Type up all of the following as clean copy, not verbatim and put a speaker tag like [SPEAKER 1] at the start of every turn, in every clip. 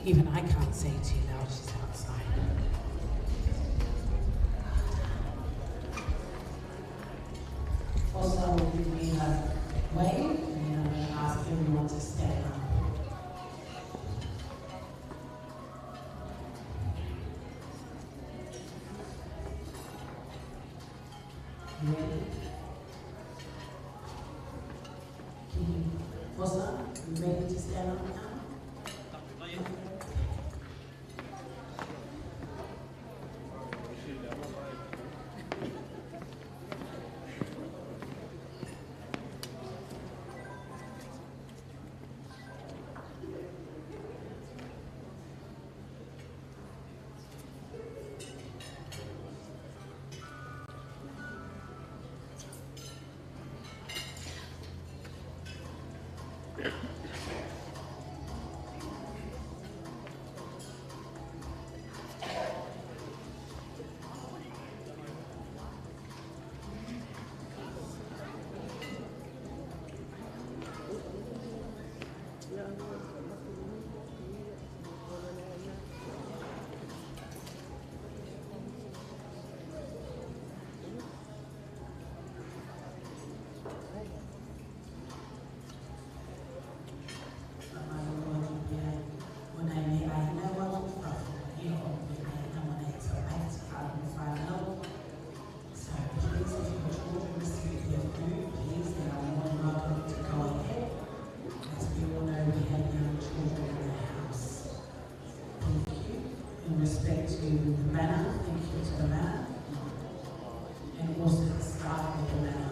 [SPEAKER 1] Even I can't say it too loud, she's outside. Also, I will give me a wave, and I'm going to ask everyone to stand up. You ready? Also, you ready to stand up now? Respect to the manor, thank you to the manor, and also the staff of the manor.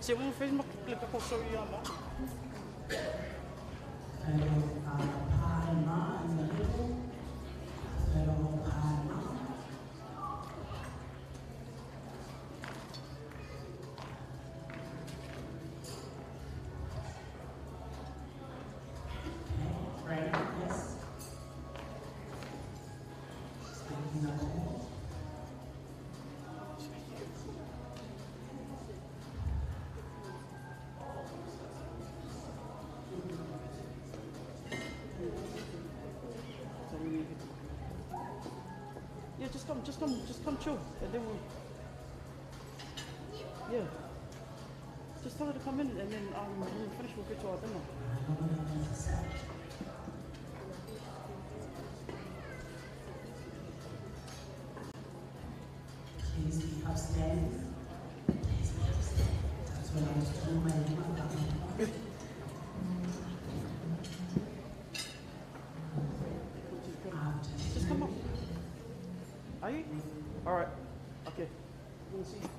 [SPEAKER 2] Se un Facebook-clip ako sa iyo mo. Yeah, just come chill, and then we'll. Yeah. Just tell her to come in, and then when we finish, we'll get to our dinner.
[SPEAKER 1] Please be upstairs. Please be upstairs. That's what I was telling my mother.
[SPEAKER 2] Just come up. Are you? All right. Okay. We'll see you.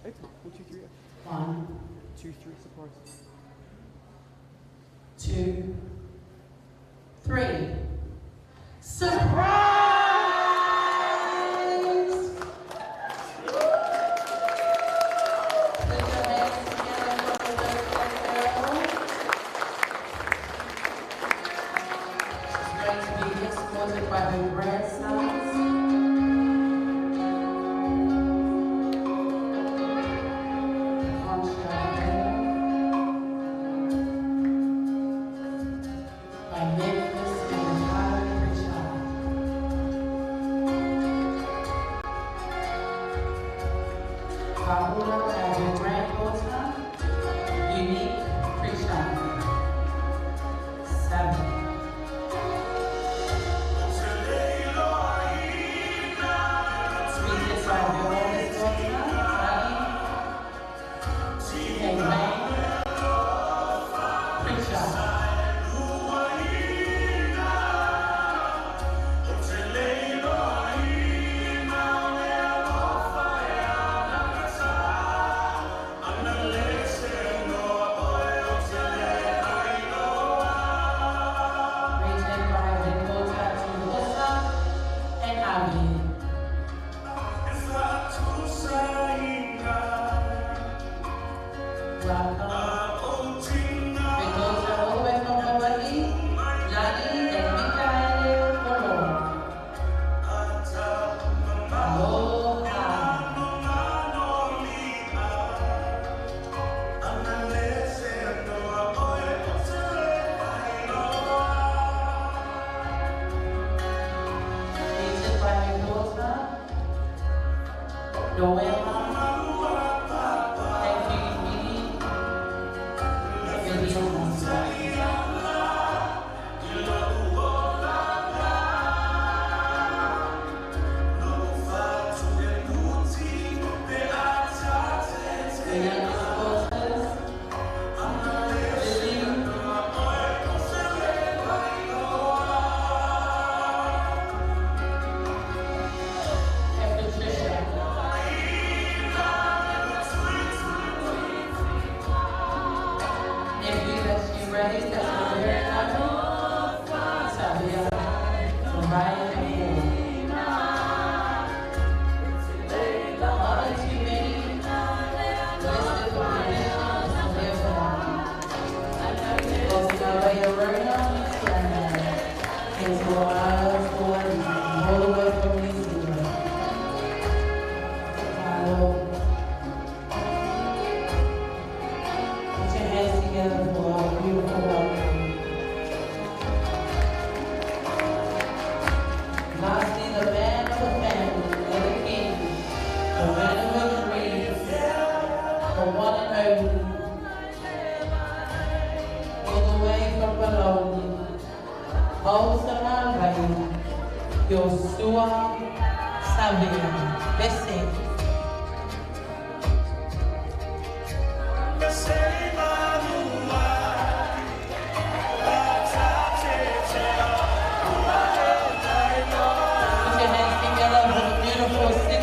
[SPEAKER 2] Hey, 1, 2, 3.
[SPEAKER 1] 1,
[SPEAKER 2] 2, 3. Surprise.
[SPEAKER 1] 2, 3. Surprise! supported by her grandsons. Paula and her granddaughter, unique Christian, Savea. Treated by her oldest daughter, Latu, and Wayne, Christian. Savea, Roseni. Put your hands together for the beautiful 60th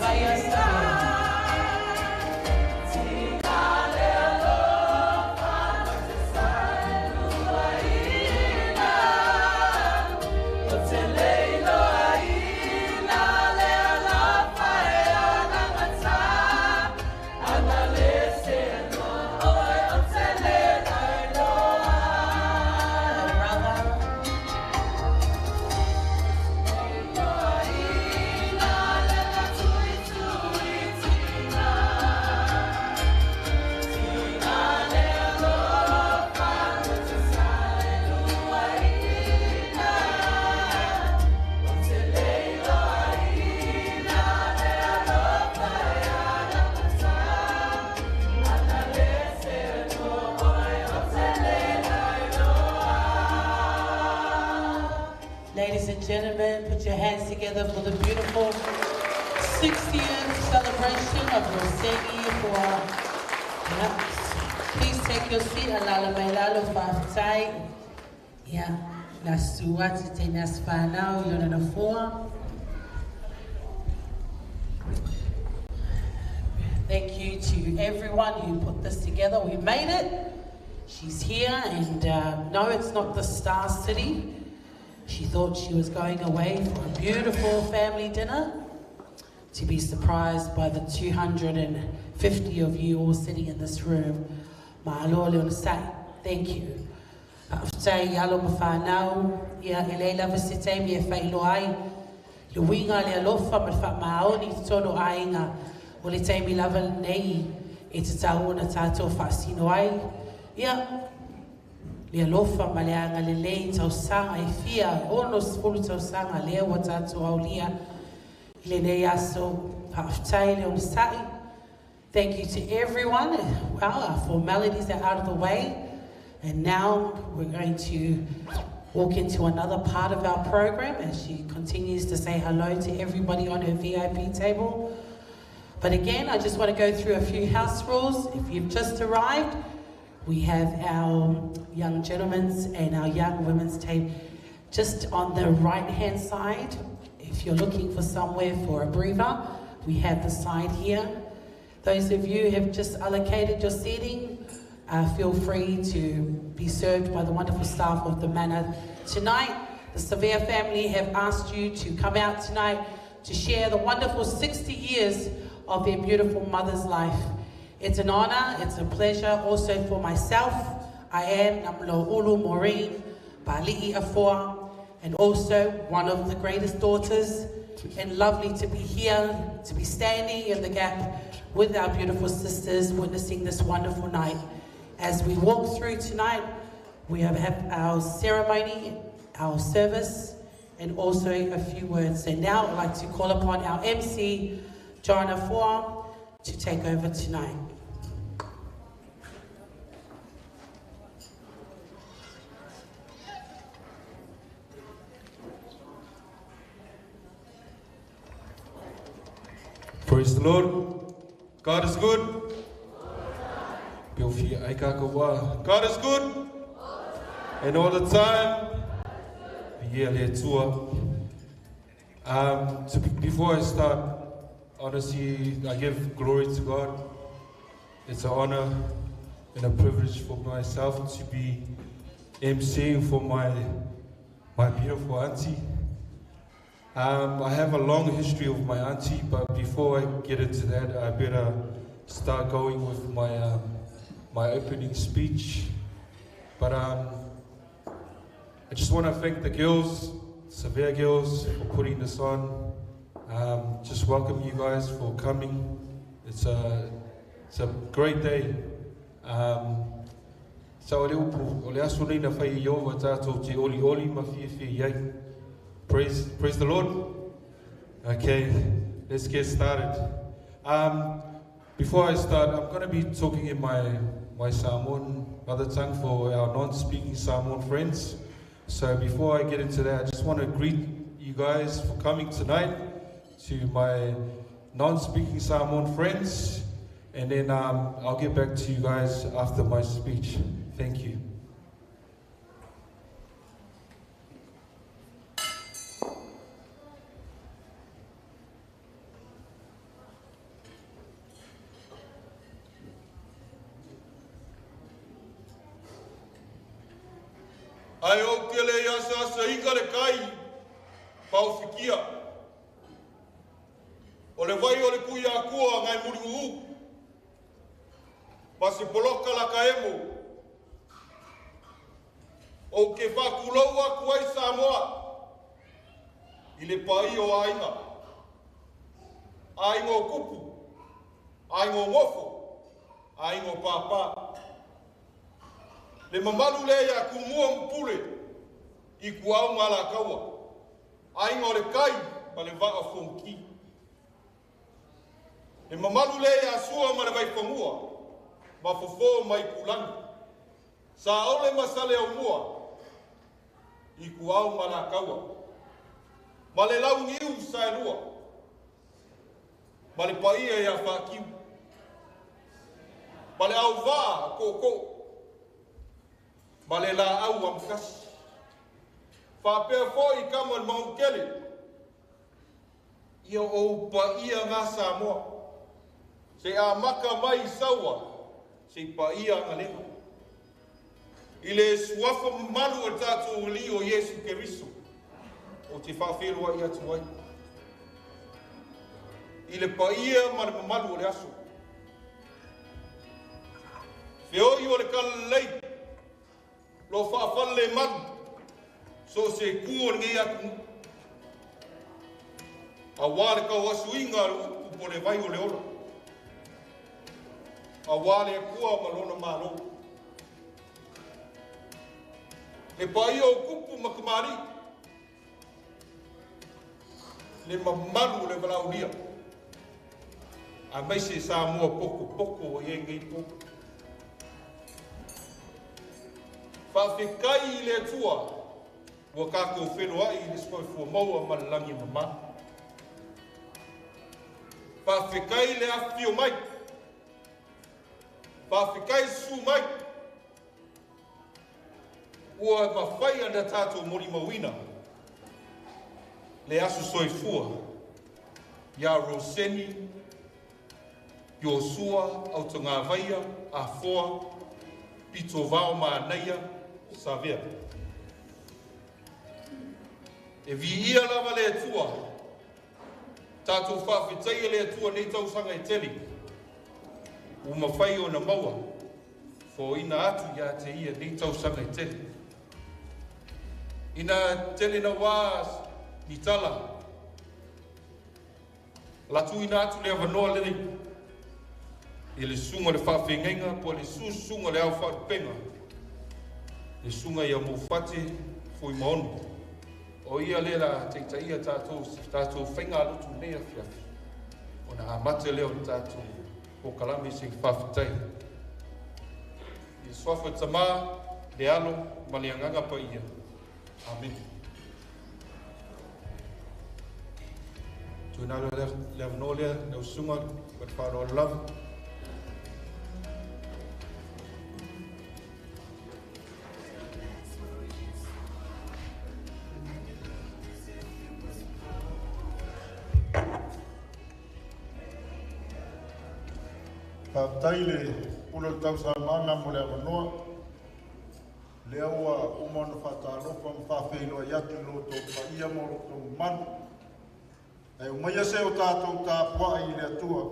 [SPEAKER 1] celebration of Ladies and gentlemen, put your hands together for the beautiful 60th celebration of Roseni please take your seat. Alala mailalo whaatai. Yeah, na suati te nas whanau yona na foa. Thank you to everyone who put this together. We made it. She's here, and no, it's not the Star City. She thought she was going away for a beautiful family dinner, to be surprised by the 250 of you all sitting in this room Mahalo le ona sai. Thank you. Aftai yalo mawhanau, ia ele lava se taimi e whailo ai. Le winga le alofa ma wha maoni te tono ainga o le taimi lava nei e te tau ona tātou whaasino ai. Ia, le alofa ma le anga le lei tau sanga e fia, ono sifulu tau sanga lea wa tātou au lia. Le nei aso, aftai le ona sai. Thank you to everyone. Well, our formalities are out of the way. And now we're going to walk into another part of our program as she continues to say hello to everybody on her VIP table. But again, I just want to go through a few house rules. If you've just arrived, we have our young gentlemen's and our young women's table just on the right-hand side. If you're looking for somewhere for a breather, we have the side here. Those of you who have just allocated your seating, feel free to be served by the wonderful staff of the manor tonight. The Savea family have asked you to come out tonight to share the wonderful 60 years of their beautiful mother's life. It's an honor, it's a pleasure also for myself. I am Namlo Ulu Maureen Pali'i Afoa, and also one of the greatest daughters, and lovely to be here, to be standing in the gap with our beautiful sisters witnessing this wonderful night. As we walk through tonight, we have our ceremony, our service, and also a few words. So now I'd like to call upon our MC, Joanna Foa, to take over tonight.
[SPEAKER 3] Praise the Lord. God is good. God is good. And all the time. Before I start, honestly, I give glory to God. It's an honor and a privilege for myself to be emceeing for my beautiful auntie. I have a long history of my auntie, but before I get into that, I better start going with my opening speech. But I just want to thank the girls, Savea girls, for putting this on. Just welcome you guys for coming. It's a great day. Praise the Lord. Okay, let's get started. Before I start, I'm going to be talking in my Samoan mother tongue for our non-speaking Samoan friends. So before I get into that, I just want to greet you guys for coming tonight to my non-speaking Samoan friends. And then I'll get back to you guys after my speech. Thank you.
[SPEAKER 4] Ai o tele ia sa inga le kai pau fikia. O le vai o le kuia kua ngai muri u. Pasi poloka la kaemo. O ke whakulou aku ai Samoa. I le pai o ainga. Ainga o kupu. Ainga o ngofo. Ainga o papa. Le mamalu le ya kumua mpule I kuau ngala kaua. Ainga o le kai pa le vaa fonki. Le mamalu le ya sua ma le vai whamua. Ma fofo mai kulangi. Sa ole masale au mua. I kuau ngala kaua. Ma le lau ngiu sa e lua. Ma le paia ya whakiu. Ma le au vaa koko. Ma le la au amkasi. Whapea fo I kama le maukele. Ia o pa ia ngā Samoa. Se a maka mai saua. Se pa ia ngā lenga. I le suafa malu o tātou li o Yesu Keriso. O te whawherua I atu ai. I le pa ia ma le malu o le aso. Whioi o le kalei. Lo whaafale matu. So se kuo ngi aku. A wale ka wasu inga upu po le vai o le ola. A wale e kua malona malo. E pai o kupu makamari. Le mamalu le valauria. A mai se sa mua poko o e ngai poko. Whawhekai le tua. Ua kako whenua i le skoi fua maua malalangi mama. Whawhekai le awhio mai. Whawhekai su mai. Ua mawhai ana tātou mori mawina. Le asu soifua. Ia Roseni. Yosua, Autonga Vaia, Afoa, Pito Vao Maanaia, Savea. E vi ia lava le atua. Tātou whawhitai le atua nei tausanga e teli. Uma whai o na maua. Fo ina atu ia te ia nei tausanga e teli. Ina tele na wā ni tala. Latu ina atu le avanoa le nei. E le sunga le whawhengenga po le sunga le au whaupenga. Le sunga ia mo whate fui maonu. O ia le la te taia tātou whenga lutu nea whiawhi. O na amate leo tātou o kalami se whawhitai. I swafa tamā le alo ma le anganga pa ia. Amen. Tuinalo le avnolea le usunga wat wharo love.
[SPEAKER 5] Taile pula tausa mana mo le avanoa. Le aua umana whatalofa mwhawhenua iatu lo tō paia mo tō manu. E umaia se o tātou tāpua i le atua.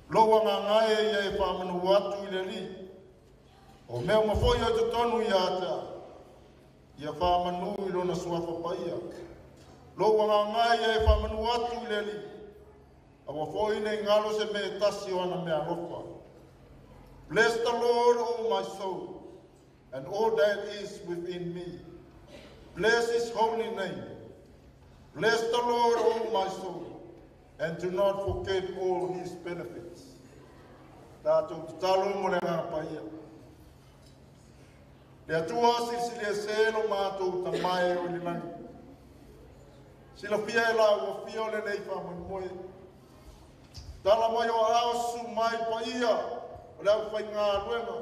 [SPEAKER 5] Loa ngā ngae ia e whamanu atu i le li. O mea mawhoi o te tonu i ata. Ia whamanu i lona suafa paia. Loa ngā ngae ia e whamanu atu i le li. Awa foi nei ngalo se me tasi o ana mea rofa. Bless the Lord, O my soul, and all that is within me. Bless his holy name. Bless the Lord, O my soul, and do not forget all his benefits. Tātou te talo mo le ngā paia. Le atua sisi le selo mātou ta mai o li langi. Sila pia e la ua fio le nei whamanimoe. Tala mai o aosu mai pa ia, o le au whai ngā ruenga.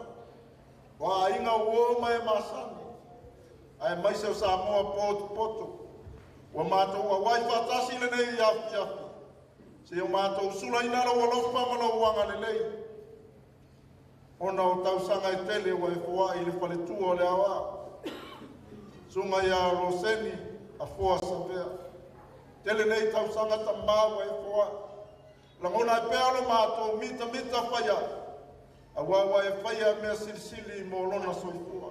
[SPEAKER 5] Wa inga uo mai masani. Ai mai se o Samoa poto. Wa mātou a wai whatasi le nei afi. Se o mātou sula inara o lofa mana uanga le lei. Ona o tausanga e tele wa e fua i le whaletua o le awa. Sunga ia Roseni a fua Savea. Tele nei tausanga ta mawa e fua. Langona e pealo mātou mita whaia. A wawa e whaia mea silisili mo lona soifua.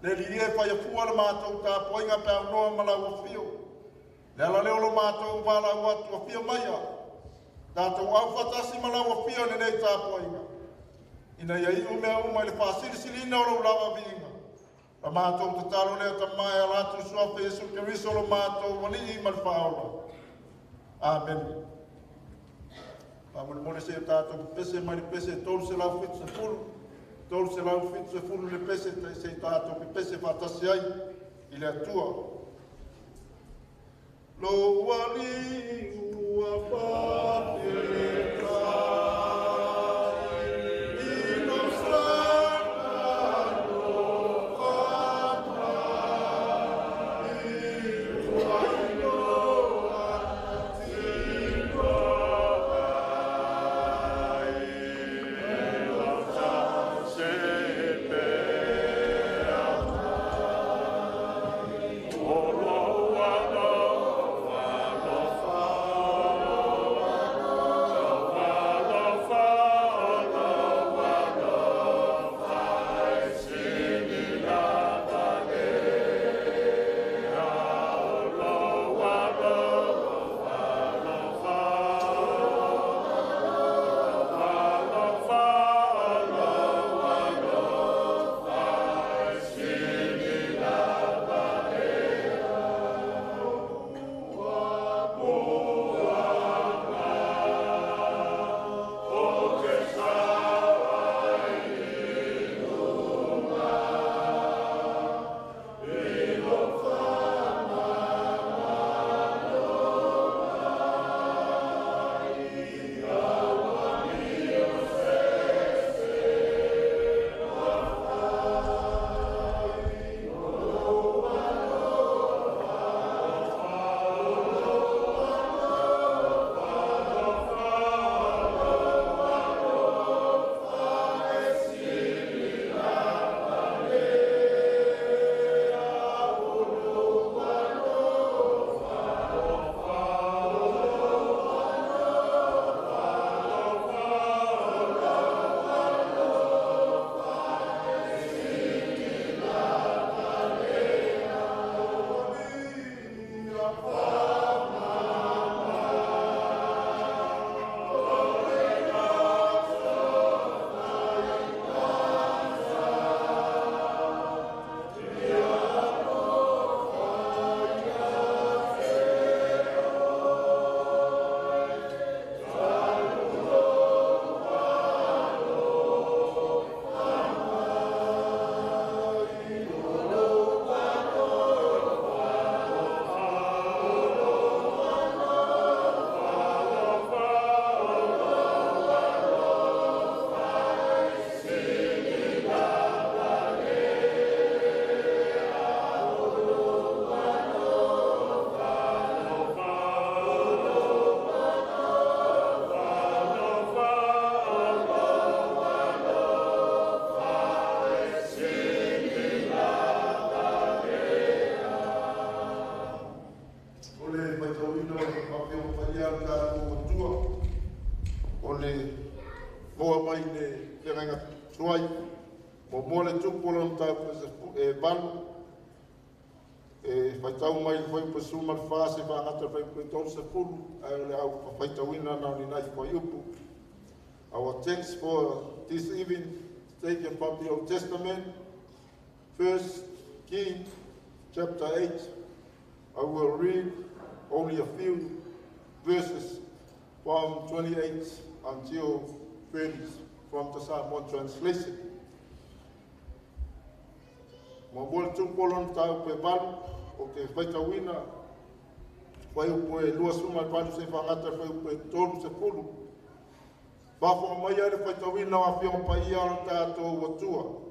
[SPEAKER 5] Le li e whaia fua le mātou tā poinga pēo noa malau a fio. Le ala leo lo mātou wala watu a fio maia. Tātou au whatasi malau a fio le nei tā poinga. Ina ia iu mea uma le whasilisili ina o lawa vinga. A mātou te talo leo ta mai a latu suafe Jesu Keriso lo mātou wani i malwhaola. Amen. Mone se tātou pese mai pese tolu se lau fitu se fulu. Tolu se lau fitu se fulu le pese se tātou pese whatasi ai i le atua. Lo wali ua whapere. Moa mai le renga tuai. Mo le tupu le mtau e balu. Fai tau mai le fai pesu ma le fase fa ngata fai pe tau se pulu. Ai le au fai tau ina na ni nai fai upu. Our text for this evening taken from the Old Testament. 1 Kings chapter 8. I will read only a few verses from 28 until 30 from the Psalm 1 translation. Mabol tupolon tau pe balu o ke faitawina fai upo e lua suma balu se whangata fai upo e tolu se pulu. Bafo mai are faitawina wa whio pa ia o tātou watua.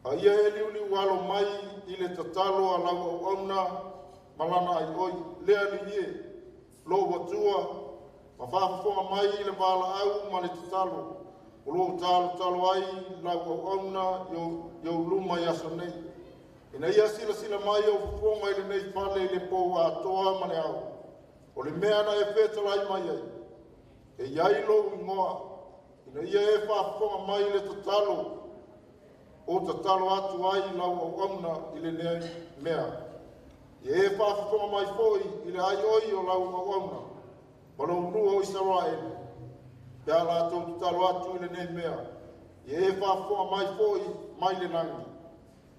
[SPEAKER 5] A ia e liuli walo mai i le tatalo a lau au auna malana ai oi lea li ie lo watua ma whaafafonga mai i le wala au ma le tatalo. O lo talo ai lau au auna yo luma i aso nei. E na ia sila mai o whafonga i le nei whale i le pou a toa ma le au. O le mea na e whetalai mai ai. E iai lo ingoa. E na ia e whaafonga mai i le tatalo. O tatalo atu ai lau au auna i le nei mea. E e whaafonga mai foi i le ai oi o lau au auna. Ma lo nua o Israel. Pea la tau tatalo atu i le nei mea. E e whaafonga mai foi mai le nangi.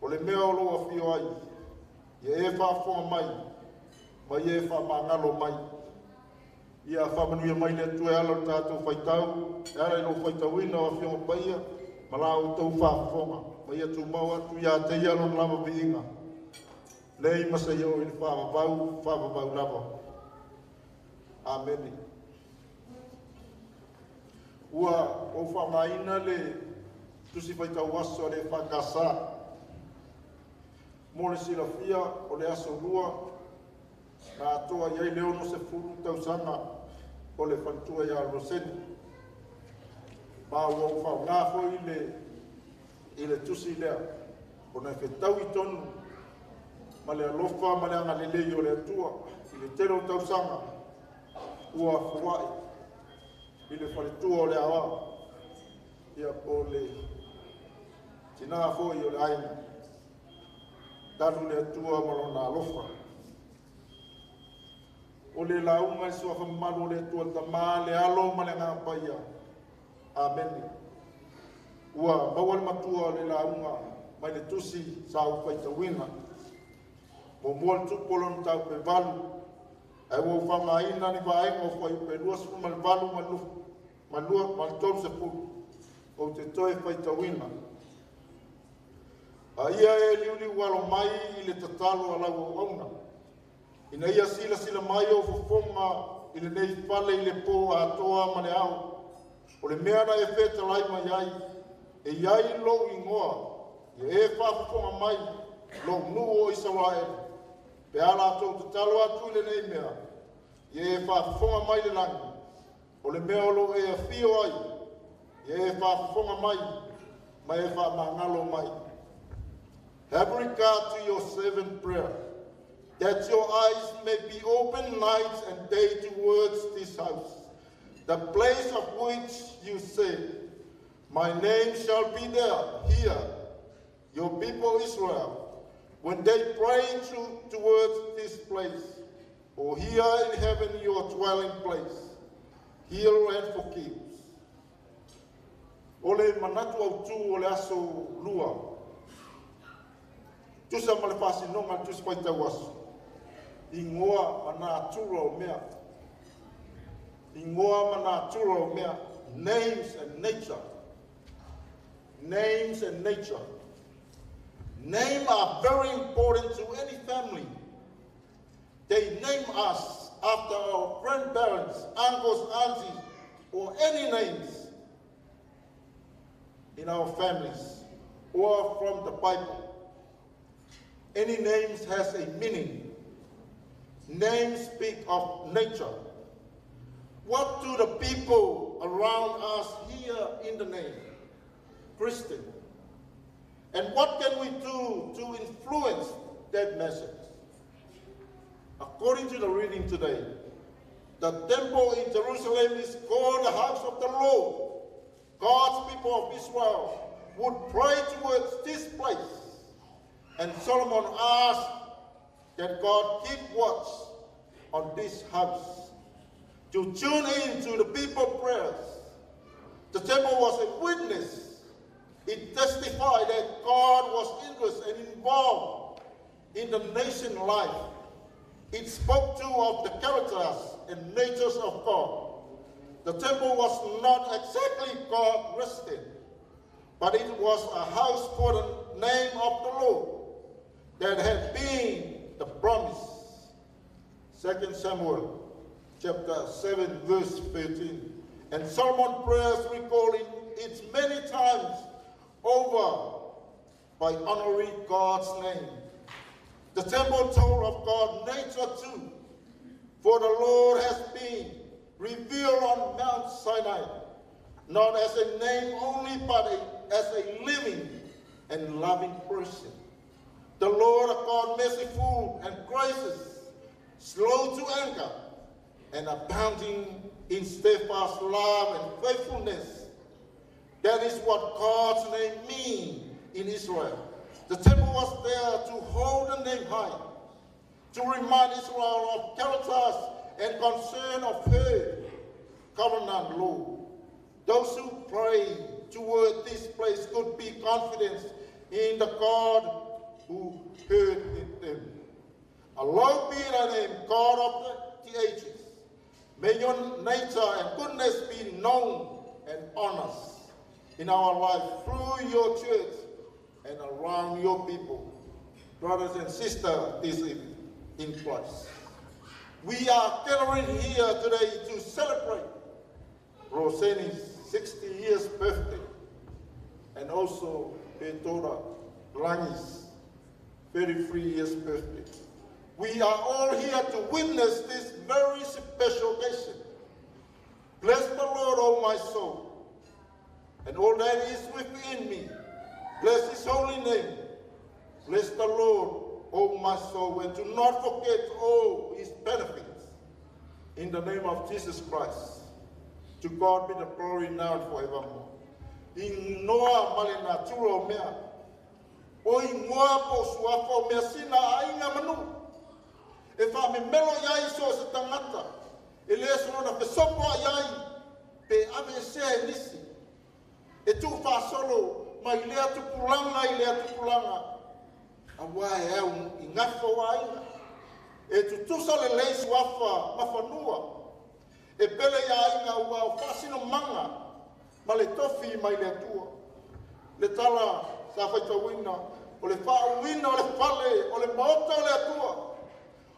[SPEAKER 5] O le mea o loa whio ai. E e whaafonga mai. Ma e whaamangalo mai. Ia whamanuia mai le tue ala tātou whaitau. E ara ino whaitau ina o whio paia. Ma la o tau whaafonga. Ma ia tu mau atu ia te ia lon lama viinga. Nei masa iau i le whaamabau lava. Amen. Ua o whamaina le tusi whaitau aso le whakasa. Mo le silafia o le aso lua. Na atoa iai leo no se furu tausanga o le whantua ia Roseni. Ma ua o whaungafo i le tusi lea. O na whetau i tonu. Ma le alofa ma le angalelei o le atua. I le tero tausanga. Ua fuai. I le whaletua o le awa. Ia po le tina foi o le aina. Talu le atua malona alofa. O le launga i sua whamalu le atua tamā le alo ma le ngāpaia. Amen. Ua bawal matua le launga mai le tusi sau whaitawina. Mo mua tupolon tau pe valu. Ai wo whamaina ni vaenga o whai pe lua suma le valu ma tolu se pulu. O te toe whaitawina. A ia e liuli walo mai i le tatalo a lau o auna. Ina ia sila mai o whafonga i le nei whale i le po a toa ma le au. O le mea na e wheta lai mai ai. E iai lo ingoa. E whafonga mai lo nuo o Israel. Pe ala ato tatalo atu i le nei mea. E whafonga mai le langi. O le mea lo e a fio ai. E whafonga mai. Ma e whamangalo mai. Have regard to your servant prayer, that your eyes may be open night and day towards this house, the place of which you say, my name shall be there, here, your people Israel, when they pray towards this place, or here in heaven your dwelling place, heal and forgive. Ole manatu au tu ole aso lua. Tusa male pasi nonga tusi paita wasu. Ingoa mana atura o mea. Ingoa mana atura o mea. Names and nature. Names and nature. Names are very important to any family. They name us after our grandparents, uncles, aunties, or any names in our families or from the Bible. Any names has a meaning. Names speak of nature. What do the people around us hear in the name? Christian. And what can we do to influence that message? According to the reading today, the temple in Jerusalem is called the house of the Lord. God's people of Israel would pray towards this place. And Solomon asked that God keep watch on this house, to tune in to the people's prayers. The temple was a witness. It testified that God was interested and involved in the nation's life. It spoke too of the characters and natures of God. The temple was not exactly God rested, but it was a house for the name of the Lord that had been the promise. 2 Samuel chapter 7 verse 13. And Solomon's prayers recalling it many times over by honoring God's name. The temple told of God's nature too, for the Lord has been revealed on Mount Sinai, not as a name only, but as a living and loving person. The Lord, a God merciful and gracious, slow to anger, and abounding in steadfast love and faithfulness. That is what God's name means in Israel. The temple was there to hold the name high, to remind Israel of characters and concern of her covenant law. Those who pray toward this place could be confident in the God who heard them. Hallowed be thy name, God of the ages. May your nature and goodness be known and honored in our life through your church and around your people. Brothers and sisters, this evening in Christ, we are gathering here today to celebrate Roseni's 60 years birthday, and also her daughter Langi's 33 years birthday. We are all here to witness this very special occasion. Bless the Lord, O my soul, and all that is within me. Bless his holy name. Bless the Lord, O my soul, and do not forget all his benefits. In the name of Jesus Christ, to God be the glory now and forevermore. In Noah malena turo mea, o in moa po suafo mea sina ainga manu. E wha me melo iai so se tangata, e lea sono na pesopo iai, pe ame se nisi. E tu wha solo, mai lea tupulanga, a wae au i ngafo wainga. E tu tusa le lei suafa mawhanua. E pele ia inga ua o whasino manga, ma le tofi mai le atua. Le tala sa whaita wina, o le wha wina o le whale, o le maota o le atua.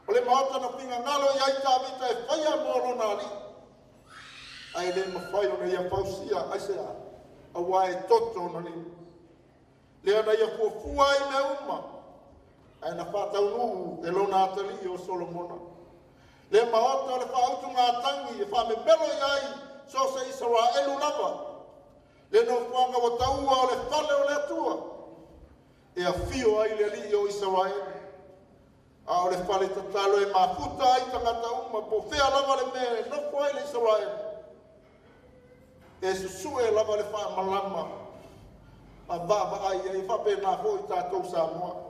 [SPEAKER 5] O le maota na pinga ngalo iai tā vita e whaia moro nā li. Ai le mawhai o na ia whausia, ai se a wae toto na li. Le ana ia fuafua i me uma. Ai na whātau nuhu e lona atali o Solomona. Le maota le whaautu ngā tangi e wha me melo iai so se Israelu lava. Le no whanga wa taua o le whale o le atua. E a fio ai le li o Israelu. A o le whale tatalo e mafuta ai tangata uma po whea lava le me no whai le Israelu. E susue lava le wha malama. A vava ai e whape nā hoi tātou Samoa.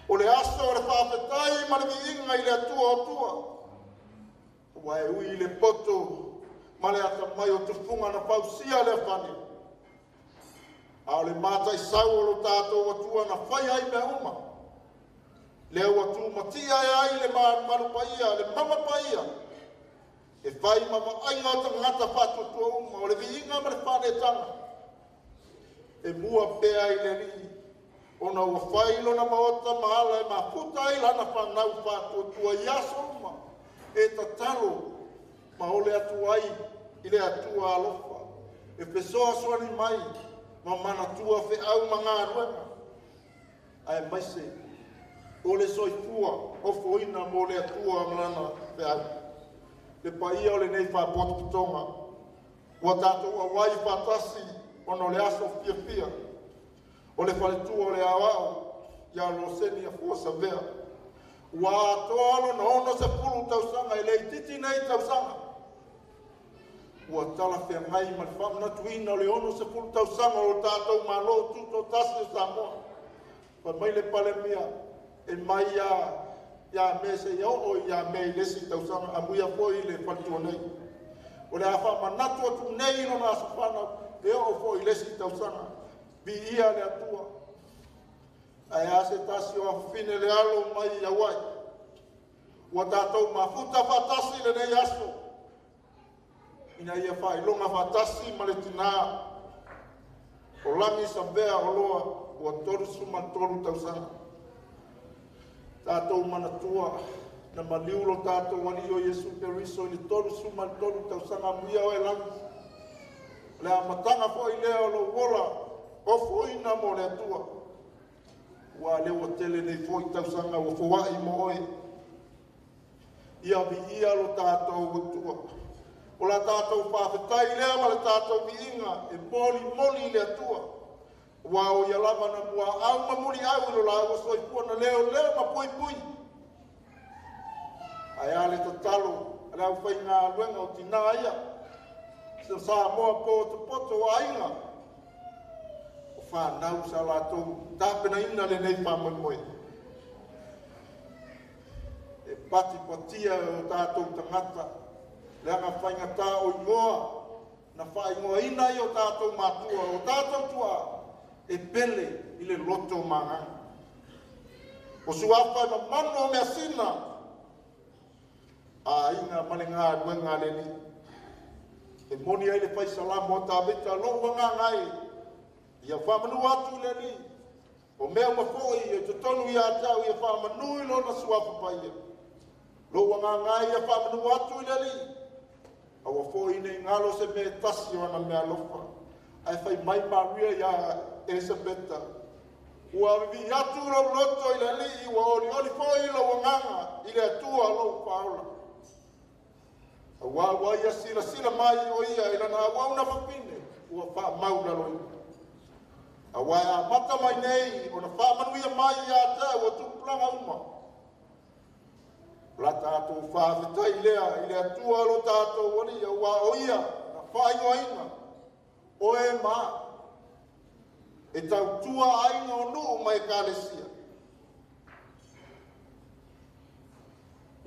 [SPEAKER 5] O le aso o le whawhetai ma le viinga i le atua o tua. Wae ui le poto ma le ata mai o tufunga na pausia le whane. A o le mātai sau o lo tātou atua na whai ai me uma. Le au atu matia e ai le maru paia, le mama paia. E whai mama ainga o ta ngata whatu tua uma o le viinga ma le whane tanga. E mua pea i le rii. Ona ua whailo na maota maala e mafuta i lana whanau whātua tua iaso uma. E tatalo ma ole atu ai i le atua alofa. E pesoa soani mai ma mana tua whe au ma ngā ruenga. Ai maise, ole soifua o foina mo le atua malana whe au. Le paia ole nei whapotuputonga. Ua tātou a wai whatasi ono le aso fia fia. O le whaletua o le awao, ia Roseni a fua Savea. Ua atoalo na ono se pulu tausanga, e le titi nei tausanga. ua tala whiangai ma le whamanatuina o le ono se pulu tausanga o tātou malo tuto tasi o Samoa. Pa mai le pale mia e mai ia me se ia o ia me i lesi tausanga a muia foi le whalitua nei. O le a whamanatu atu nei no nā safana e o foi lesi tausanga vi ia le atua. Ai a se tasi o a fine le alo mai ia wai. Ua tātou mafuta whatasi le nei aso. Ina ia whai longa whatasi ma le tina. O lami Savea o loa ua toru suma toru tausanga. Tātou manatua na maliulo tātou wali o Yesu Keriso i toru suma toru tausanga muia o e langi. Le a matanga fo i leo lo wola o fo ina mo le atua. Ua leo tele nei fo i tausanga o fo wai mo oi. Ia vi ia lo tātou utua. O la tātou whawhetai lea ma le tātou vi inga e moli le atua. Wa o ia lava na mua au ma muri au ilo la au soi pua na leo ma pui. Ai ale to talo, ale au whai ngā luenga o tina ia. Se sa moa poto o ainga. O whanau sa lātou tāpena ina le nei Moimoi. E pati patia o tātou tangata. Le anga whainga tā o ingoa. Na whai ingoa ina i o tātou mātua. O tātou tua. E pele i le loto manga. O suafa ma mano mea sina. A inga malenga duenga leni. E moni ai le whai salamo o tā vita lo wanga ngai. Ia whamanu atu leni. O mea mafoi e te tonu i a tau ia whamanu i lo na suafa paia. Lo wanga ngai ia whamanu atu leni. Awa fo ine ngalo se me tasi o ana mea lofa. Ai whai mai Maria ia Elisabeta. Ua vi atu lo loto i le li ua oli fo i lo wanganga i le atua lo Paula. Awa ia sila mai o ia i lana awa una whapine ua wha mauna lo ia. Awa ia mata mai nei o na wha manuia mai ia te ua tuplanga uma. La tātou whawhetai lea i le atua lo tātou wani ua o ia na whaingo inga. O e maa. E tau tua ainga o nuu mai kālesia.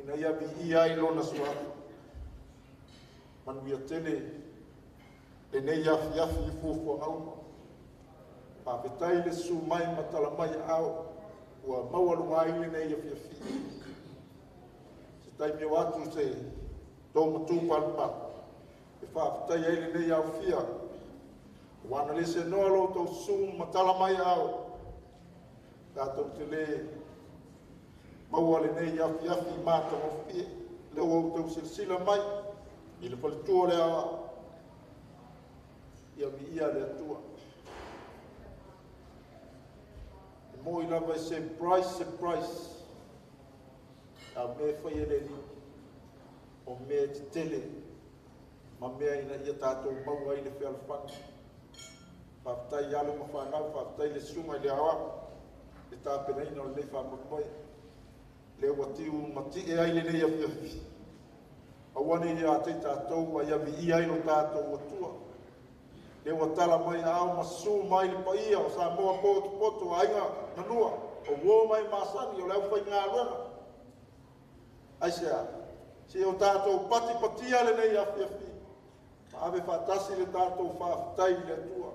[SPEAKER 5] Ina ia vi ia i lona suafa. Manuia tele e nei yafi i fufu auma. Pāpetai le su mai matala mai au. Ua maualunga ile nei yafi. Se taimi o atu se tō matu palpa. E whaapetai ele nei au fia. Wana le se noa lo tau sum matala mai au. Tātou te le maua le nei yafi māta o fie. Leo au tau silsila mai. I le palitua le awa. Ia mi ia le atua. E mo i lava se price. A me whai ele ni. O me te tele. Ma mea ina ia tātou maua i le whialwhanga. Whaftai alu ma whanau, whaftai le sunga le awa. E tāpena ina o le nei Moimoi. Le watiu mati e aile nei afi. Awane ia te tātou a ia vi ia ilo tātou atua. Le watala mai au masu mai le paia o sa moa poto ainga nanua. O wo mai masani o leu whai ngā ruenga. Aisea, se o tātou patia le nei afi. Ma ave whatasi le tātou whaftai le atua.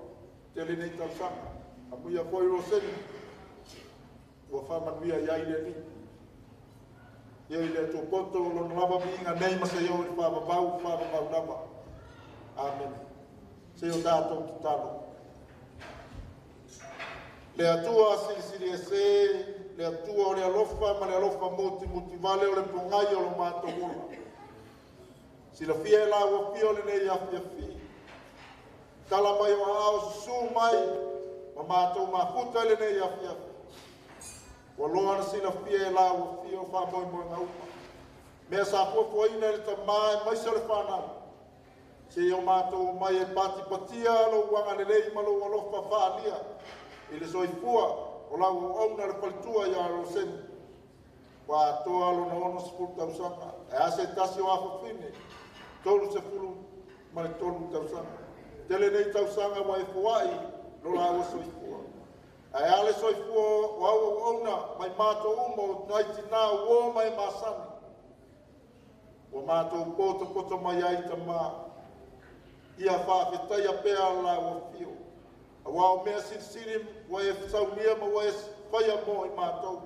[SPEAKER 5] Te le nei tausanga. A muia foi Roseni. Ua whamanuia iai le ni. Ia i le tō poto o lona lava miinga nei masa iau i whababau lava. Amen. Se o tātou te talo. Le atua siri e se, le atua o le alofa, ma le alofa muti vale o le pongai o lo mātohula. Si la fia e la ua fia o le nei afi. Tala mai o ao su mai, ma mātou mafuta le nei afi. Wa loa na sila fia e la ua fia o wha Moimoi ngā upa. Mea sa fua ina le ta mai sa le whanau. Se o mātou mai e patia lo wanga le lei ma lo alofa whaalia. I le soifua o lau o auna le palitua ia Roseni. Wa atoa lo na ono sepulu tausanga. E ase tasi o awhawhine. Tolu sepulu ma le tonu tausanga. Tele nei tausanga wa e fuai, lo la o soifua. Ai ale soifua o au ona, mai mato umo, nai tina uo mai masani. O mato poto mai ai tama, ia whawhetai a pēa la o fio. A wao mea sirisiri, wa e saunia ma wa e whaia mo i mātou.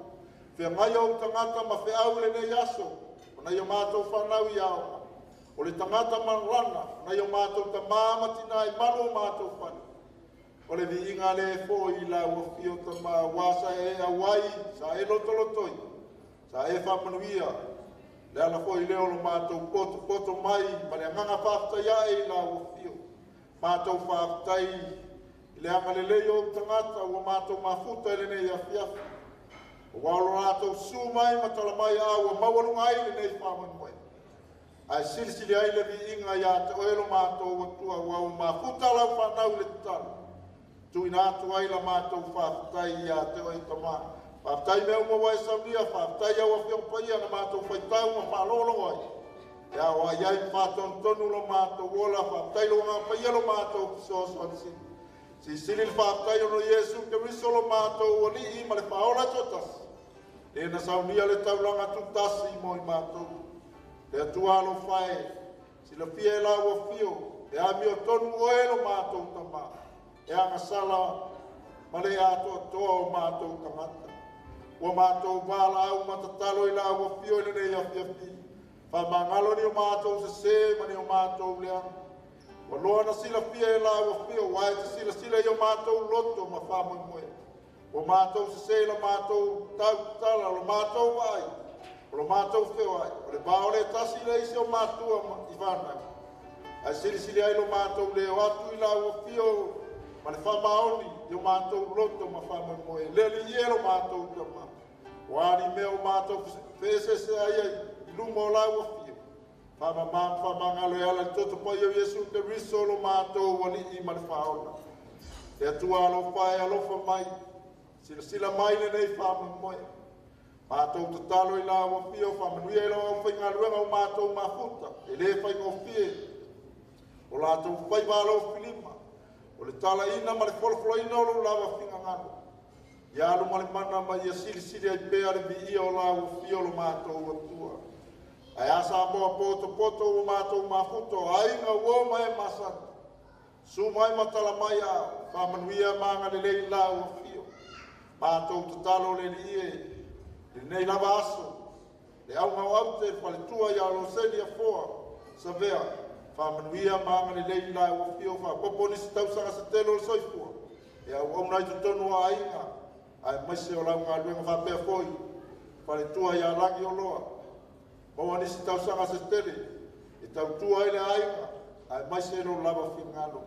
[SPEAKER 5] Whea ngai au tangata ma whea au le nei aso, o nei o mātou whanau i aona. O le tangata marana, nei o mātou ta māmatina i mano o mātou whani. O le vi inga le e fo i la o fio ta mā wasa e awai, sa e lotolotoi, sa e whamanuia. Le ala fo i leo lo mātou poto mai, ma le nganga whaftai ai la o fio. Mātou whaftai, le anga le leo tangata, o mātou mafuta ele nei a fiafi. O walo rātou su mai, ma tala mai au, o mawalu ai le nei whamanu mai. Ai silisili ai le vi inga ia te oelo mātou o tua, o mafuta lau whanau le tala. Tui nātu ai la mātou whaftai ia te oi tamā. Whaftai mea uma wai saunia, whaftai au a whiopaia na mātou whaitau ma whalolo ai. Ia o ai ai whaton tonu lo mātou ola, whaftai lo ngā paia lo mātou kisoso ansi. Si sili le whaftai ono Iesu ke riso lo mātou o li i ma le whaola totas. E na saunia le taulanga tutasi mo i mātou. Le atua alo whae, si la fia e la ua fio, e a mio tonu o e lo mātou tamā. E anga sala, ma le ato toa o mātou kamata. Ua mātou wala au matatalo i la ua fio i le nei a fiafi. Whamangalo ni o mātou se se, ma ni o mātou leanga. Ua loa na sila fia e la ua fio, wae te sila i o mātou loto ma whamoimoe. Ua mātou se se la mātou tala, lo mātou vai. O mātou whio ai, o le baole tasi le isi o mātua i whanau. Ai sili ai lo mātou leo atu i la ua fio, ma le whamaoni i o mātou loto ma whamoimoe. Le li ie lo mātou tama. O ani mea o mātou whesese ai ai, i lumo o la ua fio. Whamangalo e ala toto pai o Iesu te riso lo mātou wali i ma le whaona. E atua alo whae alofa mai, sila mai le nei whamoimoe. Mātou te talo i la ua fio, whamanuia i la au whainga luenga o mātou mafuta, e le whainga o fie. O lātou whai wālo filima, o le tala ina ma le wholofolo ina o lo lawa whinga ngano. Ia alu ma le mana ma ia sili ai pēa le vi ia o la ua fio lo mātou atua. Ai asa moa poto o mātou mafuta, ainga ua mai masana. Su mai matala mai a, whamanuia manga le lei la ua fio. Mātou te talo le li ie, nei lava aso, le au ngau au te whaletua ia Roseni a foa, Savea, whamanuia maanga le lei lai o fio wha, popo nisi tausanga se telo le soifua, e au au nai tu tonu a inga, ai maise o lau ngā luenga whapea foi, whaletua ia langi o loa, maua nisi tausanga se tele, e tautua ele a inga, ai maise lo lava whingalo,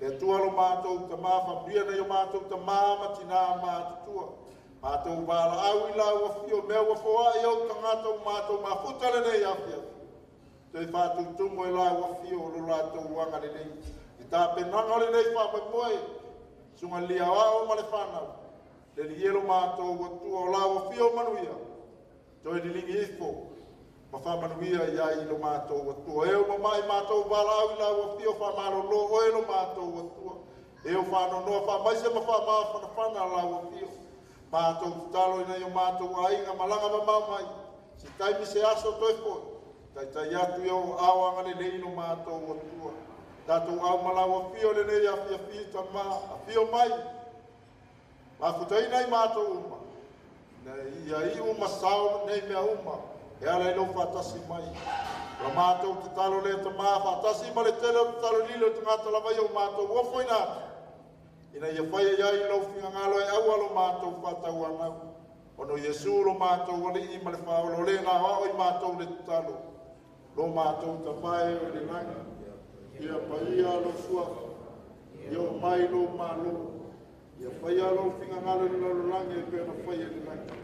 [SPEAKER 5] e tua lo mātou ta mā, whamria nei o mātou ta mā matina mātutua, mātou wāla au i la ua fio, mea ua foa i au tangata o mātou mafuta le nei awhia. Te whātou tumo i la ua fio o lo lātou wanga le nei. I tā penanga le nei whamoimoe, sunga lia wao ma le whanau. Le li elo mātou ua tua o la ua fio manuia. Toi ni lingi ifo, ma whamanuia i ai lo mātou ua tua. Eo ma mai mātou wāla au i la ua fio, whamaro lo o elo mātou ua tua. Eo whanonoa whamaise ma whamā whana la ua fio. Mātou talo ina i o mātou a inga malanga ma maumai. Si taimi se aso toi foi. Tai atu i o awanga le leino mātou o tua. Tātou au malawa fio le nei a fia fita ma a fio mai. Mafutaina i mātou uma. Ia i uma sao nei mea uma. E ala i lo whatasi mai. La mātou te talo le ta maa whatasi ma le tele o te talo lilo te ngata lava i o mātou o foi nātu. Ina ia whaia iai lau whinga ngalo e au alo mātou whatau anau. Ono Iesu lo mātou wali i ma le whaolo le ngā hao i mātou le talo. Lo mātou ta whae o le nanga. Ia paia lo suafa. Ia mai lo malo. Ia whaia lo whinga ngalo le lalo lange e pēna whaia le nanga.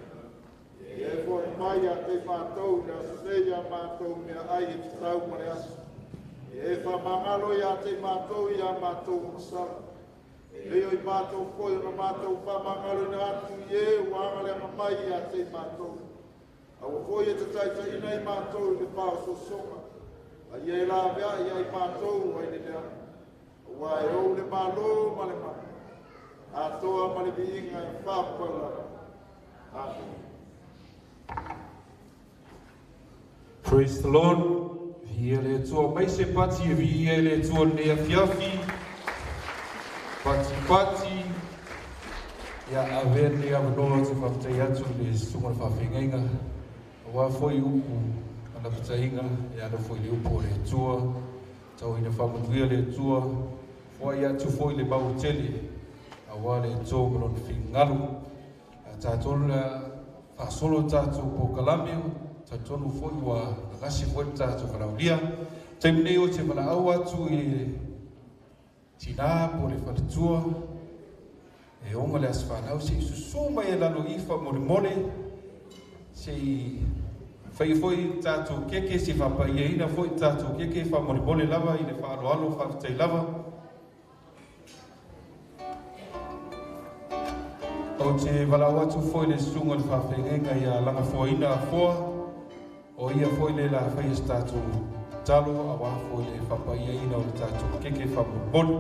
[SPEAKER 5] Ia e fwoi mai a te mātou le aseia mātou mea ai e te tau ma le asu. Ia e whamangalo i a te mātou i a mātou masara. Leo i mātou foi o mātou whamangalo na atu i e wanga le mai a te mātou. Au foi e te taita ina i mātou i le pāo so songa. Ia e la vea, ia i mātou, ai le lea. Wa e o le malo, ma le ma. A toa ma le viinga i whāpala. Amen.
[SPEAKER 3] Praise the Lord. Via le tua mai se pati e via le tua nea fiafi. Pati. Ia awe nea manoa te whaftai atu le sunga whawhengainga. Wa foi upu ana patainga e ana foi le upu le tua. Tau ina whamanuia le tua. Foi atu foi le mau tele. Awa le tua manon whingaru. Tātonu la whasolo tātou po kalamio. Tātonu foi wa ngasi foi tātou whanaulia. Taimnei o te mana au atu e tina po le whanatua. E onga le aswhanau se susuma e lalo ifa mole. Se fai foi tātou keke se whapai e ina foi tātou keke wha mole lava i le whaaloalo whawhitai lava. O te walau atu foi le sunga le whawhengenga i a langa foina a foa. O ia foi le la whai tātou talo a wā foi le whapai e ina o le tātou keke wha mole.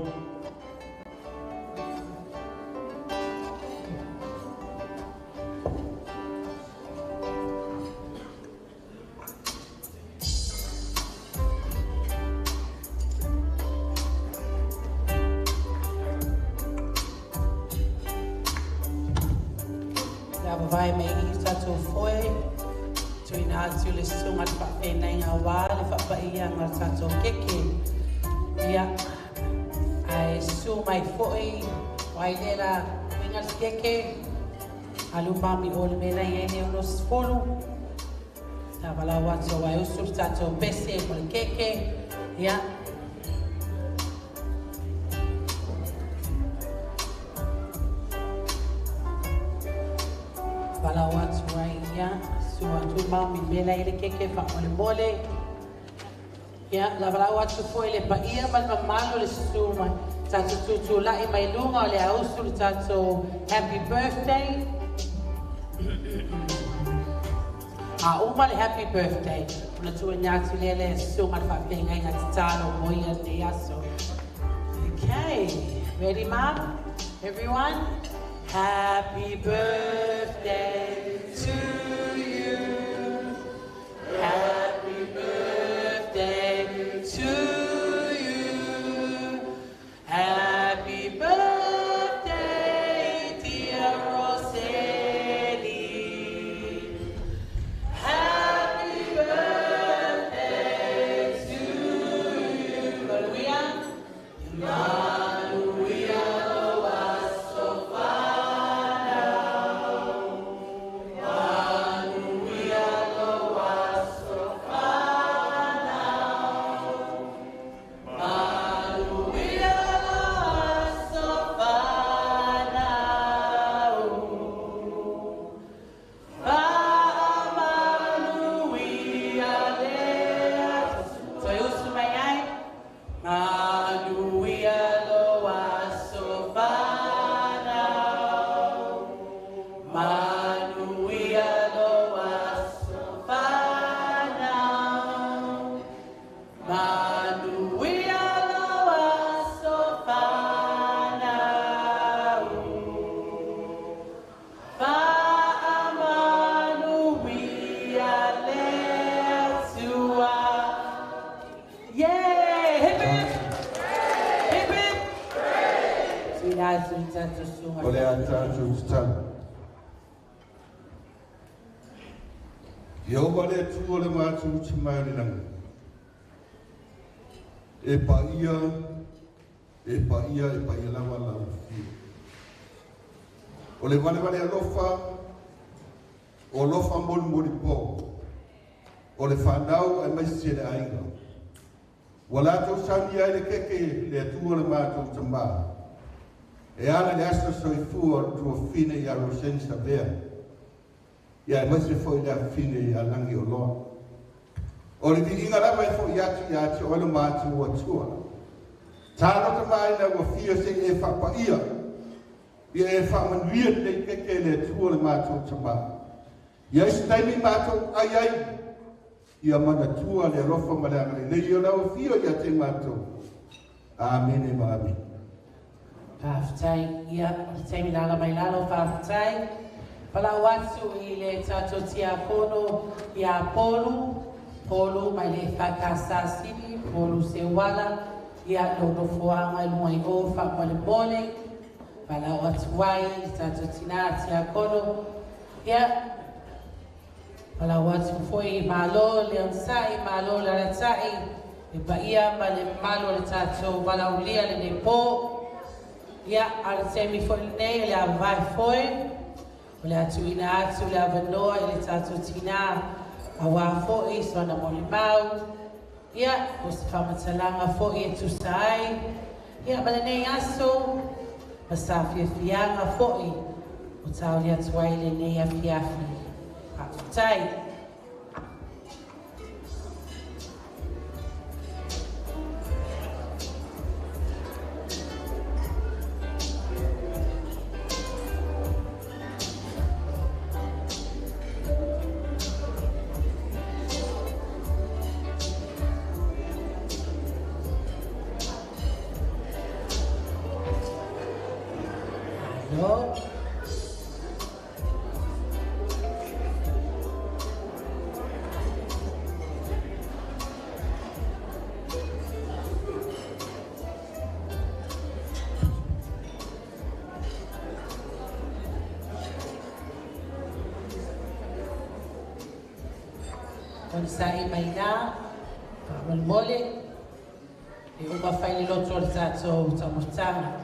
[SPEAKER 1] Vai me i tātou foe, tui nā atu le sunga te whawhenei ngā wā, le whapaia ngā tātou keke. Ia, ai su mai foe, wai lera winga te keke, alu mami o le mena i ene uno sfolu. Tā walau atu wai usu tātou pese mo le keke. Ia, walau atu wai ia, su atu mami mena i le keke wha mole. Ia, la walau atu foe le pa ia man mamalo le su mai. Tātou tutu lai mai lunga o le ausu le tātou happy birthday. A uma le happy birthday. Una tua nyatu le sunga le whawhengai ngā te tālo moia ne aso. Okay, ready mom? Everyone? Happy birthday to you. Happy birthday to you. Happy birthday, dear Roseni. Happy birthday to you. Hallelujah.
[SPEAKER 5] Ole tātou tana. Ia ua le tu ole mātou te mai le nanga. E pa ia lawa lau fia. Ole vale alofa, o lofa moni po. Ole whanau ai maisi le ainga. Wala tau sani ai le keke le tu ole mātou te mai. E ana le asa soifua tua fine i a Roseni Savea. Ia e maise foi le a fine i a langi o loa. O le vi inga lama e foi ati o le mātu o atua. Tāno ta mai na ua fia se e whapaia. Ia e whamanuia nei keke le tua le mātu o tama. Ia isi taimi mātu ai.
[SPEAKER 6] ia mana tua le rofa ma le angare nei o lau fio ia te mātou. Amen e maame.
[SPEAKER 1] Whawhatai, ia, o te minala mai lalo whawhatai. Pala watu I le tato tia pono ia polu mai le whakasasini, polu se wala, ia lono fuanga luai o whakmale mole. Pala watu wai, tato tina tia kono, ia, pala watu foi malo, le ansai, malo le ratai, e baia ma le malo le tato balaulia le nepo, ia, ala temi foi nei, le avai foi, o le atuina atu le avanoa I le tato tina awa fo'i sona mo le mau. Ia, o se whamatalanga fo'i e tusai. Ia, ma le nei aso, ma sa fiafianga fo'i. O tau le atuai le nei a fiafi. Pakutai. No. Con sai mai na, con mole, e uma fai le loto al tato tamortana.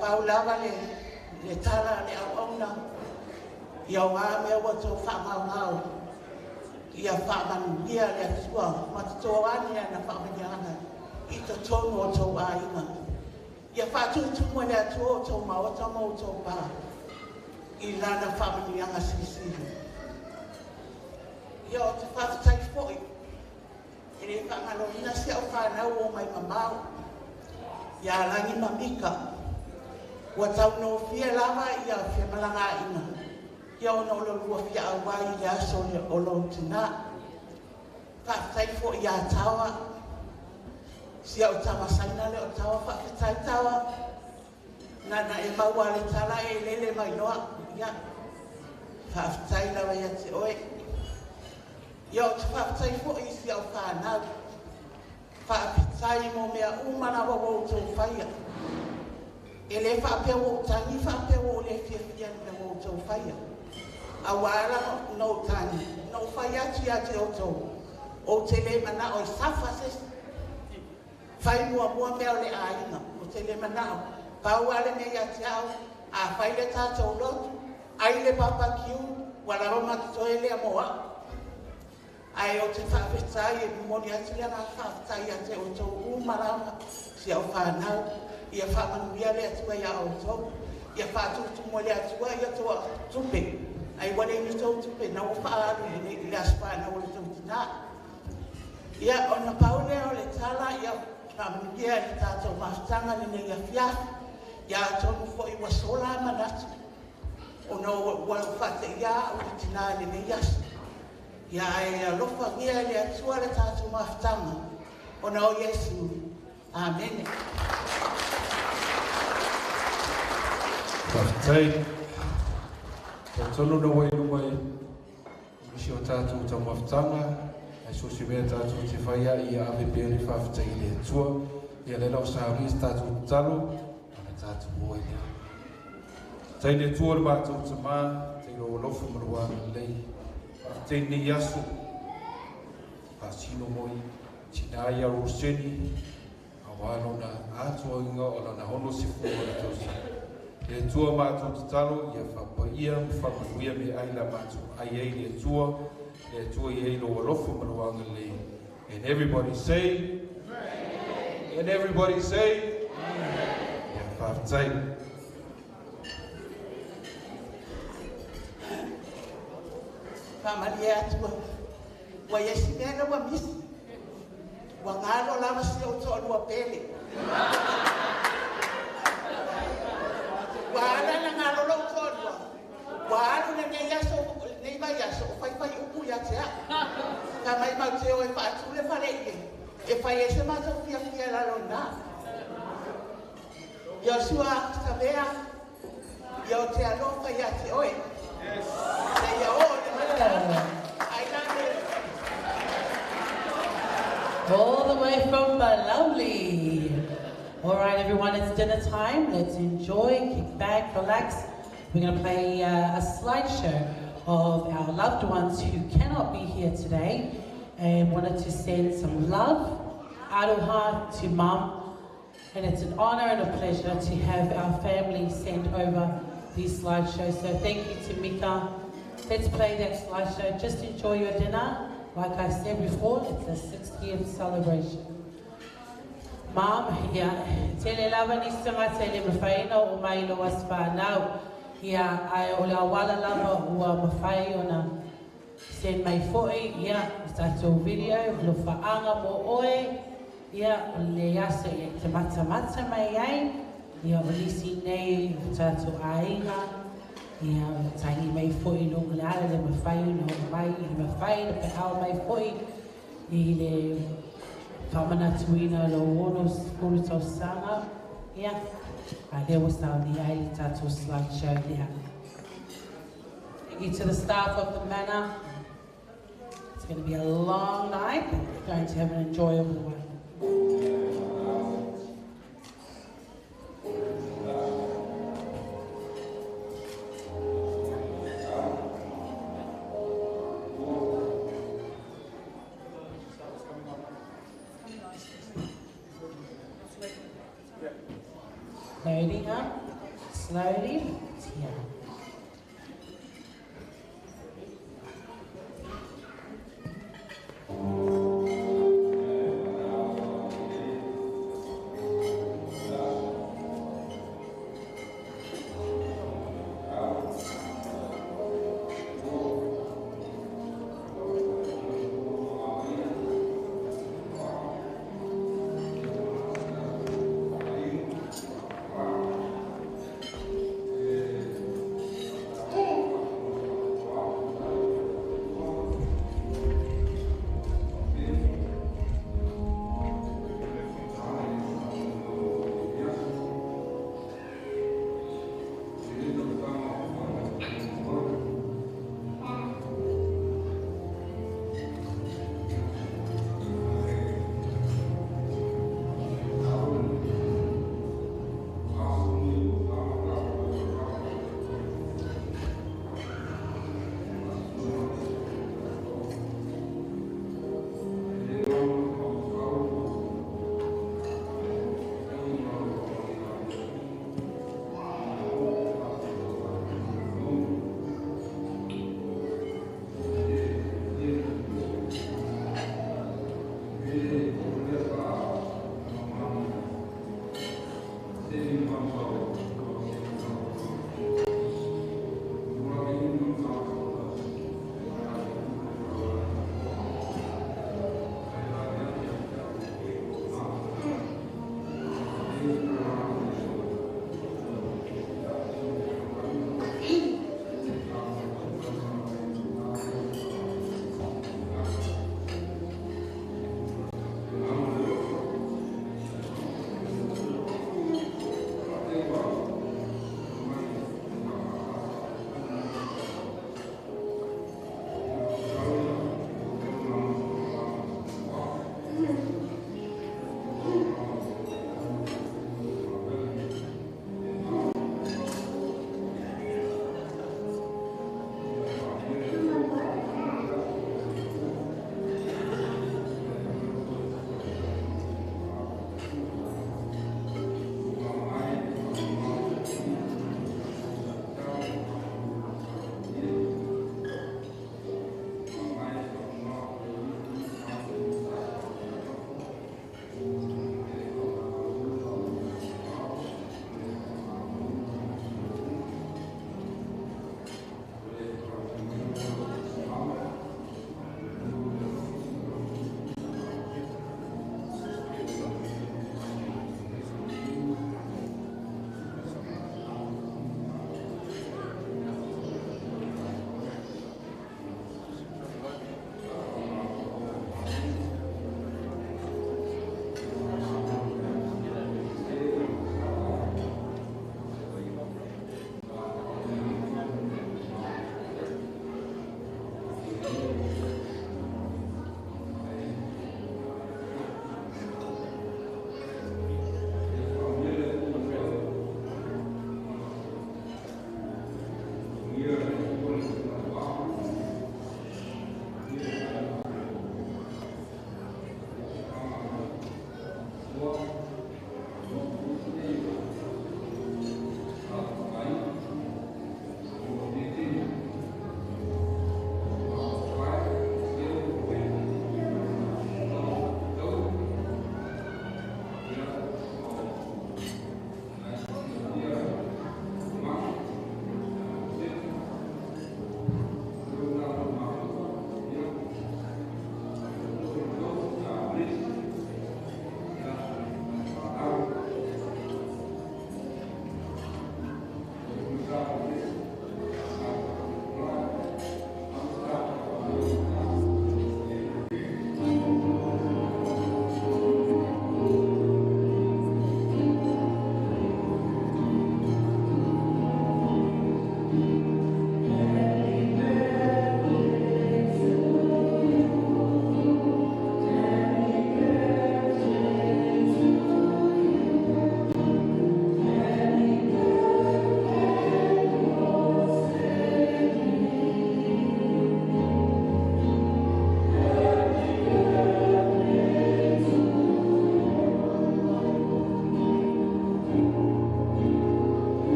[SPEAKER 7] Paula le tala le auna ia wa me wa to fa ma ia fa man dia le sua ma to ani na fa ma dia na I to tonu o tau ainga. Ia whātu tumu le atu o tau maota mo o tau pā. I lana whamanianga sisiri. Ia o te whātai fōi. E re whangalo ina se au whanau o mai mamau. Ia rangi mamika. Ua tau no fia lava ia fia malanga ina. Ia o no lo lua fia awai ia so le olo tina. Whātai fōi ia tawa. Si au tawa saina le o tawa whakatai tawa. Nana e maua le tala e lele mai noa. Ia. Whakatai lawa ia te oe. Ia o te whakatai fōi si au whanau. Whakatai mo mea umana wa wau tau whaia. E le whapea wau tangi, whapea wau le fia le wau tau whaia. A wāra no tangi, no whaia ti a te o tau. O te le mana o safa se whai mua mea o le aina. O te le mana o pau ale mea te au, a whai le tātou lotu. Ai le papa kiu, wala roma ki toe lea moa. Ai o te whawhetai e mori ati lea ngā whawhetai a te o tau umarama si au whanau. Ia whamanuia le atua ia o tau. Ia whātutumo le atua ia toa tupe. Ai wale ni tau tupe na o whaaru i le aspana o le tau tina. Ia o na paule o le tala ia whamanuia le tātou maftanga ni ne ia fiafi. Ia tonu fo i wasola manatu. O no walu whate ia o le tina ni ne iasi. Ia e lofa ia le atua le tātou maftanga. O na o Yesu. Amen.
[SPEAKER 3] Whakatai, ka tonu na wainu mai, misi o tātou tau mawhtanga, ai so si mea tātou te whaia i a ave pēne whawhatai i le tua, i a lela o sāris tātou talo, ana tātou moe lea. Tai le tua le mātou te mā, te ro lofu maruanga lei, whawhatai ne yasu, whasino moi, tina ia Roseni, a wāno na atua inga o na hono si fua na tausi. E tua mātou te talo, ia whapaia, mwhamanuia me aila mātou ai ei le tua i ei lo alofu maruanga le. And everybody say, Amen. And everybody say, Amen. Ia whawhatai.
[SPEAKER 7] Whamaria atua. Wa yesi mena wa misi. Wa ngalo lava si o tonu a pele. Wala na ngalo lo tonu. Wala na ne yaso nei mai yaso fai upu ya tea. Ka mai mau te o e whaatu le whareke. E whai e se mātou fia la lona. Ia sua Savea. Ia o te alofa ia te oe. Te ia o te mana.
[SPEAKER 1] All the way from Malawi. All right, everyone, it's dinner time. Let's enjoy, kick back, relax. We're going to play a slideshow of our loved ones who cannot be here today and wanted to send some love, aroha to Mum. And it's an honor and a pleasure to have our family send over these slideshows. So thank you to Mika. Let's play that slideshow. Just enjoy your dinner. Like I said before, it's a 60th celebration. Mom, tele lava ni sanga tele mawhaina o mai lo aswhanau. Ai o la wala lava ua mawhai o na send mai fo'i, tātou video, lo whaanga mo oe, o le asa te mata mai ai, o lisi nei tātou ainga, tangi mai fo'i no le ala le mawhai no mai, i mawhai le pehao mai fo'i, i le whamana tuina lo ono skulu tau sanga, there was now the ai tātou slideshow there. Thank you to the staff of the manor. It's going to be a long night, but we're going to have an enjoyable one. Slowly up, slowly, here.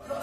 [SPEAKER 8] Lo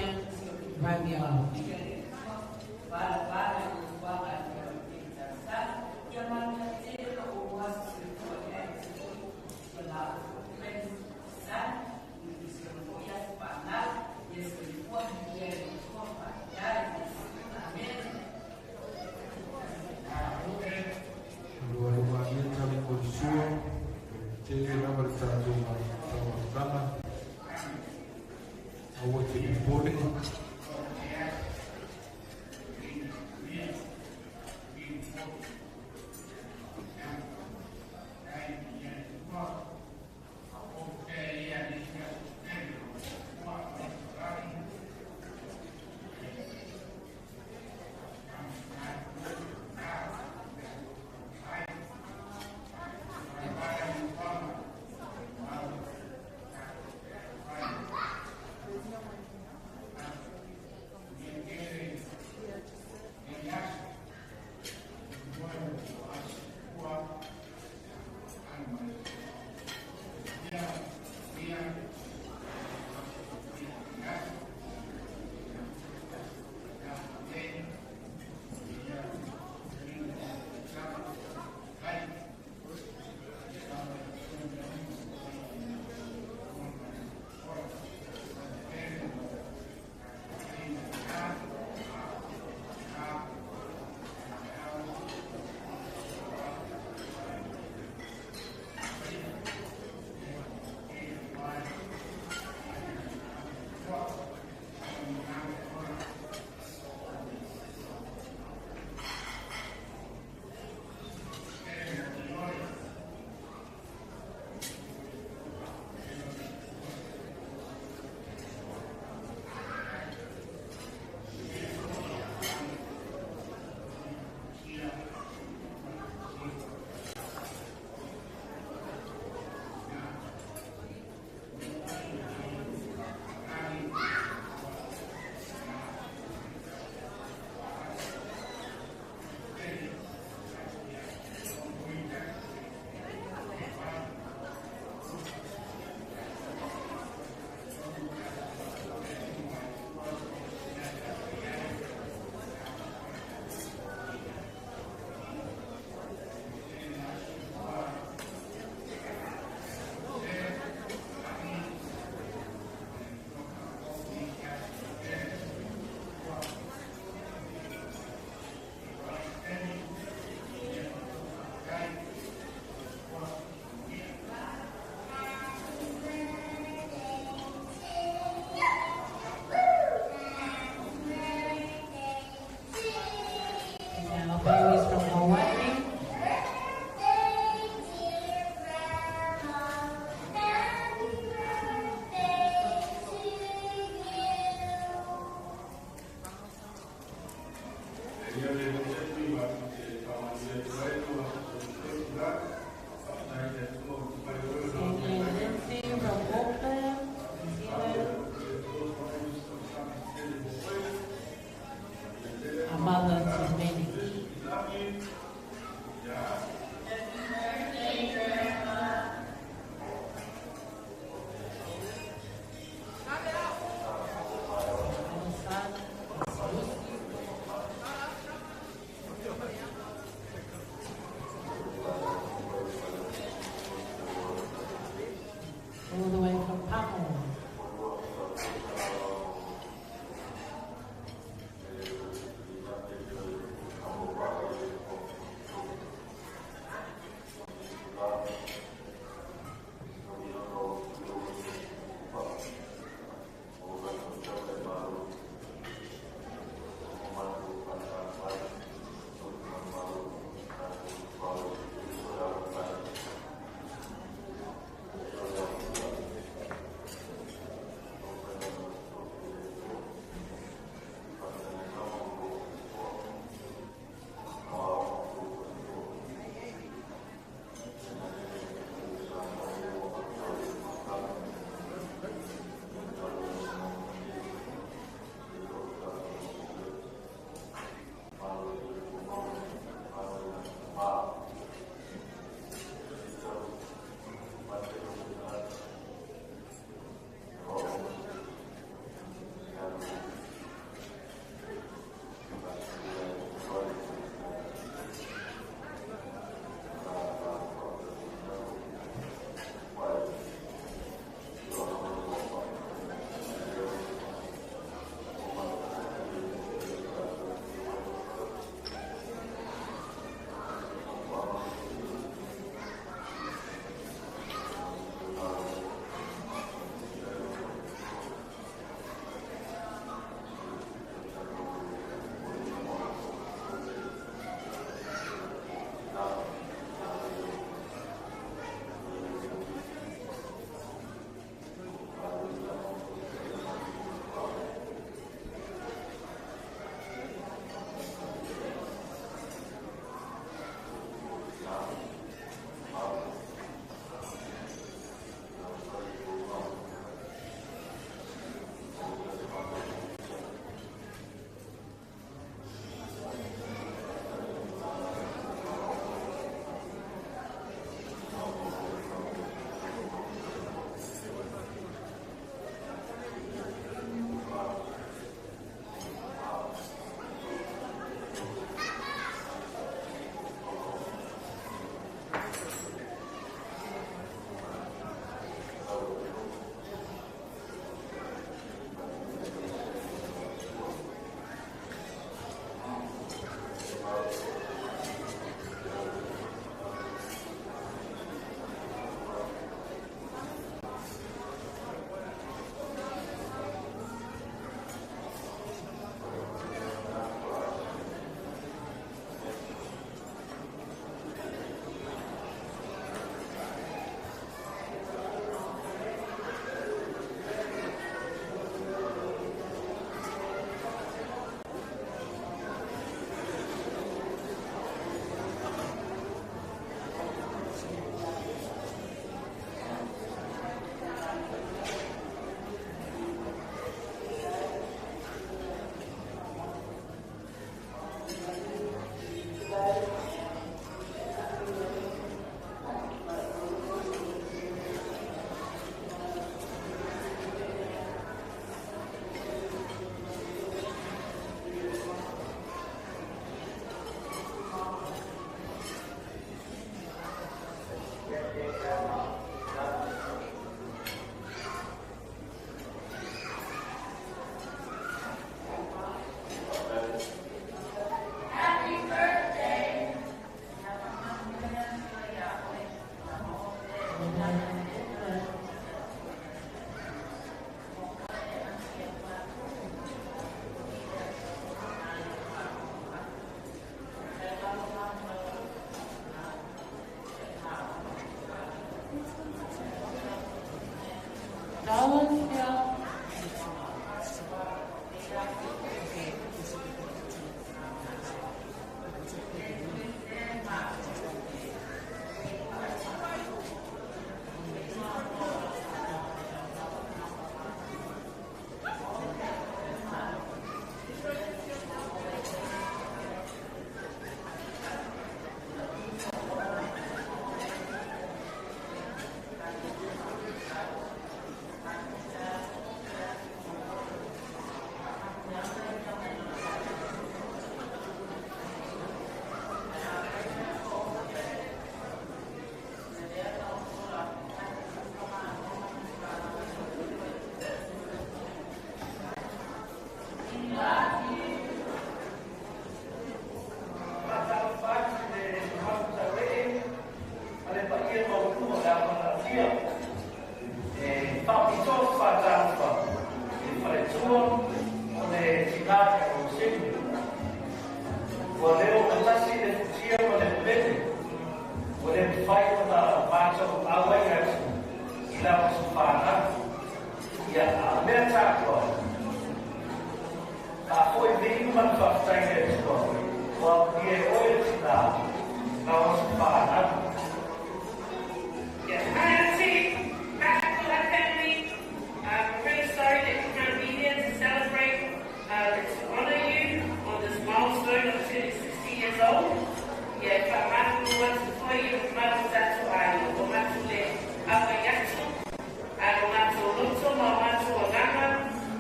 [SPEAKER 1] Lions, Romeo. Babies from Moimoi. A mother to many. All the way from Paula.
[SPEAKER 8] Latu Roseni. Wa leo katasi le futia o le pele. O le whai o na mātou awa i atu. I la wasu whāna. Ia a mea tākua. A hoi vini man whaftaina e tua. Wa ie oe tina. Na wasu whāna.
[SPEAKER 9] Yes, hi Auntie. Hi Paula family. I'm really sorry that you can't be here to celebrate, to honor you on this milestone of turning 60 years old. Yeah, but Matu wants to tell you Matu Tatu Ayo, o Matu Le Awa Yatu, o Matu Luto, o Matu Ogama,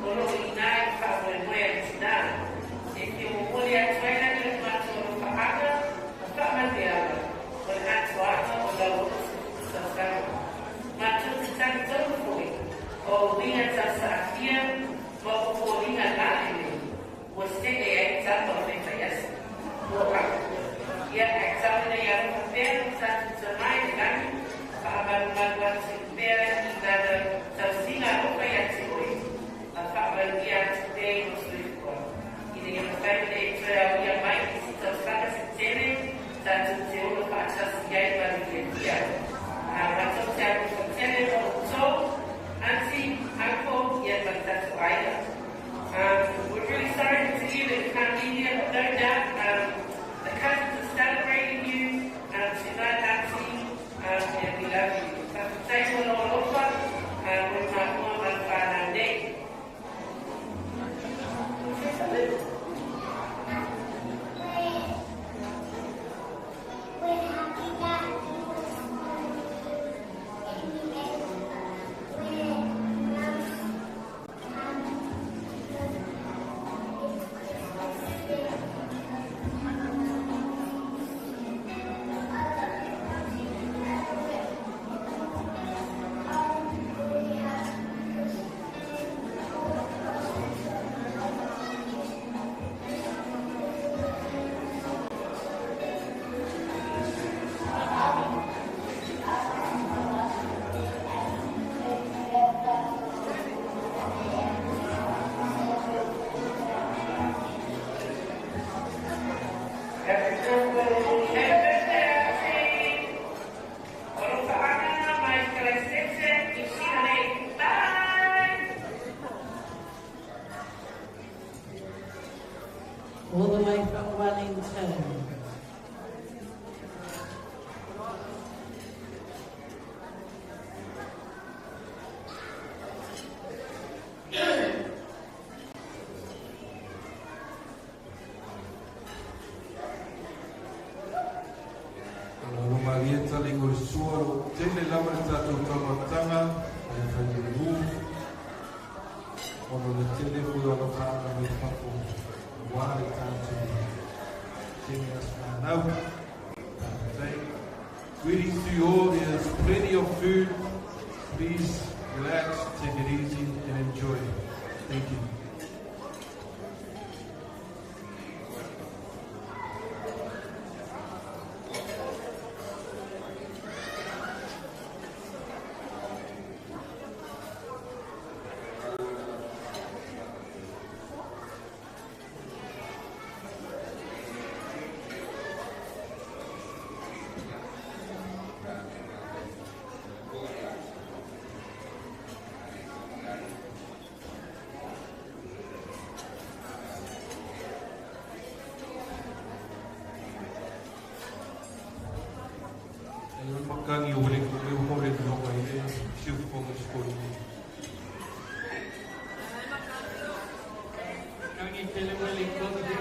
[SPEAKER 9] o Lo Inai, Moimoi Tina. If you will only have 20 years, Matu Fahaga, a Famadeaga, o Matu Aga, o Lo Matu Tatu Tofui, o Linha Tasafia, o Linha Nani, você é exato, yes. Yeah, examine your affair, such as my gun, about there, that Tasina Opayatoi, a family today was with one. In the family, we are mighty, so fast and telling that the old Patas gave us the idea. But sometimes for telling so, Auntie, Uncle, yeah, but that's why. We're really sorry to hear that you can't be here, but no doubt the cousins are celebrating you tonight, Auntie, and we love you. So thank you all over with my mom and father Nick.
[SPEAKER 1] All the way from Wellington.
[SPEAKER 3] Marieta lingo suoro tene lama tatu tamatanga e fanyuru ono le tele fu ono fana me fapo wale tanto tene asmanau. Greetings to you all. There's plenty of food. Please relax, take it easy, and enjoy. Thank you. Makangi ule kule kuloka ile sio kwa skoli. Kangi tele wale kote.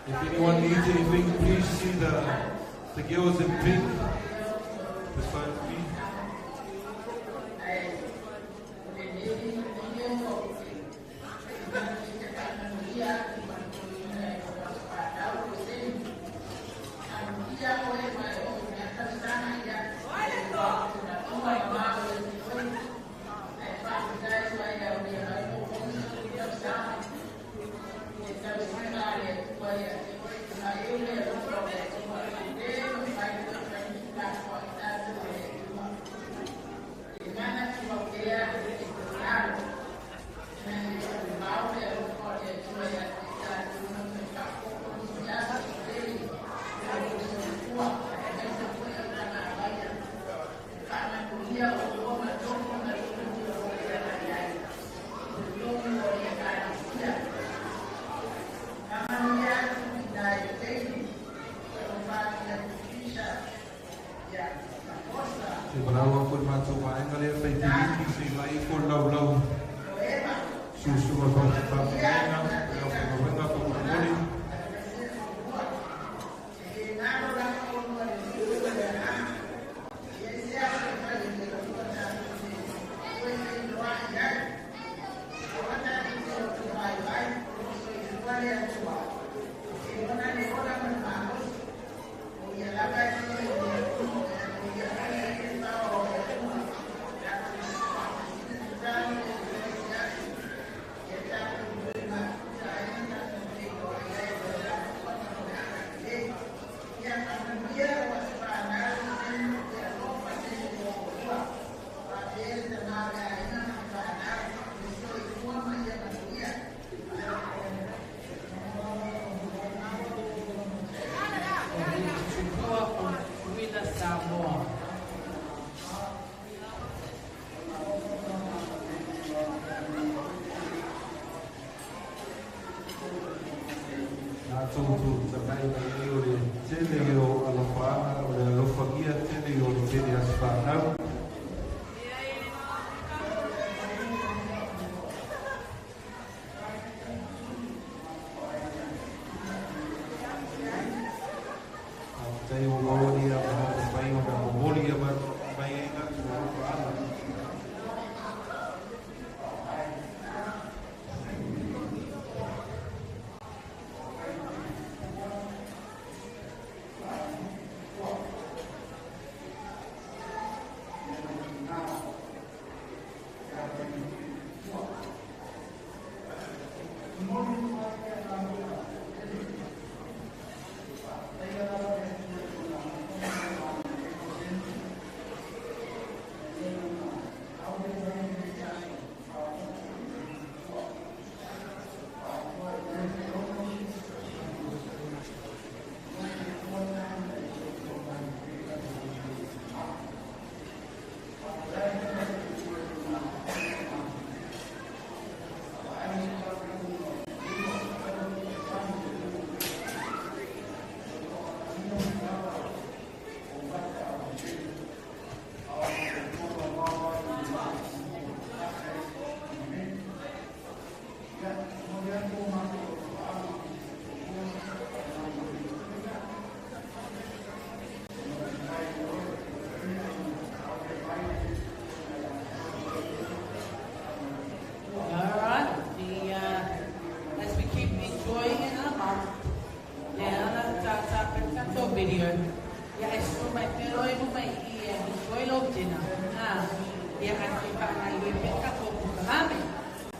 [SPEAKER 3] If anyone needs anything, please see the girls in pink beside me.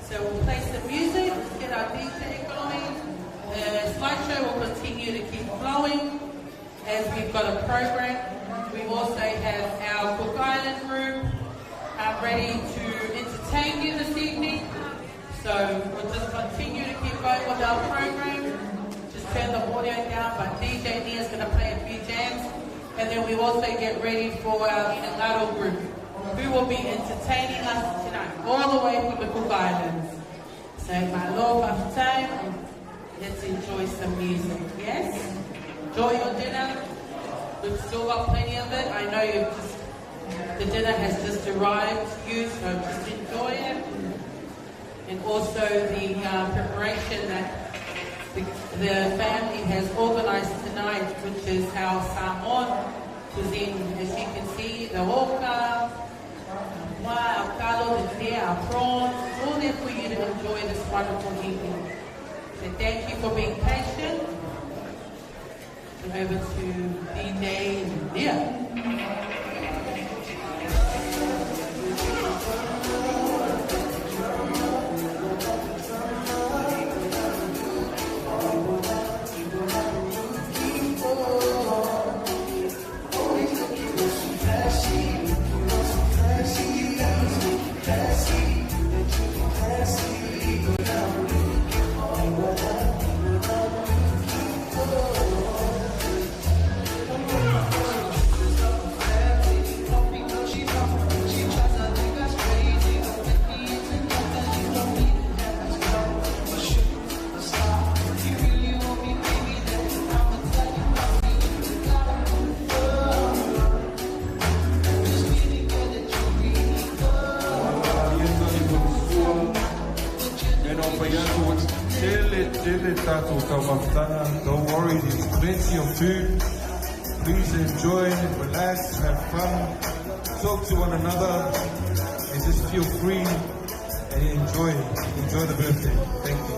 [SPEAKER 1] So we'll play some music, let's get our DJ going. The slideshow will continue to keep flowing as we've got a program. We also have our Cook Island group ready to entertain you this evening. So we'll just continue to keep going with our program. Just turn the audio down, but DJ Nia's going to play a few jams. And then we also get ready for our Latu group, who will be entertaining us tonight, all the way from the Cook Islands. So my love of time, let's enjoy some music, yes? Enjoy your dinner. We've still got plenty of it. I know the dinner has just arrived to you, so just enjoy it. And also the preparation that The family has organised tonight, which is our Samoan cuisine. As you can see, the oka, our kalo, the there, our prawns, all there for you to enjoy this wonderful evening. So thank you for being patient. And over to D-Day and Leah.
[SPEAKER 3] Don't worry, there's plenty of food. Please enjoy, relax, have fun, talk to one another, and just feel free and enjoy the birthday. Thank you.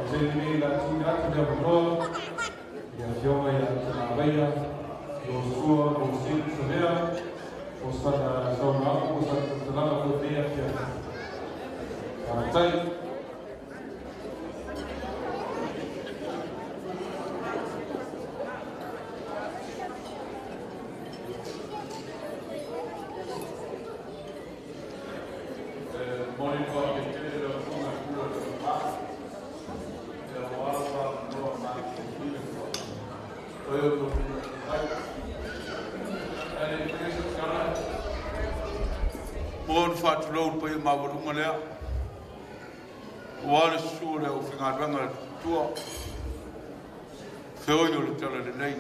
[SPEAKER 3] Roseni, Latu, Savea, Roseni, Savea, Savea,
[SPEAKER 4] Bon fatulou pa ma volunga lea. Wale sure o finga banga tua. Feo yo le tala le nei.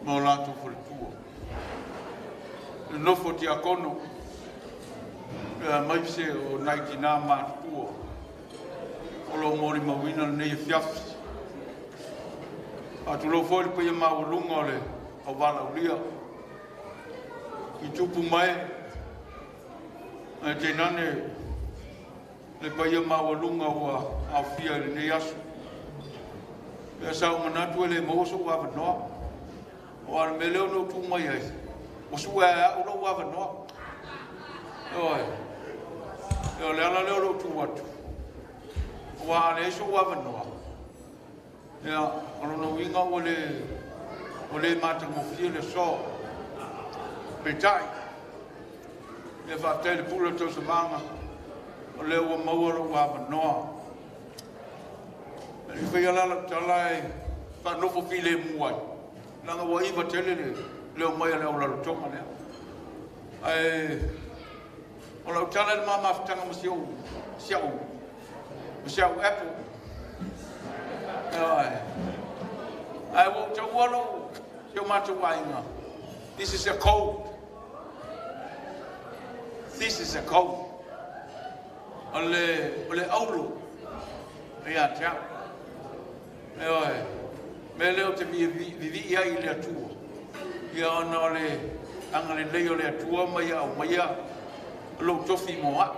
[SPEAKER 4] Mo Latu for tua. No foti akono. Mai se o naiki na ma tua. O lo mori mawina nei fiafi. Atulo foi pa ma volunga le o vala ulia. I tupu mai. Te nane le paia mawalunga ua awhia le nei asu. Pea sau manatu le mauso ua wanoa. O ana me leo no tu mai ai. O sua e au lo ua wanoa. Oi. Eo le ala leo lo tu watu. O ana eso ua wanoa. Ea, ono no winga o le matangofia le so. Petai. E whaatei le pula tau sa manga, o leo wa maua lo wa manoa. E whai alala tala e whanofo file muai. Nanga wa iwa tele le leo mai leo lalo tonga lea. O lau tala le mama whatanga ma siau apple. Ai wo tau walo, siau matu wainga. This is a code. This is a code. Ole aulu. Ia tia. Oi. Me leo te vivi ia i le atua. Ia ona ole angale leo le atua mai au mai a lo tofi moa.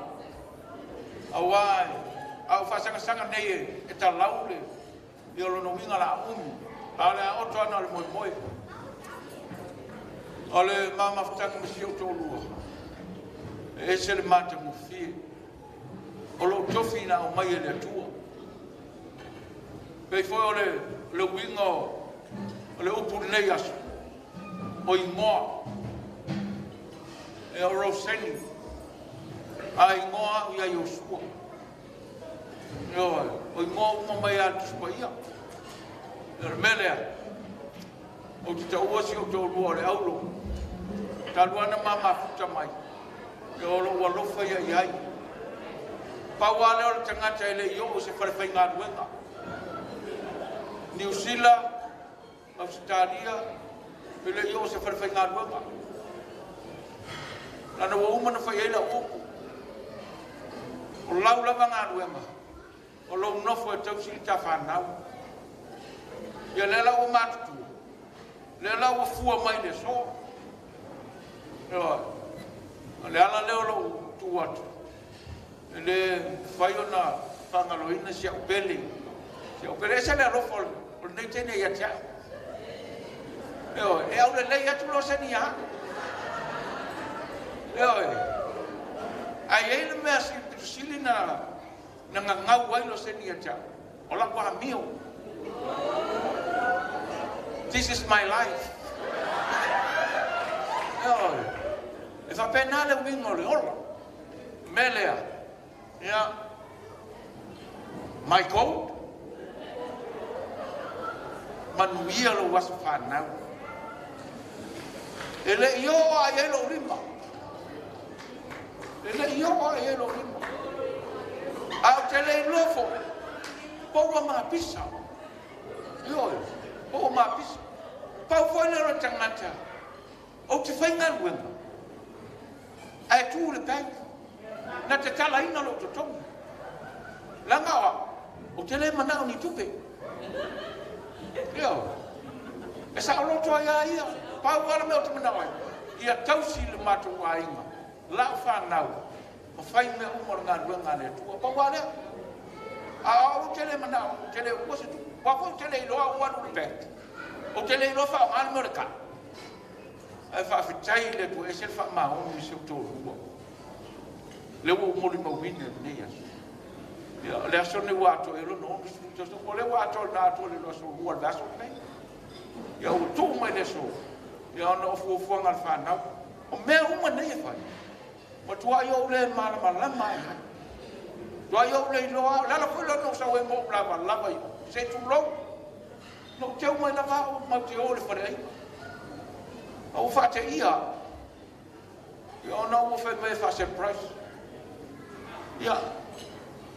[SPEAKER 4] Awai. Au fasanga nei e ta laule. Ia lo no winga la Ale oto ana le Moimoi. Ole mama fitaka msio tolua. E se le mata mo fie. O lo tofi na o mai le atua. Pei foi le wingo le upu nei asu. O ingoa. E o Roseni. A ingoa ia Yosua. Yo, o ingoa uma mai atu spaia. Melea. O te tau osi o tau lua le aulo. Taluana mama futa mai. E o lo walofa ia iai. Paua leo le tangata ele i o se wharewhai ngā ruenga. New Zealand, Australia, ele i o se wharewhai ngā ruenga. Lana wa umana whai eila oku. O lau lava ngā ruenga. O lo nofo e tau sili ta whanau. Ia le lau o matutu. Le lau o fua mai le so. Le ala leo lo tu atu. Le whai o na whangaloina si au pele. Si au pele esa le alofo o nei tene ia tia. E au le lei atu lo sani ha. Ai e le mea sili na ngangau wai lo sani ia tia. O la kwa mio. This is my life. If I pay nada wingo le ola. Melea. Yeah. My code. Manuia lo was whanau. Ele io a yelo rima.
[SPEAKER 10] Paula mapisa. Yo, Paula mapisa. Pau foi na tangata. O te whainga ruenga. Ai tu le pai. Na te tala ina lo to tonga. Langa wa. O te le manao ni tupe. Yo. E sa o loto ia. Pau wala me o te manao ai. Ia tausi le mato wa inga. La whanau. O whai me umar ngā ruenga le tua. Pau wale. A o te le manao. Te le uase tu. Wako te le iloa uanu le pai. O te le iloa wha o ngāni mereka. Ai whawhitai le tu e se wha maho ni se tō rua. Le ua mori mawine nei asu. Le aso ne wato e rono ongi su. O le wato na ato le loso rua laso nei. Ia o tō mai le so. Ia ona o fuafuanga le whanau. O mea uma nei e whai. Ma tua i o le malama lama e hai. Tua i o le iloa. Lala koe lono sa ue mo lava lava i. Se tu lau. No te umai lava o mau te o le whare ai. O whate ia. Ia ona o whai me wha surprise. Ia.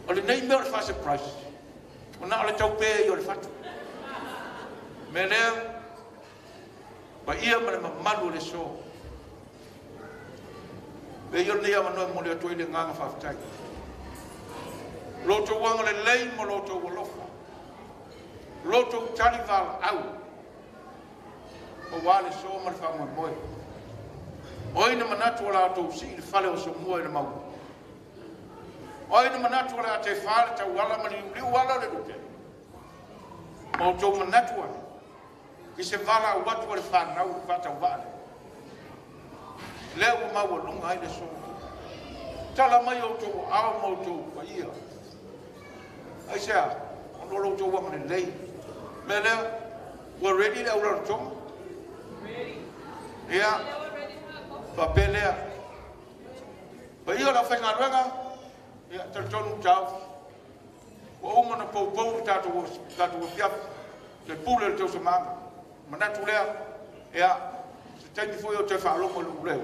[SPEAKER 10] O le nei mea le wha surprise. O na o le tau pē i o le whatu. Me lea. Pa ia ma le mamalu le so. Me i o nei ama noe mo le atu i le nganga whawhitai. Loto wanga le lei mo loto walofa. Loto tali vala au. O wale so ma le wha Moimoi. O ina manatu ala ato si le whale o so mua i le mau. O ina manatu ala te whale tau wala ma liu wala le rute. O tau manatu ala. Ki se wala o watu le whanau le whatau wale. Leo o mau lunga ai le so. Tala mai o tau ao mau tau pa ia. Ai sea, o lolo tau wanga le lei. Me lea, we're ready to ura tonga? Ready. Yeah. Pa pelea. Pa ia la whainga ruenga. Ia, te tonu tau. Wa umana pou tatu o piaf. Te pule le tau se manga. Manatu lea. Ia, se taimi foi o te whaalonga lu reu.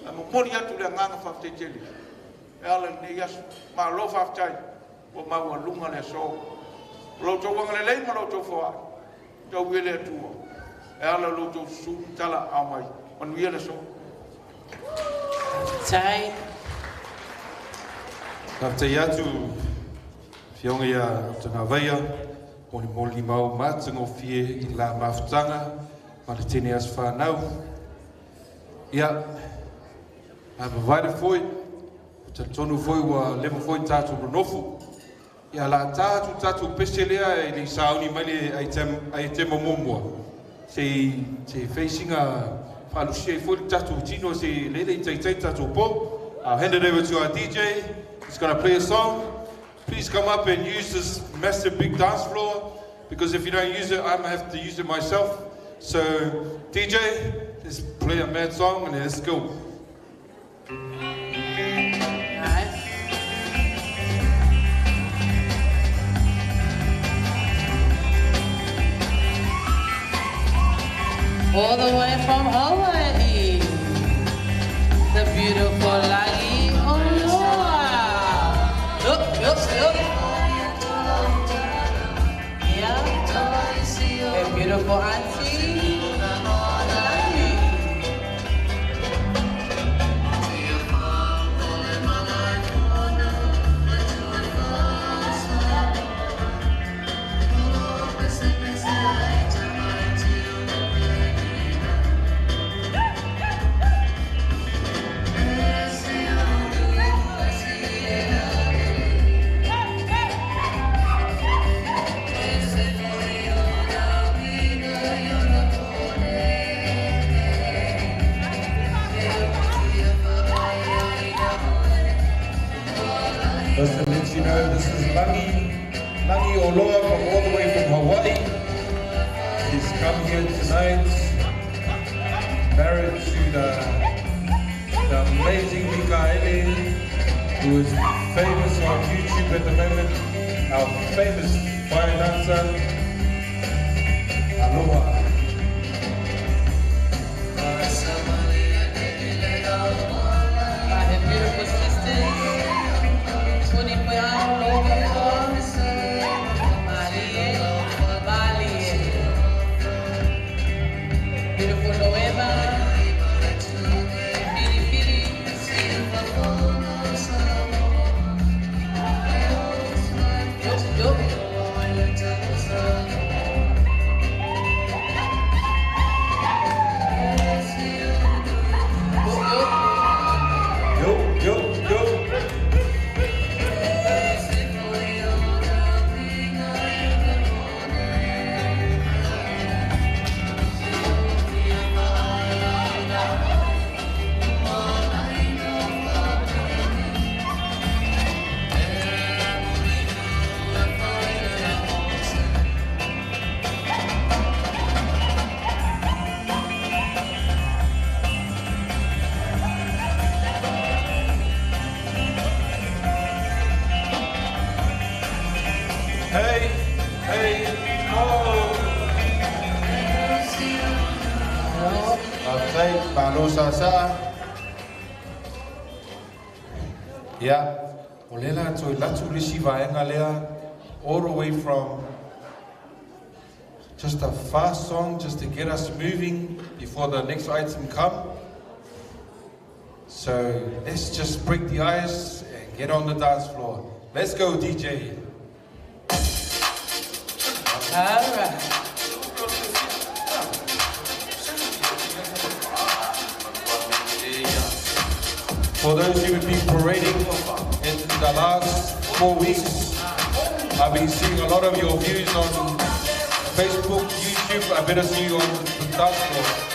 [SPEAKER 10] A mo mori atu lea nganga whafte tele. Ia la ne yasu. Ma lo whaftai. O maua lunga le so. Loto wanga le lei ma loto foa. Tau wele atua. E ala loto su tala amai. On wele so.
[SPEAKER 1] Tai.
[SPEAKER 3] Te atu whionga ia tanga waia. O ni moli mau mātango fie i la mawhtanga. Ma le tene as whanau. Ia. A mawaire foi. O te tonu foi wa lewa foi tātou ronofu. Ia la tatu peselea e ni sauni mali ai te momomua. Se facinga falusia foi tatu tino se lele tai tatu po. I'll hand it over to our DJ. He's going to play a song. Please come up and use this massive big dance floor because if you don't use it, I'm going to have to use it myself. So DJ, let's play a mad song and let's go.
[SPEAKER 1] All the way from Hawaii, the beautiful Lagi Oloa. Look. Yeah, a beautiful auntie.
[SPEAKER 3] Just to let you know, this is Langi Oloa from all the way from Hawaii. He's come here tonight, married to the amazing Mikaeli, who is famous on YouTube at the moment, our famous fire dancer. Aloha.
[SPEAKER 1] I have beautiful sisters. 24 hours,
[SPEAKER 3] Palo Sasa. Yeah. Olela to Latu Rishiva Engalea, all the way from just a fast song just to get us moving before the next item come. So let's just break the ice and get on the dance floor. Let's go, DJ.
[SPEAKER 1] All right.
[SPEAKER 3] For those who have been parading in the last 4 weeks, I've been seeing a lot of your views on Facebook, YouTube. I better see you on the dance floor.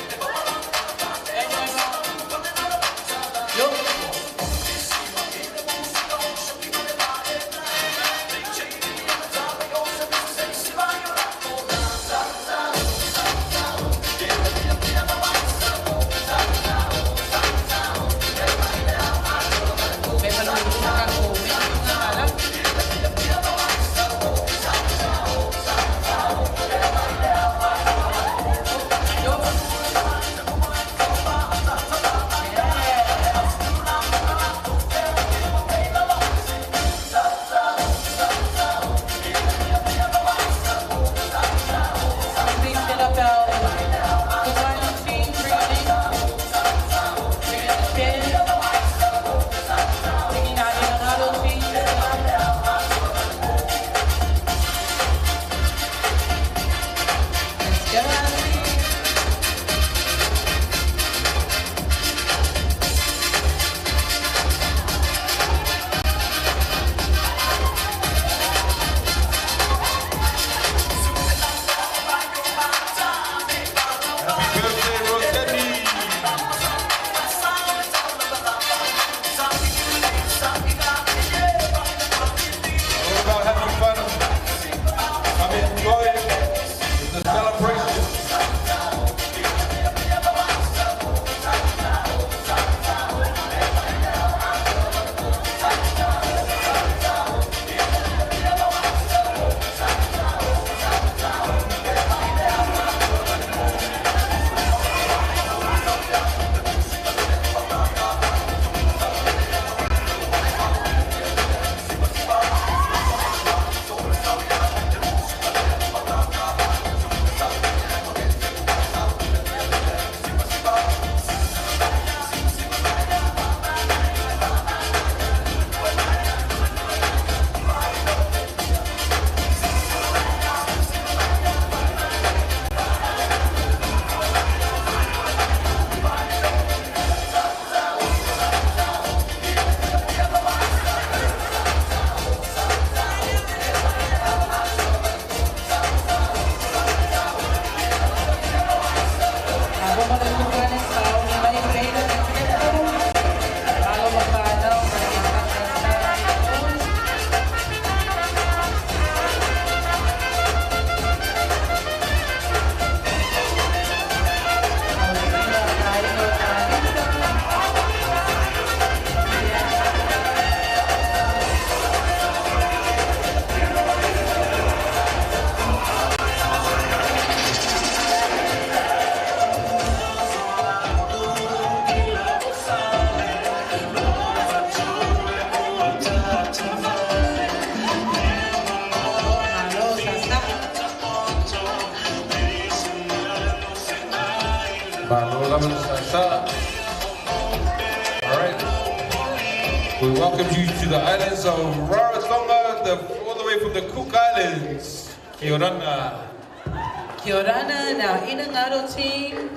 [SPEAKER 3] Alright. We welcome you to the islands of Rarotonga, all the way from the Cook Islands. Kia orana.
[SPEAKER 1] Kia orana, and our Inangaro team.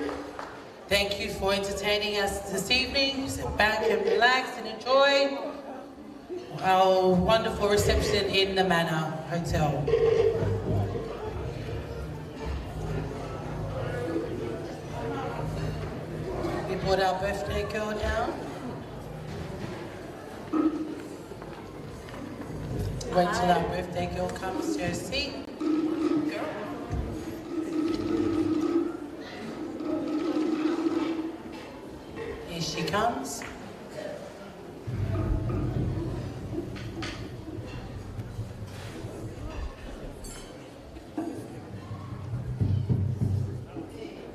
[SPEAKER 1] Thank you for entertaining us this evening. Sit back and relax and enjoy our wonderful reception in the Manor Hotel. We brought our birthday girl down. Wait till our birthday girl comes to her seat. Here she comes.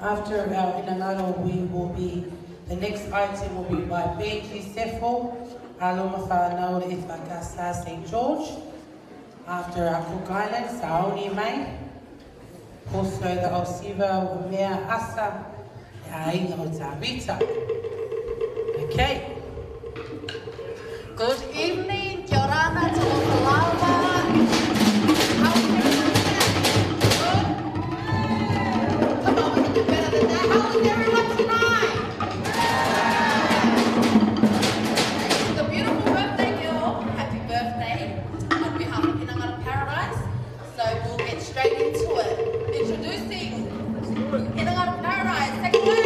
[SPEAKER 1] After our inangaro, the next item will be by Benji Sefo, Aloma Whanau e Whakasa St. George. After our Cook Islands, Saoni Mai. Also the Osiva Mea Asa, Ainga o Tawita. Okay.
[SPEAKER 11] Good evening, kia ora ana te o Palawa. How's everyone tonight? Good? Come on, we can do better than that. How is everyone tonight? It's a beautiful birthday girl. Happy birthday on behalf of Inangara Paradise. So we'll get straight into it. Introducing Inangara Paradise, take it away.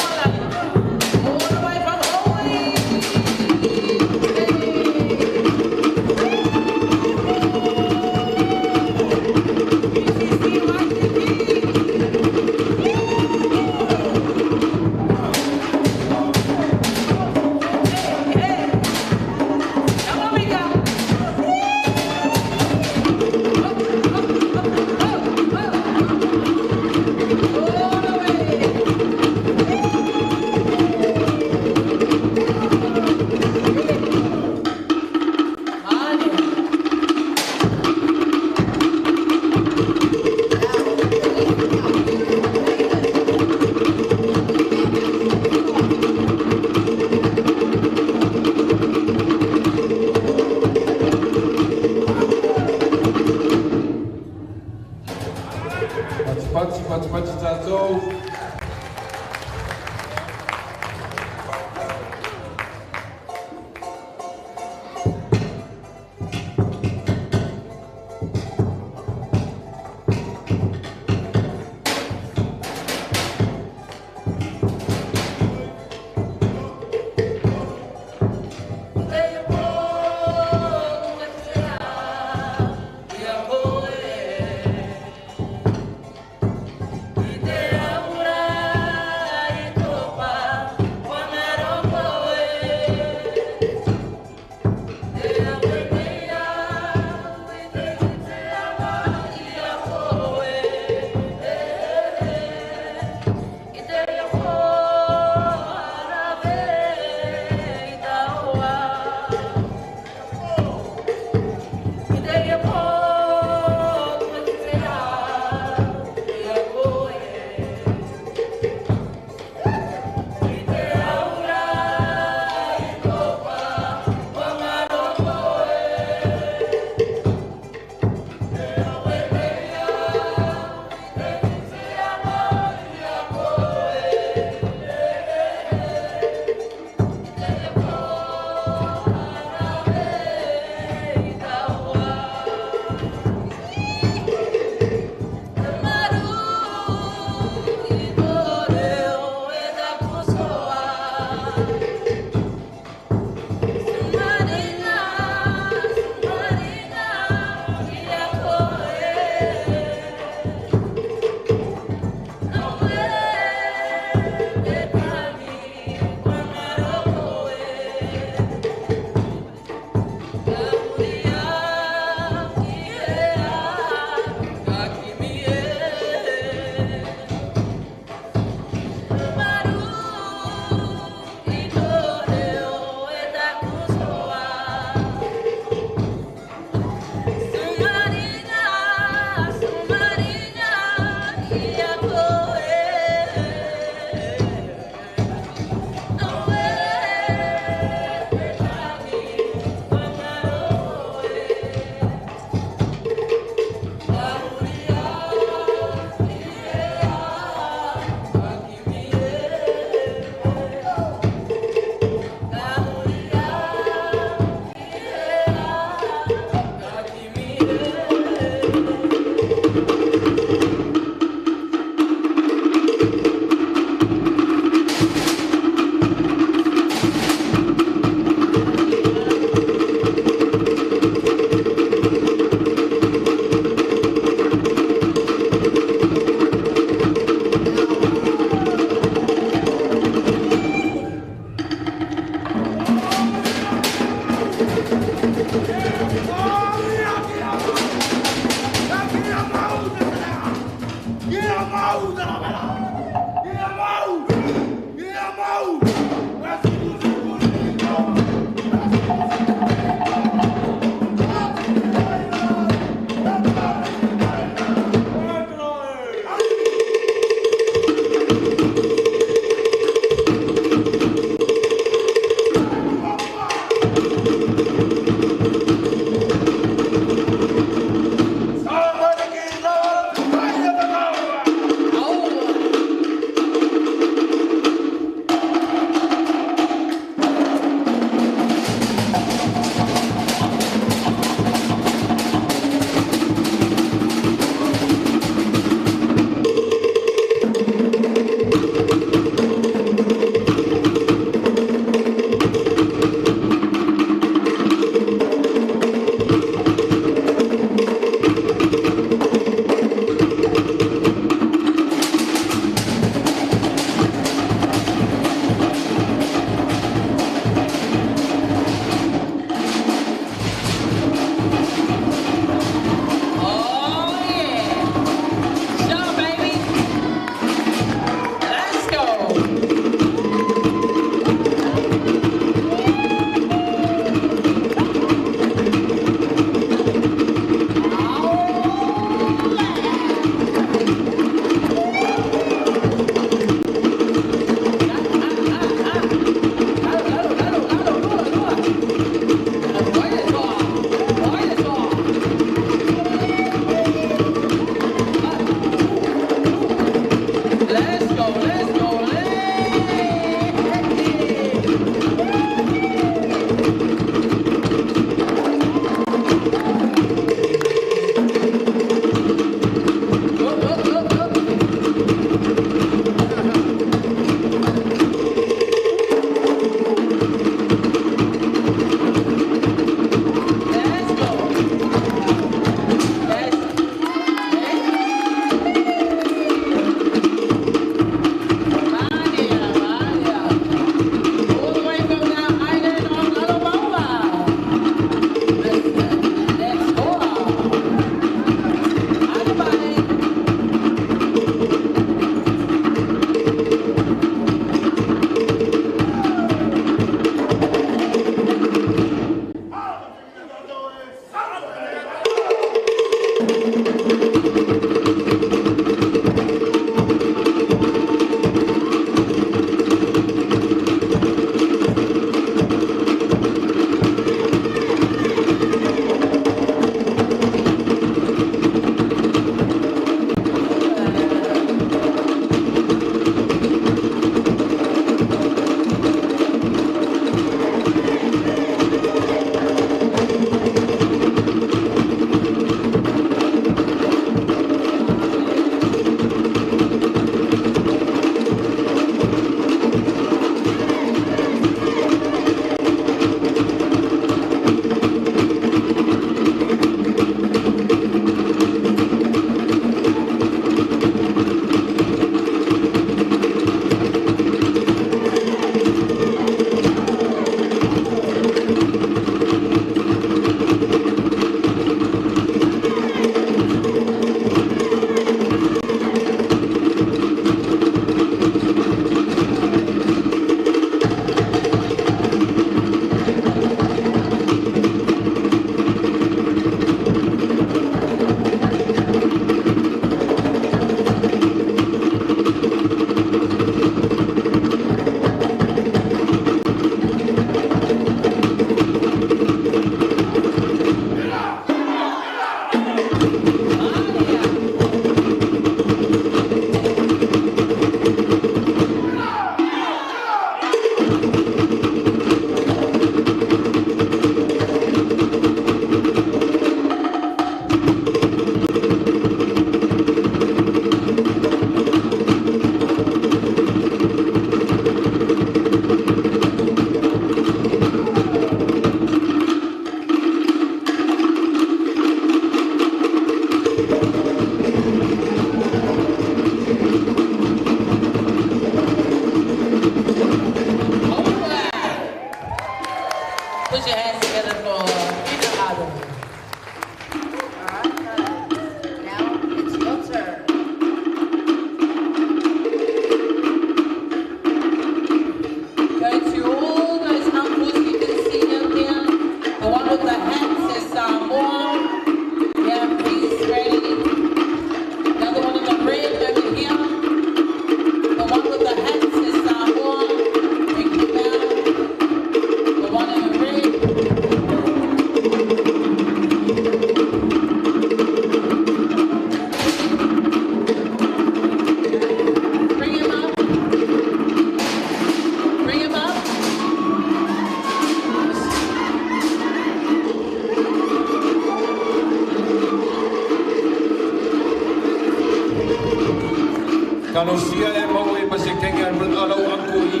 [SPEAKER 3] Kanosia e mau e mase kenga alau anko i.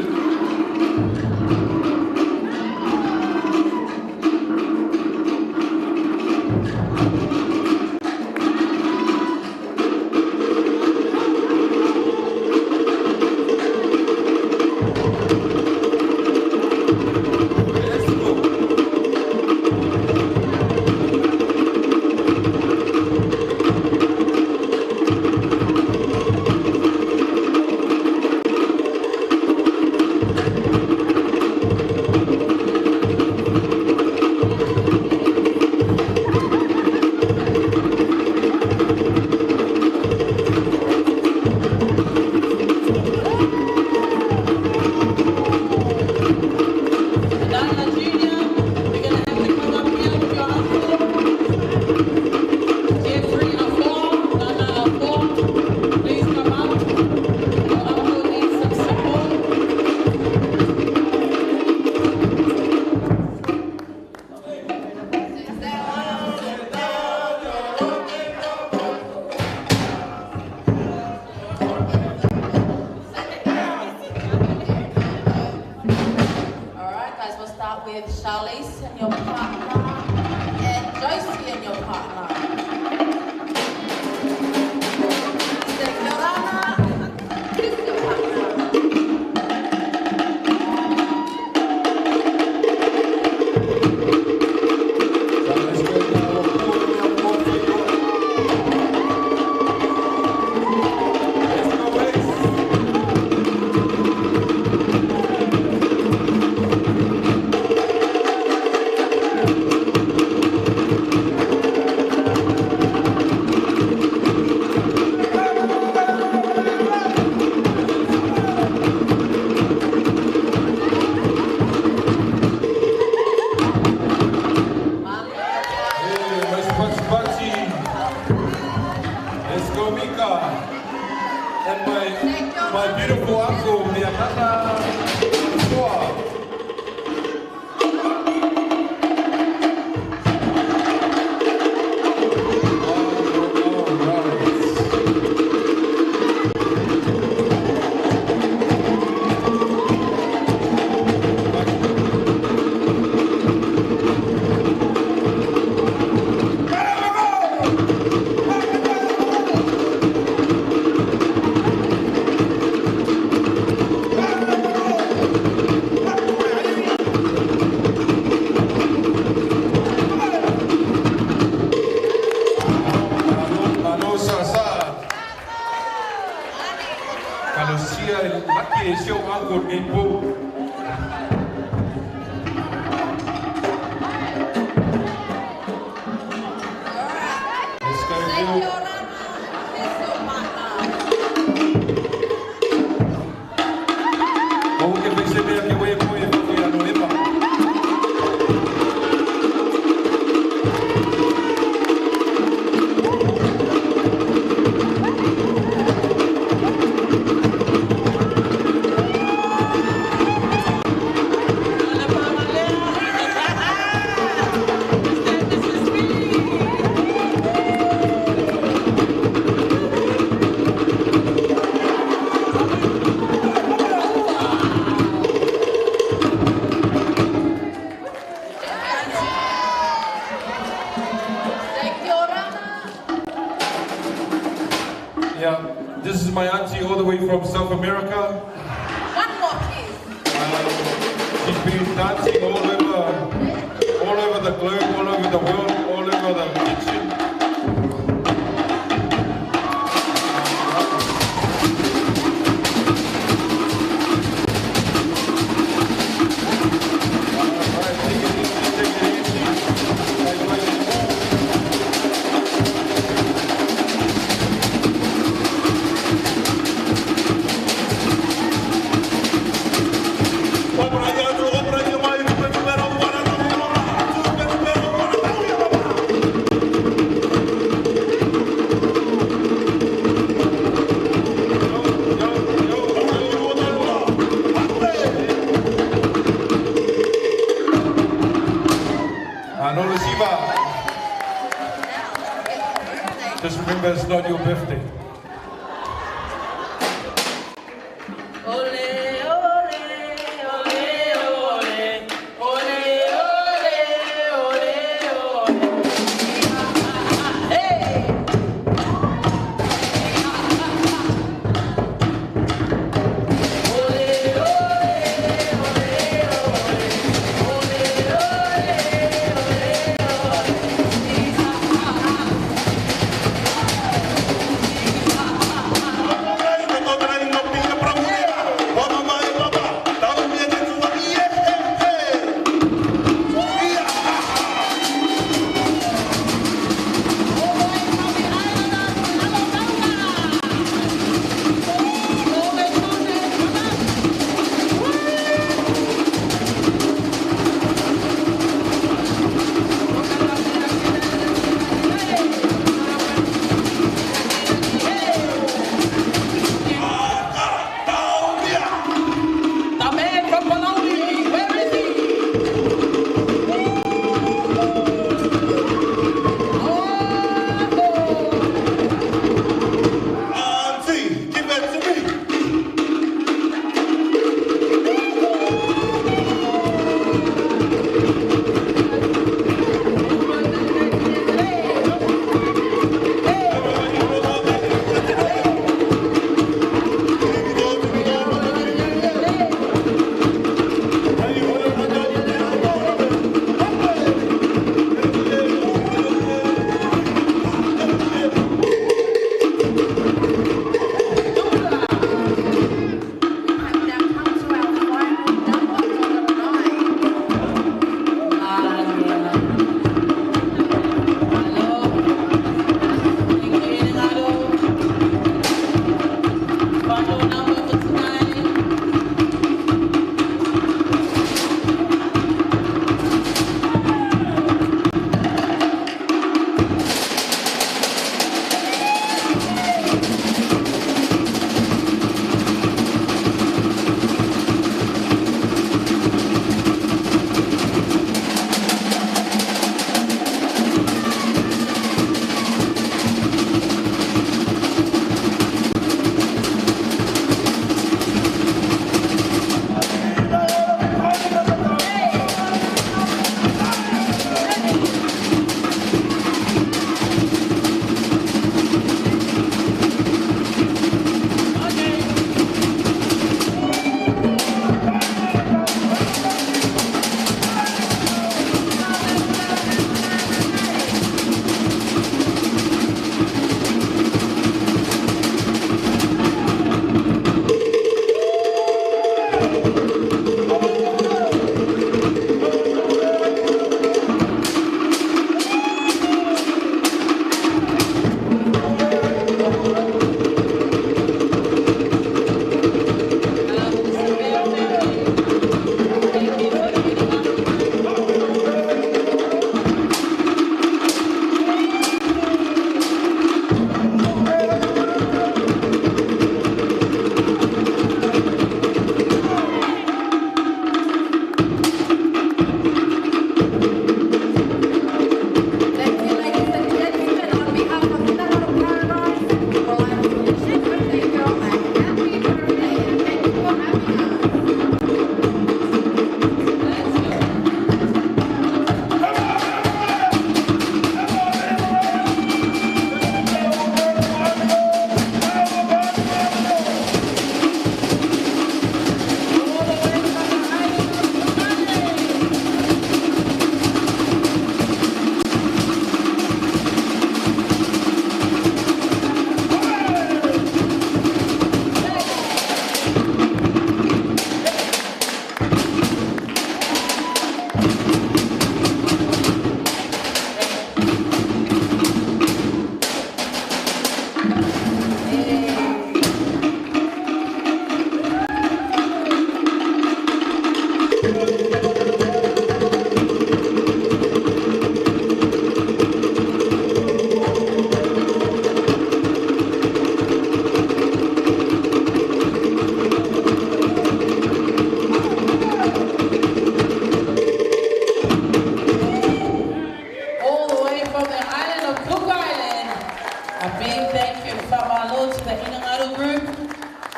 [SPEAKER 3] This is my auntie all the way from South America.
[SPEAKER 11] One more, please.
[SPEAKER 3] She's been dancing all over the globe, all over the world, all over the kitchen. Just remember, it's not your birthday.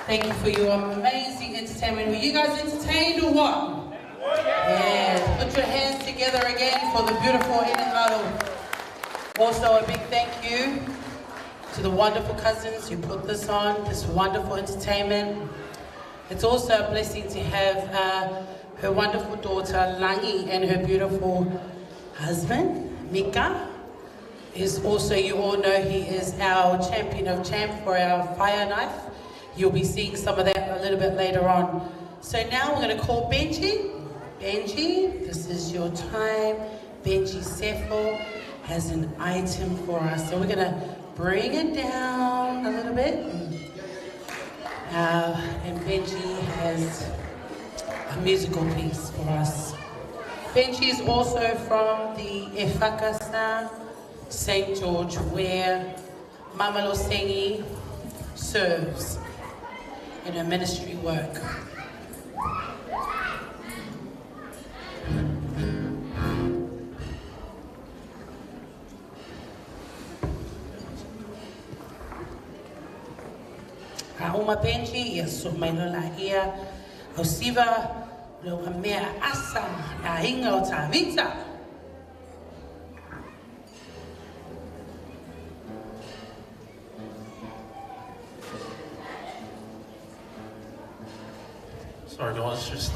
[SPEAKER 1] Thank you for your amazing entertainment. Were you guys entertained or what? Yeah. Put your hands together again for the beautiful Inangaro. Also a big thank you to the wonderful cousins who put this on, this wonderful entertainment. It's also a blessing to have her wonderful daughter Langi and her beautiful husband Mika. Is also, you all know, he is our champion of champ for our fire knife. You'll be seeing some of that a little bit later on. So now we're going to call Benji. Benji, this is your time. Benji Sefo has an item for us. So we're going to bring it down a little bit. And Benji has a musical piece for us. Benji is also from the Efakasa St. George, where Mama Roseni serves in her ministry work. Uma Benji, ia so mai no la ia, au siva, lo ka mea asa, na hinga o tā vita.
[SPEAKER 12] Sorry guys, just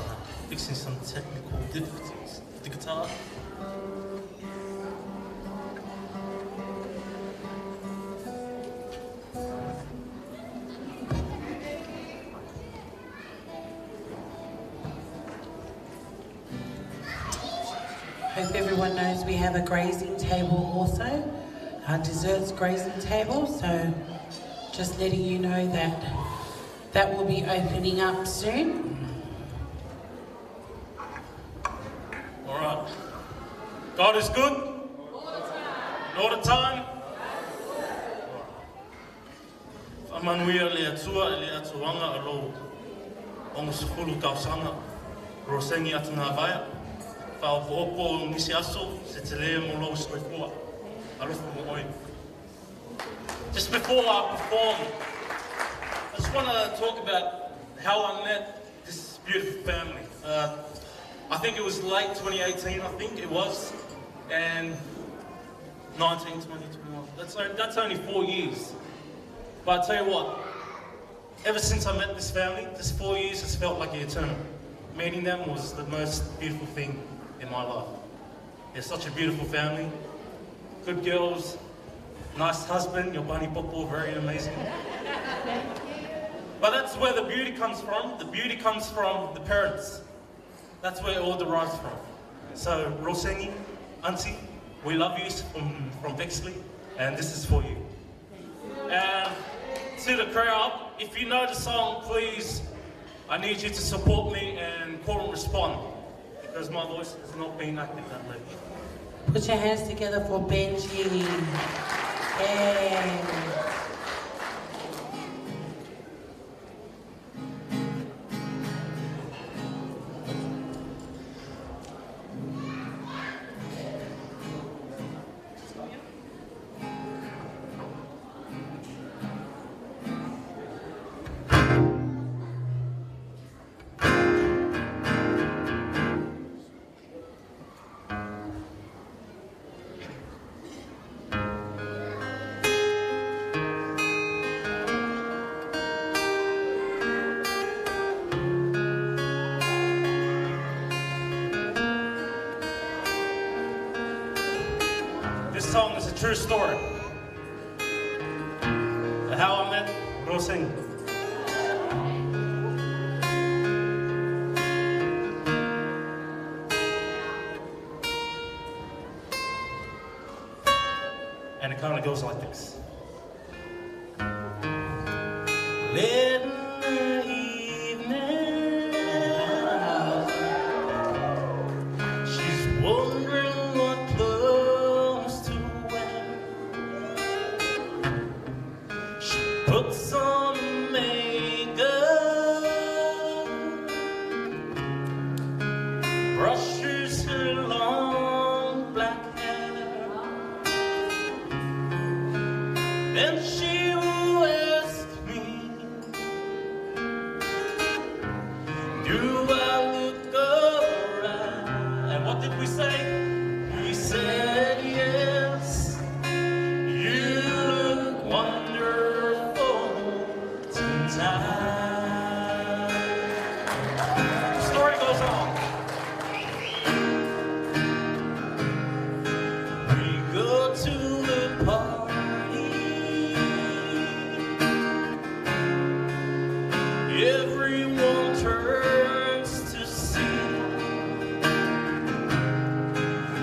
[SPEAKER 12] fixing some technical difficulties with the guitar.
[SPEAKER 1] Hope everyone knows we have a grazing table also, our desserts grazing table, so just letting you know that that will be opening up soon.
[SPEAKER 12] All right. God is good. All the time. Whamanuia le atua le atuanga alo ongo sukulu kausanga Roseni atu ngā vaia. Whaopopo nisi aso se te lea mo lau skoifua. Alofa Moimoi. Just before I perform, I just want to talk about how I met this beautiful family. I think it was late 2018, I think it was, and 19, 20, 21. That's only 4 years. But I tell you what, ever since I met this family, this 4 years has felt like an eternity. Meeting them was the most beautiful thing in my life. They're such a beautiful family, good girls, nice husband, your bunny popo, very amazing. But that's where the beauty comes from. The beauty comes from the parents. That's where it all derives from. So Roseni, Auntie, we love you from Bexley, and this is for you. And to the crowd, if you know the song, please, I need you to support me and call and respond, because my voice has not been active that late.
[SPEAKER 1] Put your hands together for Benji. Hey.
[SPEAKER 12] This song is a true story of how I met Roseni. And it kind of goes like this. Late in the evening, she's wondering what clothes to wear. She puts on makeup, brushes her long black hair, then she will ask me Do I look alright? And what did we say? We said yes. You look wonderful tonight. The story goes on. We go to the party. Everyone turns to see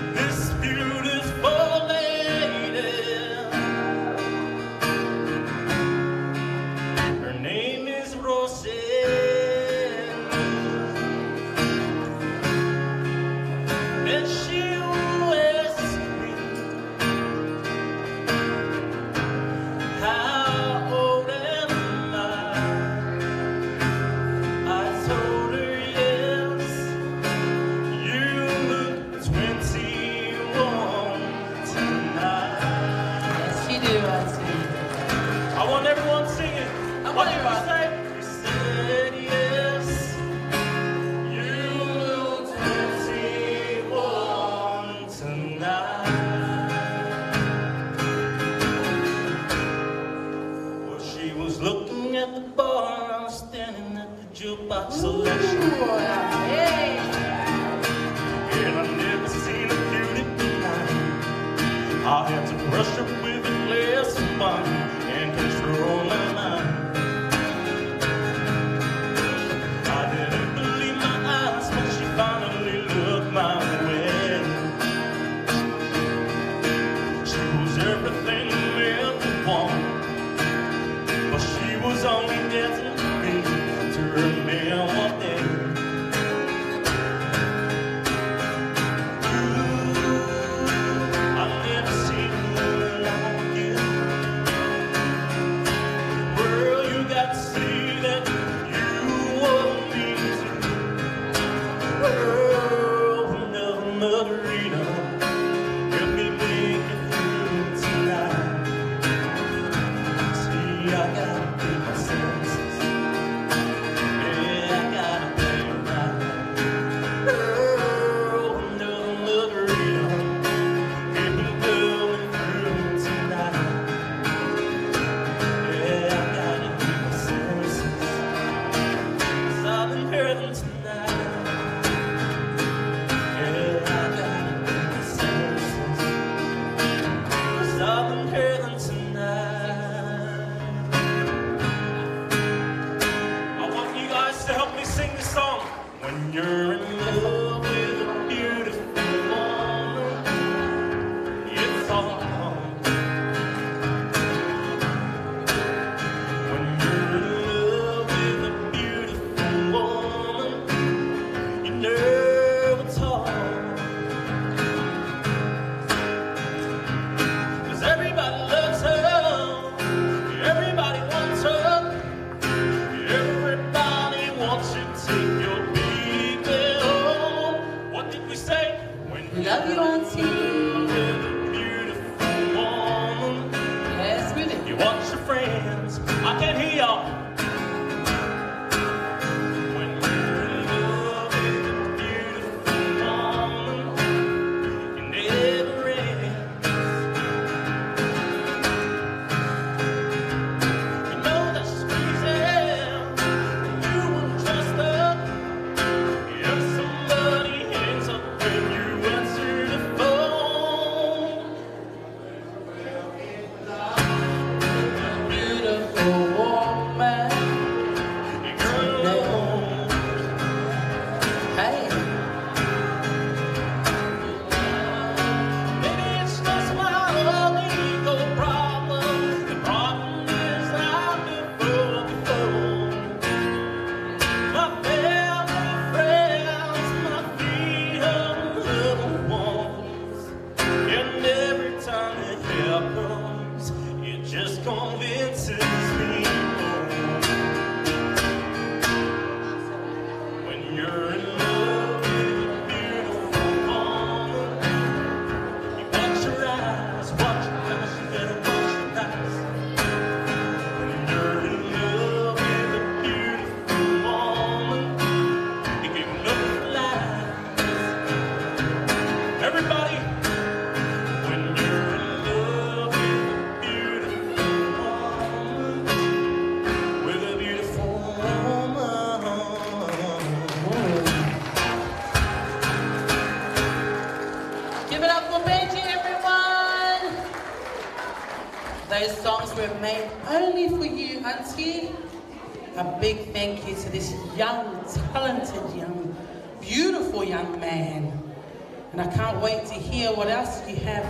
[SPEAKER 12] this beautiful lady. Her name is Roseni, and she asks me how old am I? I told her yes, you look 21 tonight.
[SPEAKER 1] Yes, you do, Auntie.
[SPEAKER 12] I want everyone singing. What did we
[SPEAKER 1] everyone.
[SPEAKER 12] say? We said yes, you look 21 tonight. Well, she was looking at the bar, I was standing at the jukebox selection.
[SPEAKER 1] Hey.
[SPEAKER 12] And I've never seen a beauty behind. I had to brush her with a glass of wine and kiss her on my mind. I didn't believe my eyes when she finally looked my way. She was everything a man would want, but she was only dancing with me to her man one day. I've never seen a woman like you. Girl, you got to see that you want me to. Girl, another Rita, help me make it through tonight. See, I gotta keep my senses.
[SPEAKER 1] songs were made only for you, Auntie. A big thank you to this young, talented, young, beautiful young man. And I can't wait to hear what else you have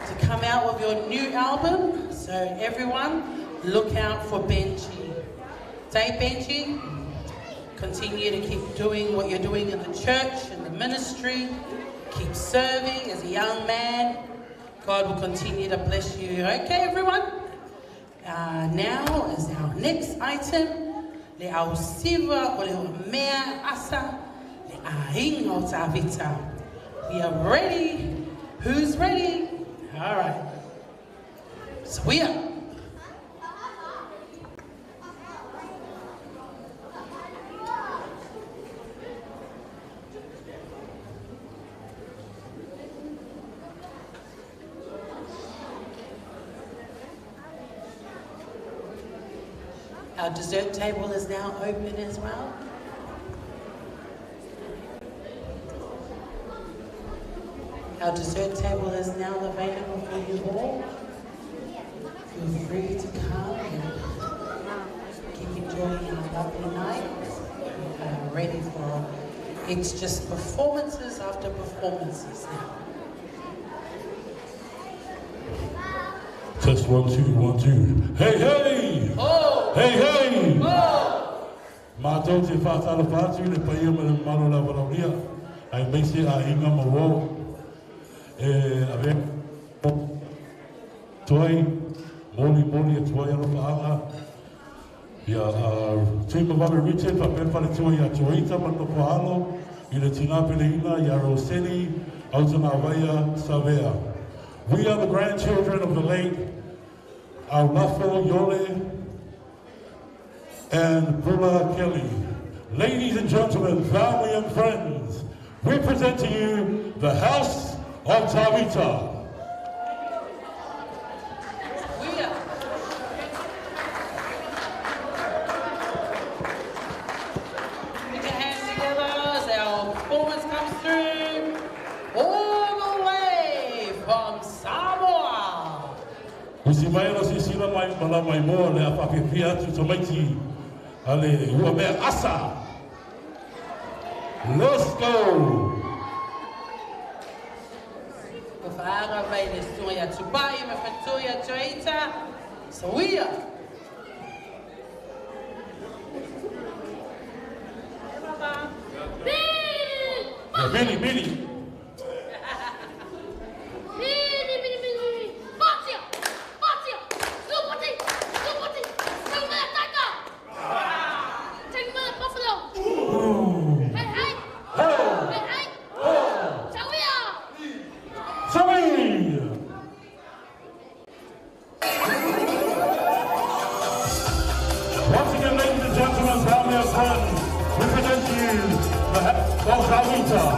[SPEAKER 1] to come out with your new album. So everyone, look out for Benji. Say, Benji, continue to keep doing what you're doing in the church and the ministry. Keep serving as a young man. God will continue to bless you. Okay, everyone? Now is our next item. Le au siva o le mea asa le ahinga o Savea. We are ready. Who's ready? All right. Savea. Our dessert table is now open as well. Our dessert table is now available for you all. Feel free to come and keep enjoying our lovely night. We are ready for, it's just performances after performances now.
[SPEAKER 13] Test 1, 2, 1, 2. Hey, hey!
[SPEAKER 1] Oh!
[SPEAKER 13] Hey, hey!
[SPEAKER 1] Oh!
[SPEAKER 13] Mātou te whātala pātu, le paia ma le maro la warauria. Ai meise a inga ma wau. A vea, toi, moli a toi alo whaanga. Ia, teima wame Richard, pa pewhare toi a Toita ma no pahalo. I le tina peleina, ia Roseni, autanga waia, Savea. We are the grandchildren of the late Aulafo Yole and Paula Kelly. Ladies and gentlemen, family and friends, we present to you the House of Savea.
[SPEAKER 1] Put your hands together as our performance comes through. All the way from Samoa.
[SPEAKER 13] Usi mai ora si sila mai mala mai mo le apapipia tu tomaiti ale ua mea asa. Let's go.
[SPEAKER 1] Whaaga vai le soia tupai me whatoia Toita. Savea.
[SPEAKER 13] Billy. Once again, ladies and gentlemen, family and friends, we present to you the House of Savea.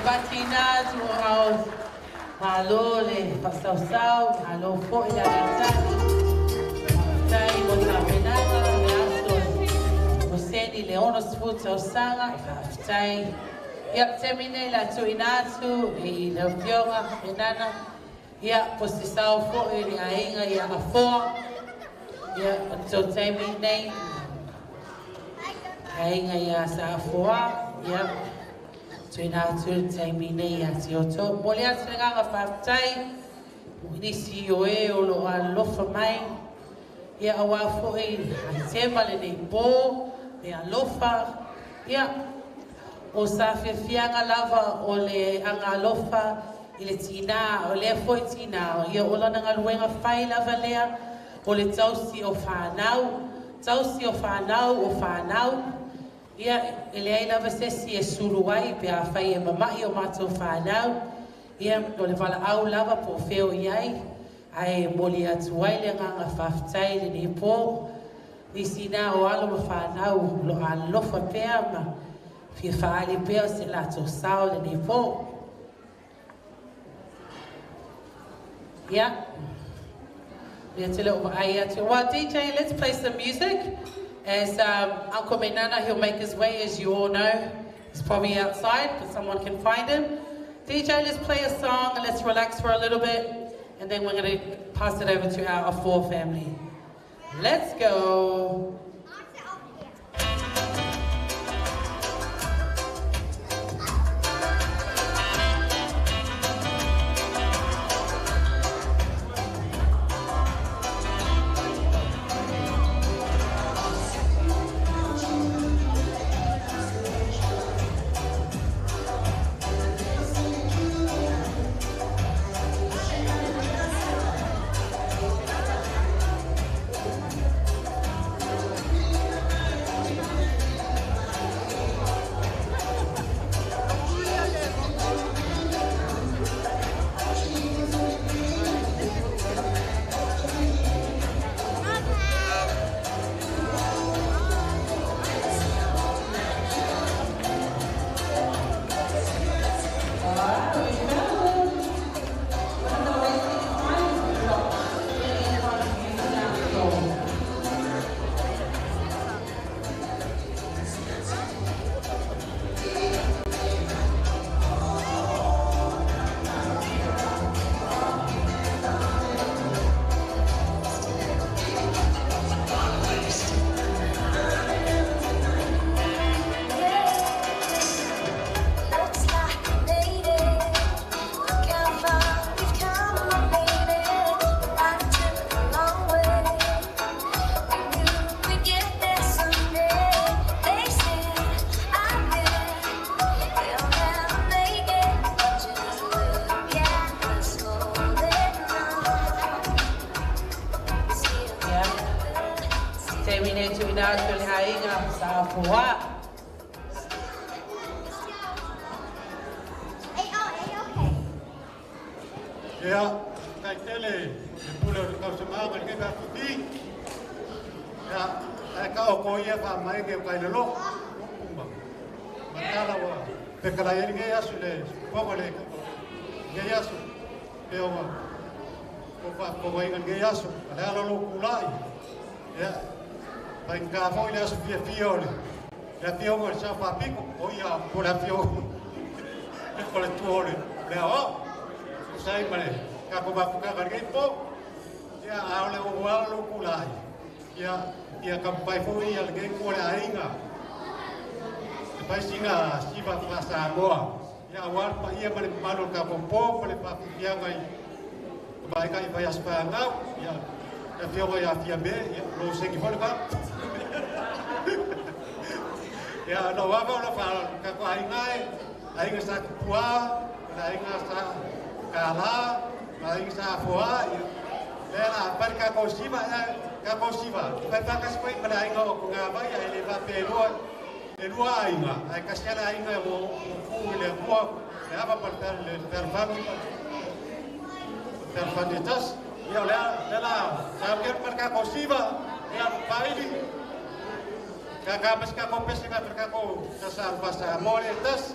[SPEAKER 1] patina tu au malo le pasau alo fo ila tani tai mo ta penata le aso Roseni le ono sfuta sanga tai ia termine la tu inatu I le fionga enana ia posisau fo ili ainga ia afo ia so termine ainga ia sa foa ia Tuna tu termine ya tioto. Molia tenganga fatai. Nisi oe o lo alofa mai. Ia awa foi tema le nei bo le alofa. Ia o sa fianga lava o le anga alofa I le tina o le foi tina. Ia o lana ngaluenga fai lava lea o le tausi o whanau. Tausi o whanau o whanau. Ia ele ai lava sesi e suruai pe a fai e mamai o matou whanau. Ia o le wala au lava po feo iai. Ai moli atu ai le nganga whaftai le ni po. Nisi nā o alo ma whanau lo alofa pea ma. Fia whaali pea se lato sao le ni po. Ia. Ia tele o ai atu. Well, DJ, let's play some music. As Uncle Menana, he'll make his way, as you all know. He's probably outside, but someone can find him. DJ, let's play a song and let's relax for a little bit. And then we're going to pass it over to our four family. Let's go.
[SPEAKER 4] La fiore sa fa pico, poi ha con la fiore. E con le tuole. Le ho. Sai male. Capo va fuga perché po. Ya ha le uguale lo culai. Ya campai fuori al che con la inga. E poi singa si va passa boa. Ya war pa ia male malo capo po, male pa fia vai. Vai kai vai aspanga. Ya la fiore ya fiabe, lo sei che fa. Ya no va a para que hay que estar cua, hay que estar cala, hay que estar foa, era para que consiga, para que se pueda para ainda com a vai, ele vai pelo ainda, hay que ser ainda o le boa, leva para ter fanitas, e ela sabe para que consiga, ya paili Kakabas ka kompes ka perkako sa salvasa moretas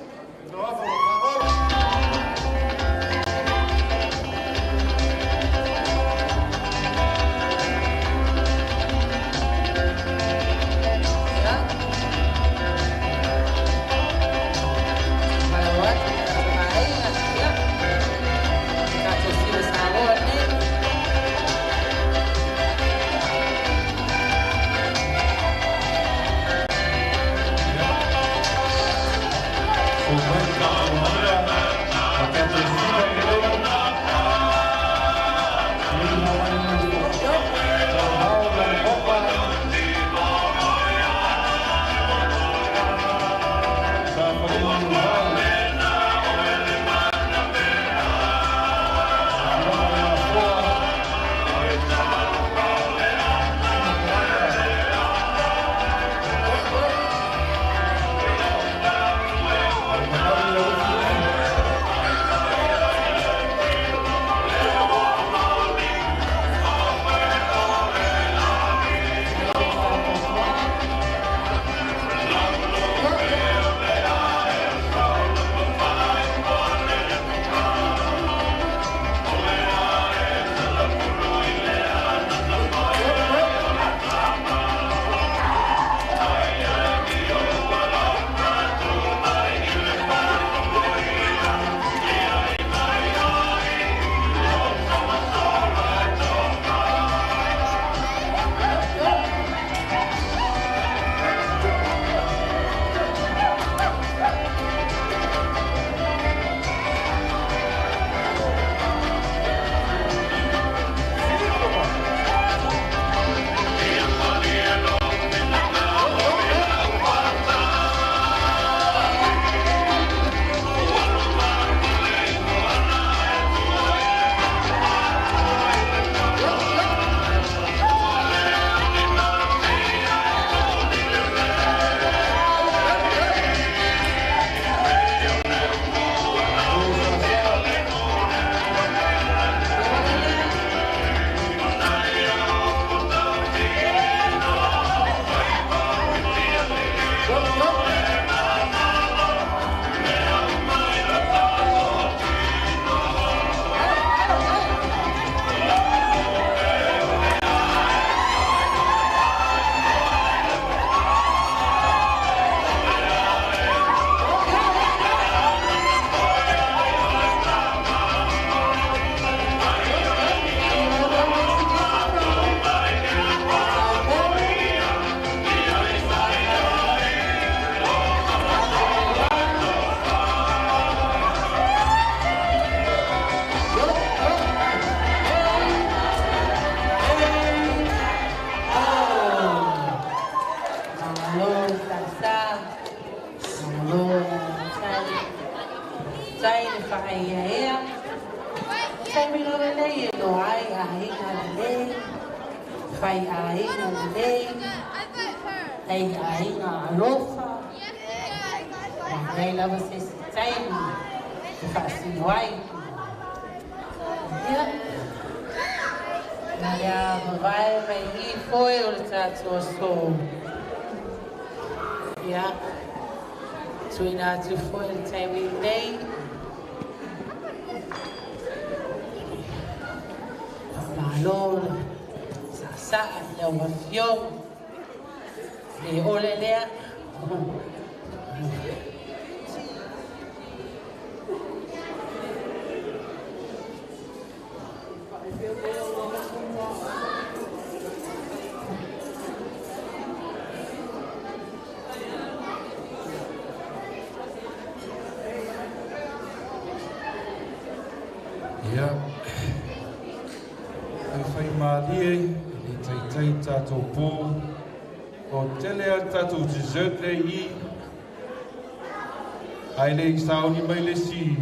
[SPEAKER 3] Ai sauni mai le si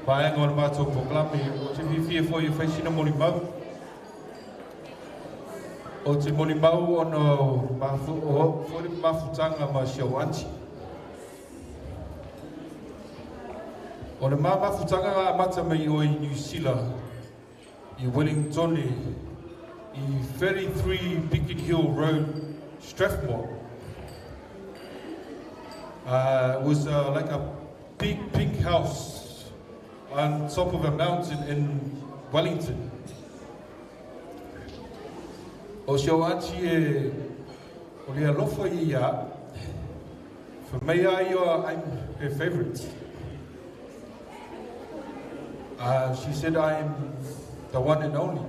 [SPEAKER 3] pae ngol mato proklame o te fifie foi faisina molimau o te molimau ono mafu o foi mafutanga ma shawati o le mafutanga mata mai o i New Zealand i Wellington i 33 Beacon Hill Road Strathmore. It was like a big house on top of a mountain in Wellington. O se o ati o le alofa I ia. For me, I'm her favorite. She said I'm the one and only.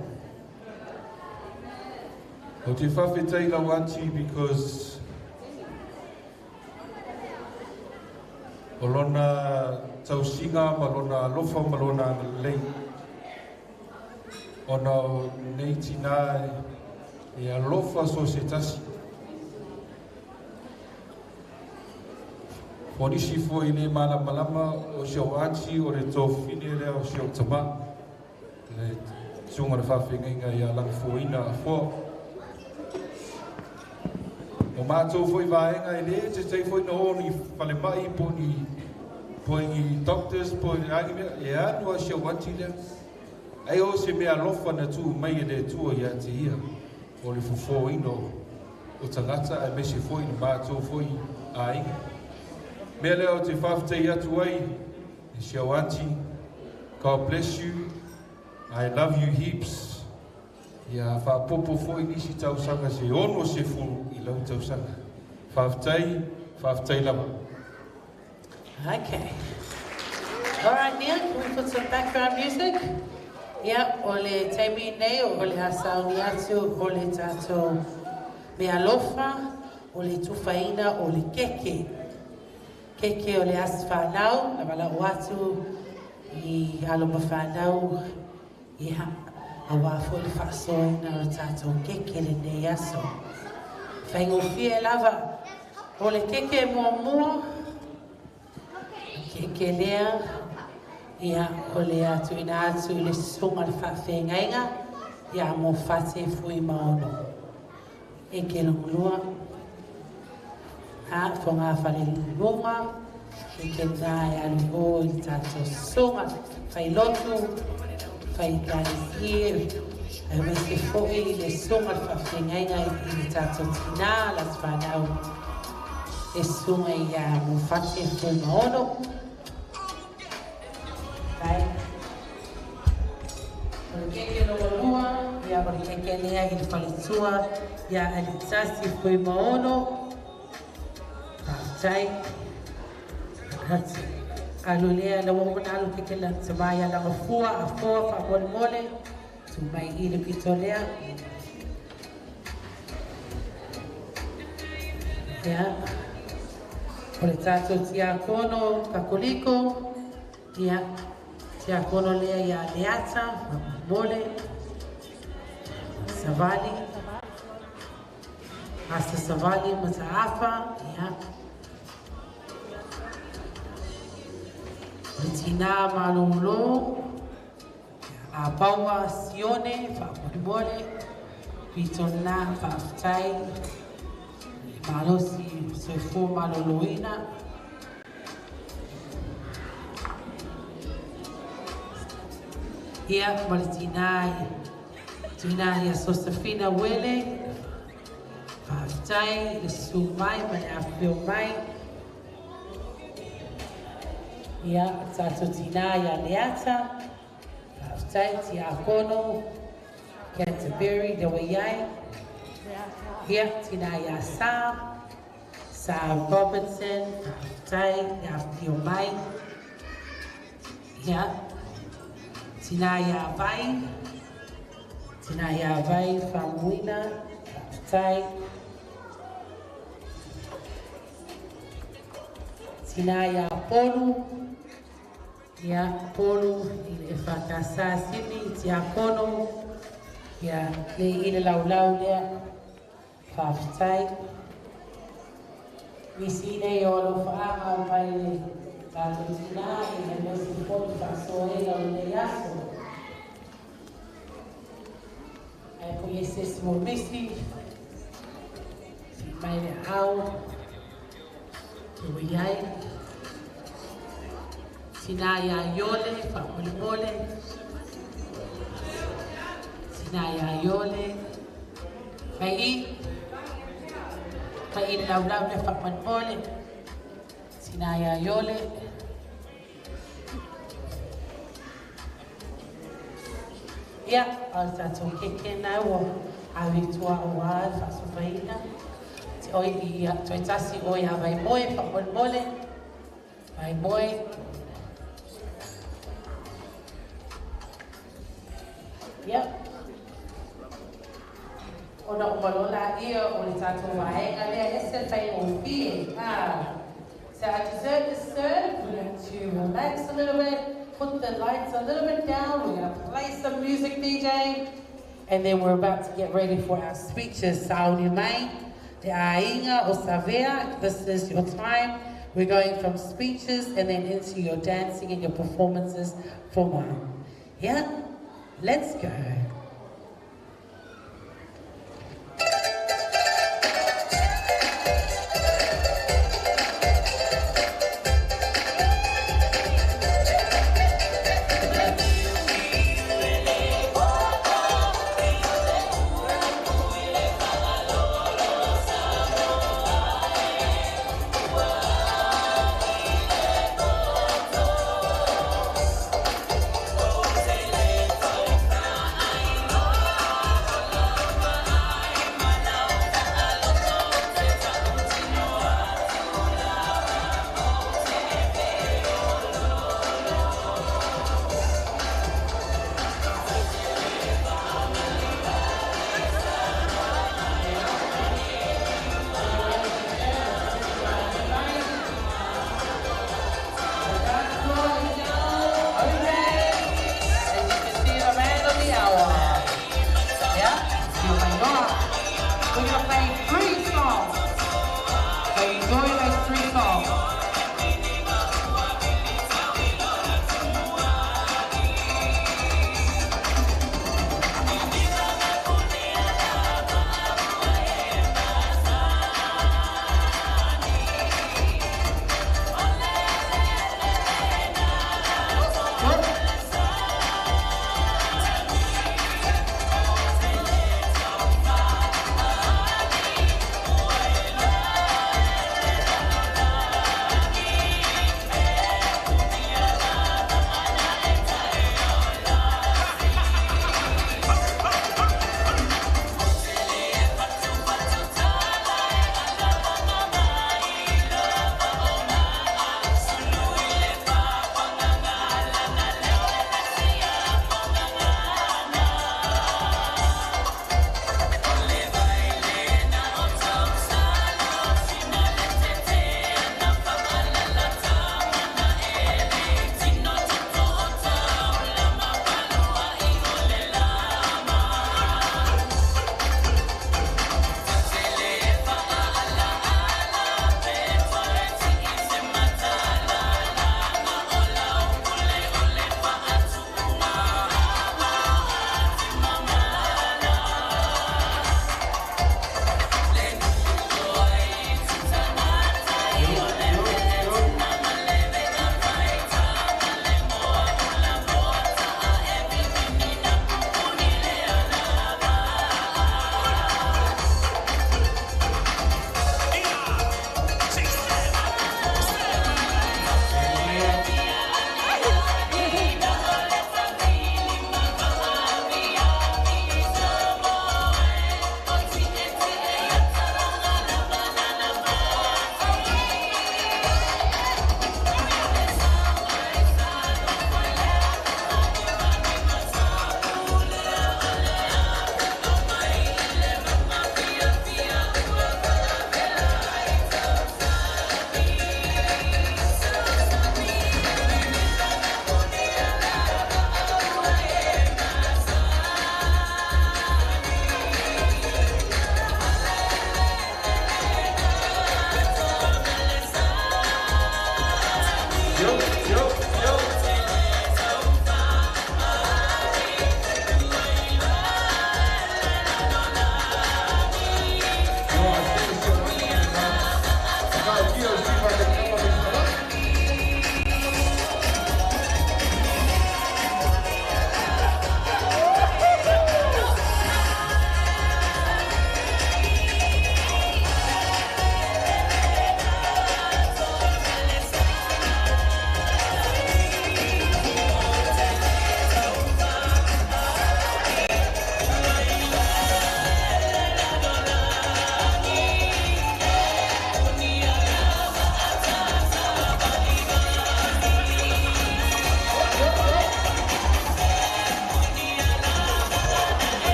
[SPEAKER 3] O te whawhetei lau ati because o lona tausinga, ma lona alofa, ma lona lei. O na nei tina e alofa so se tasi. Ponisi foi ne malama o se o ati o le tōwhine lea o se o tama. Le sunga na whawhenga I a lang fuina a fua. O mātou foi vaenga I le, te tei foi na honi whale mai po ni doctors, po ni angimea, e anu a se o ati lea. Ai o se mea lofa na tu mai e le tua I a te ia. O le fufo ino o tangata, e me se foi na mātou foi a inga. Mea leo te whawhtei atu ai, e se au ati, God bless you, I love you heaps. Ia whapopo foi nisi tausanga se ono se furu I lau tausanga. Whawhtei lava.
[SPEAKER 1] Okay. All right, Nia, can we put some background music? Yeah, o le teimi nei, o le hasauni atu, o le tato mea lofa, o le tufaina, o le keke. Keke o le as whanau, na wala o atu I haloma whanau, I a wafo le whasoina o tato keke le nei aso. Whaingo fie lava, o le keke mua, keke lea, ia o le atu ina atu le sunga le whawhengainga, ia mo whate fui maono. E ke longulua, whonga whale lunga, e ke nai alu I tato sunga, whai lotu, whai kani hie, e wese fōi le sunga le whawhengainga I tato tina las whanau, e sunga ia mo whate fui maono. O keke lua, ia o keke lea I le whaletua, ia alitasi fui maono, tai alu lea la wona alu keke la tamaya la fua a fua fa mole mole tu mai I le pitolea ia o le tato tia kono kakoliko ia tia kono lea ia leata mole savali hasta savali mataafa ia Tina malolo, a Paula sione fa mole, pitona fa tai, malosi se fu maloloina. Ia Martina, Tina ia Sosafina wele, fa tai le su mai ma afio mai. Ia tato tina ia leata, whaftai ti a kono, Canterbury de waiai. Ia tina ia Sa Robinson, whaftai ia pio mai. Ia tina ia vai whamuina, whaftai. Tina ia polu. Ia polu I le whakasa sini tia kono ia le I le laulau lea whawhitai. Misi nei o lo whaanga mai le tātou tina I le mosi polu whasoe lau le aso. Ai po ieses mo misi mai le au ke wiai. Tina ia iole, whamolimole. Tina ia iole. Kai lau lau le whamolimole. Tina ia iole. ia, o tātou keke nau o awi tua o wā, whasowhaina. Te oi I toi tasi oi a Moimoi, whakmole, Moimoi. Ia. Ona o malola ia o le tātou wahenga lea, ese whai o fie. So I dessert is served, we're going to relax a little bit, put the lights a little bit down, we're going to play some music, DJ, and then we're about to get ready for our speeches. Saudi mai, te ainga o Savea, this is your time. We're going from speeches and then into your dancing and your performances for mine. Yeah? Let's go.
[SPEAKER 14] I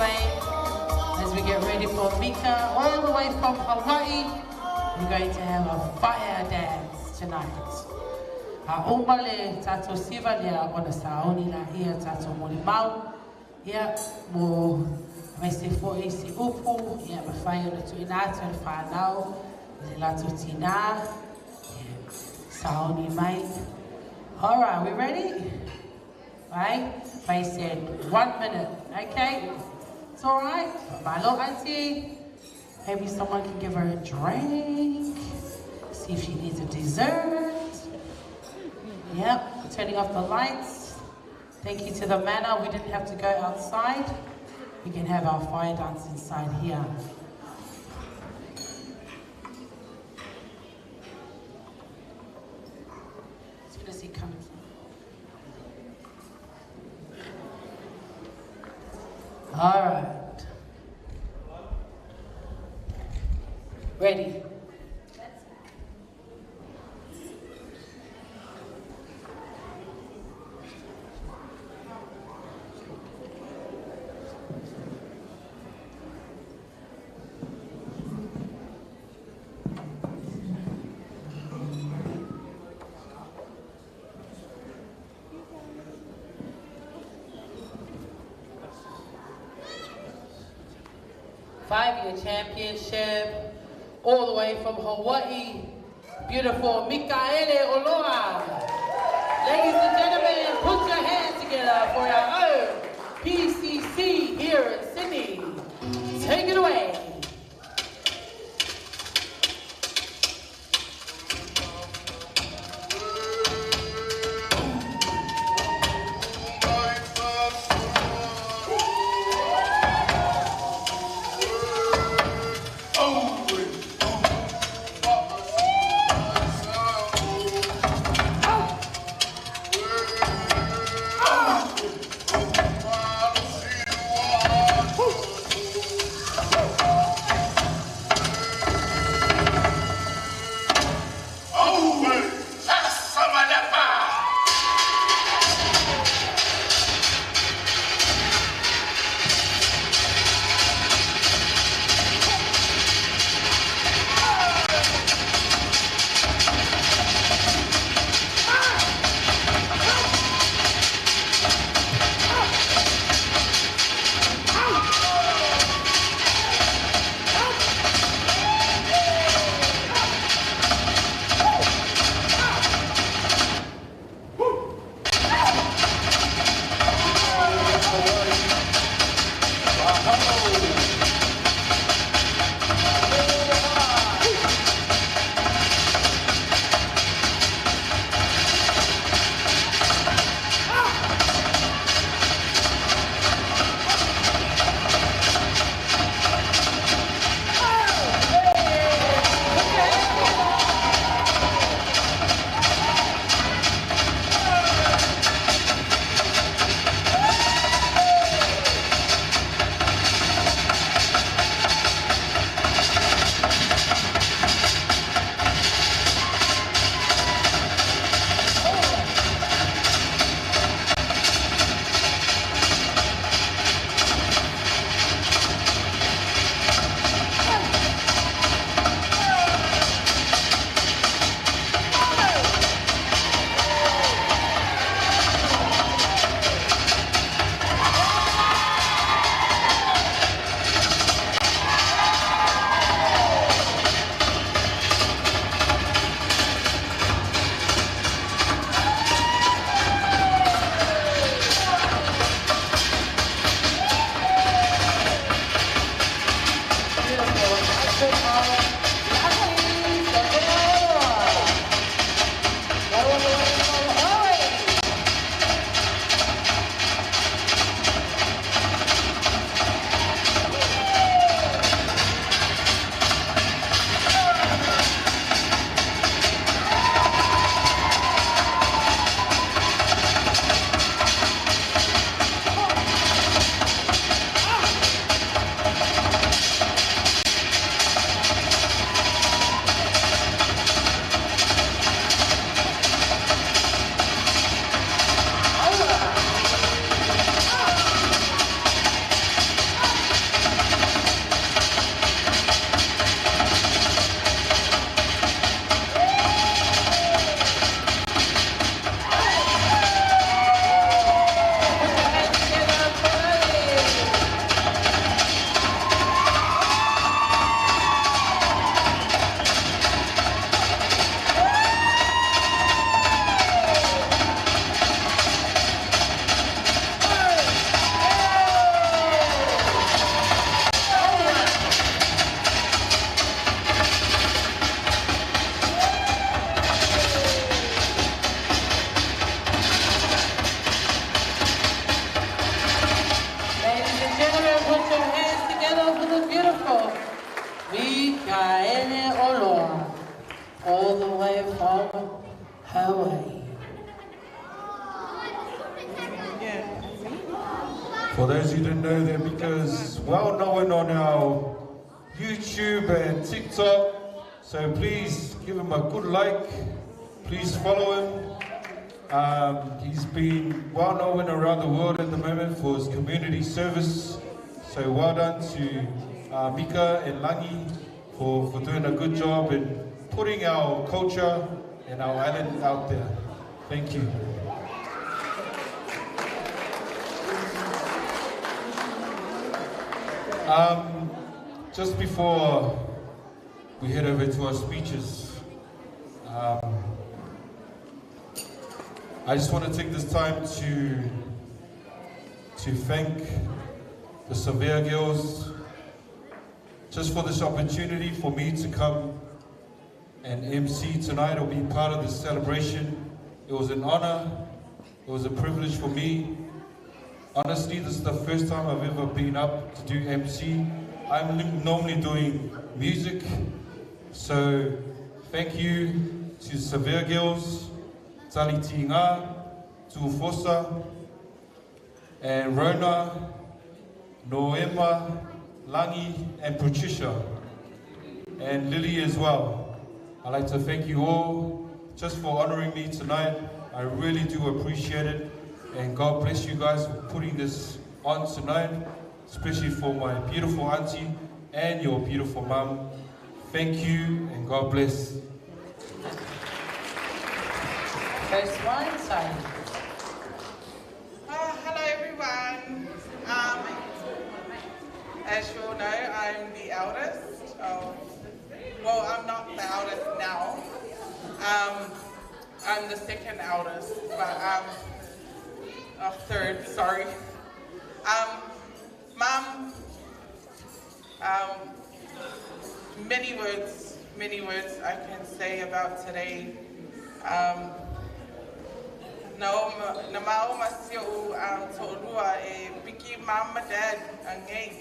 [SPEAKER 1] away as we get ready for Mika, all the way from Hawaii. We're going to have a fire dance tonight. Umale tato siva lea ona saoni la ia tato Moimoi. Ia mo mai se fo e se upu, ia ma fai ona tu inata na whanau, le Latu tina, saoni mai. All right, we ready? Right? May said 1 minute, okay? It's all right. Malo auntie. Maybe someone can give her a drink. See if she needs a dessert. Yep, turning off the lights. Thank you to the manor. We didn't have to go outside. We can have our fire dance inside here. As soon as he comes. All right. Ready? 5-year championship, all the way from Hawaii, beautiful Mikaele Oloa. Ladies and gentlemen, put your hands together for our own PCC here in Sydney. Take it away. ko Mikaele Oloa, all the way from Hawaii.
[SPEAKER 3] For those who didn't know, that Mika's well known on our YouTube and TikTok, so please give him a good like, please follow him. He's been well known around the world at the moment for his community service, so well done to Mika and Langi for doing a good job in putting our culture and our island out there. Thank you. Just before we head over to our speeches, I just want to take this time to thank the Savea girls just for this opportunity for me to come and MC tonight or be part of this celebration. It was an honor, it was a privilege for me. Honestly, this is the first time I've ever been up to do MC. I'm normally doing music, so thank you to Savea girls, Tali Tinga, Tuufosa, and Rona, Noema, Langi, and Patricia, and Lily as well. I'd like to thank you all just for honoring me tonight. I really do appreciate it, and God bless you guys for putting this on tonight, especially for my beautiful auntie and your beautiful mum. Thank you, and God bless.
[SPEAKER 1] First one, Sally.
[SPEAKER 14] Hello everyone. As you all know, I'm the eldest of, well, I'm not the eldest now. I'm the second eldest, but third, sorry. Mum, many words I can say about today. Na mau masio tōrua e piki mama dad angei.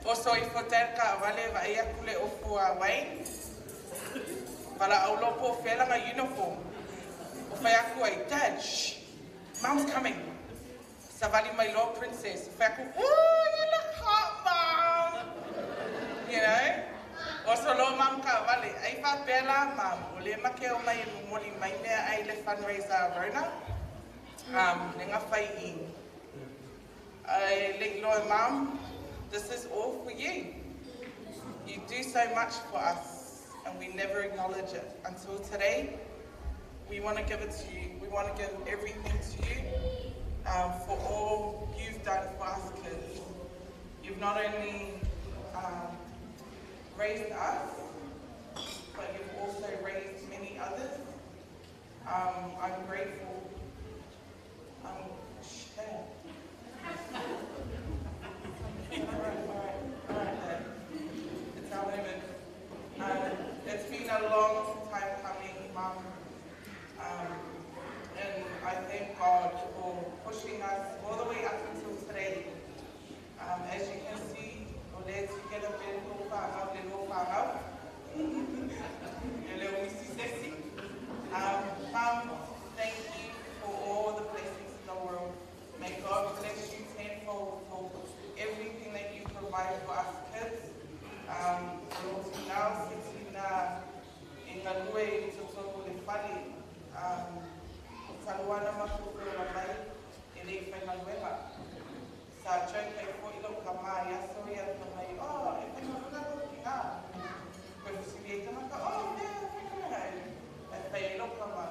[SPEAKER 14] Oso I foterka vale va ia kule ofu a wai. Vala au lopo whelanga uniform. O whai aku ai, Dad, shh, Mum's coming. Sa vali my Lord Princess. O whai aku, oh, you look hot, Mum. You know? Oso lo Mum ka vale, ai wha pēla, Mum. O le make o mai mumoli mai mea ai le fundraiser Rona. Le ngā whai I. Ai le ilo Mum, this is all for you. You do so much for us, and we never acknowledge it. Until today, we want to give it to you. We want to give everything to you for all you've done for us kids. You've not only raised us, but you've also raised many others. I'm grateful. Alright. It's our moment. It's been a long time coming, Mum. And I thank God for pushing us all the way up until today. As you can see, we're there together, Mum, thank you for all the blessings in the world. May God bless you tenfold for everything that you provide for us kids. Now, sitting in the way to talk with the family, Saluana Masuko Ramai, Ele Fenaluela. Sa Chaka for Ilo Kamaya, Soria Kamai, oh, if I'm not looking up. But you see, oh, yeah, if I look Kama.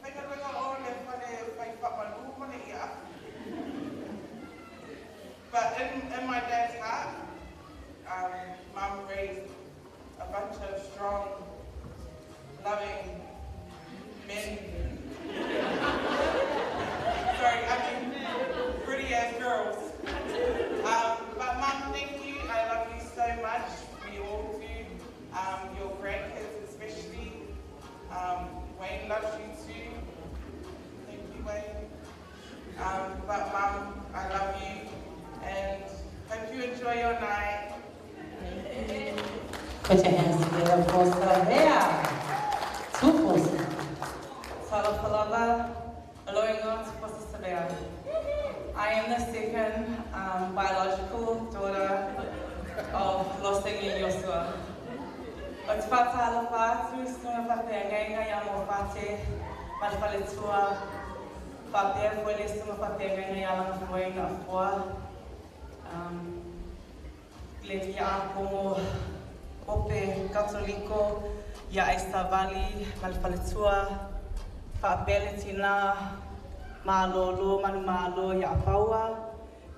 [SPEAKER 14] If I look at all, if I put my room on it, yeah. But in my dad's heart, Mum raised a bunch of strong, loving men. Sorry, I mean pretty as girls. But Mum, thank you. I love you so much. We all do. Your grandkids especially. Wayne loves you too. Thank you, Wayne. But Mum, I love you and hope you enjoy your night.
[SPEAKER 1] Put your hands together for Savea. Tupos.
[SPEAKER 14] Salapalava, Aloingot for Savea. I am the second biological daughter of Roseni and Joshua. But Fatala Fatu, Sumapate, Ganga Yamofate, Malfaletua, Fate, Fuele, Sumapate, Ganga Yalam, Fuena, Fua, Letia, como Ope, Catholico, Ya Estavali, Malfaletua, Fabelitina, Malolo, Manumalo, Ya Paula,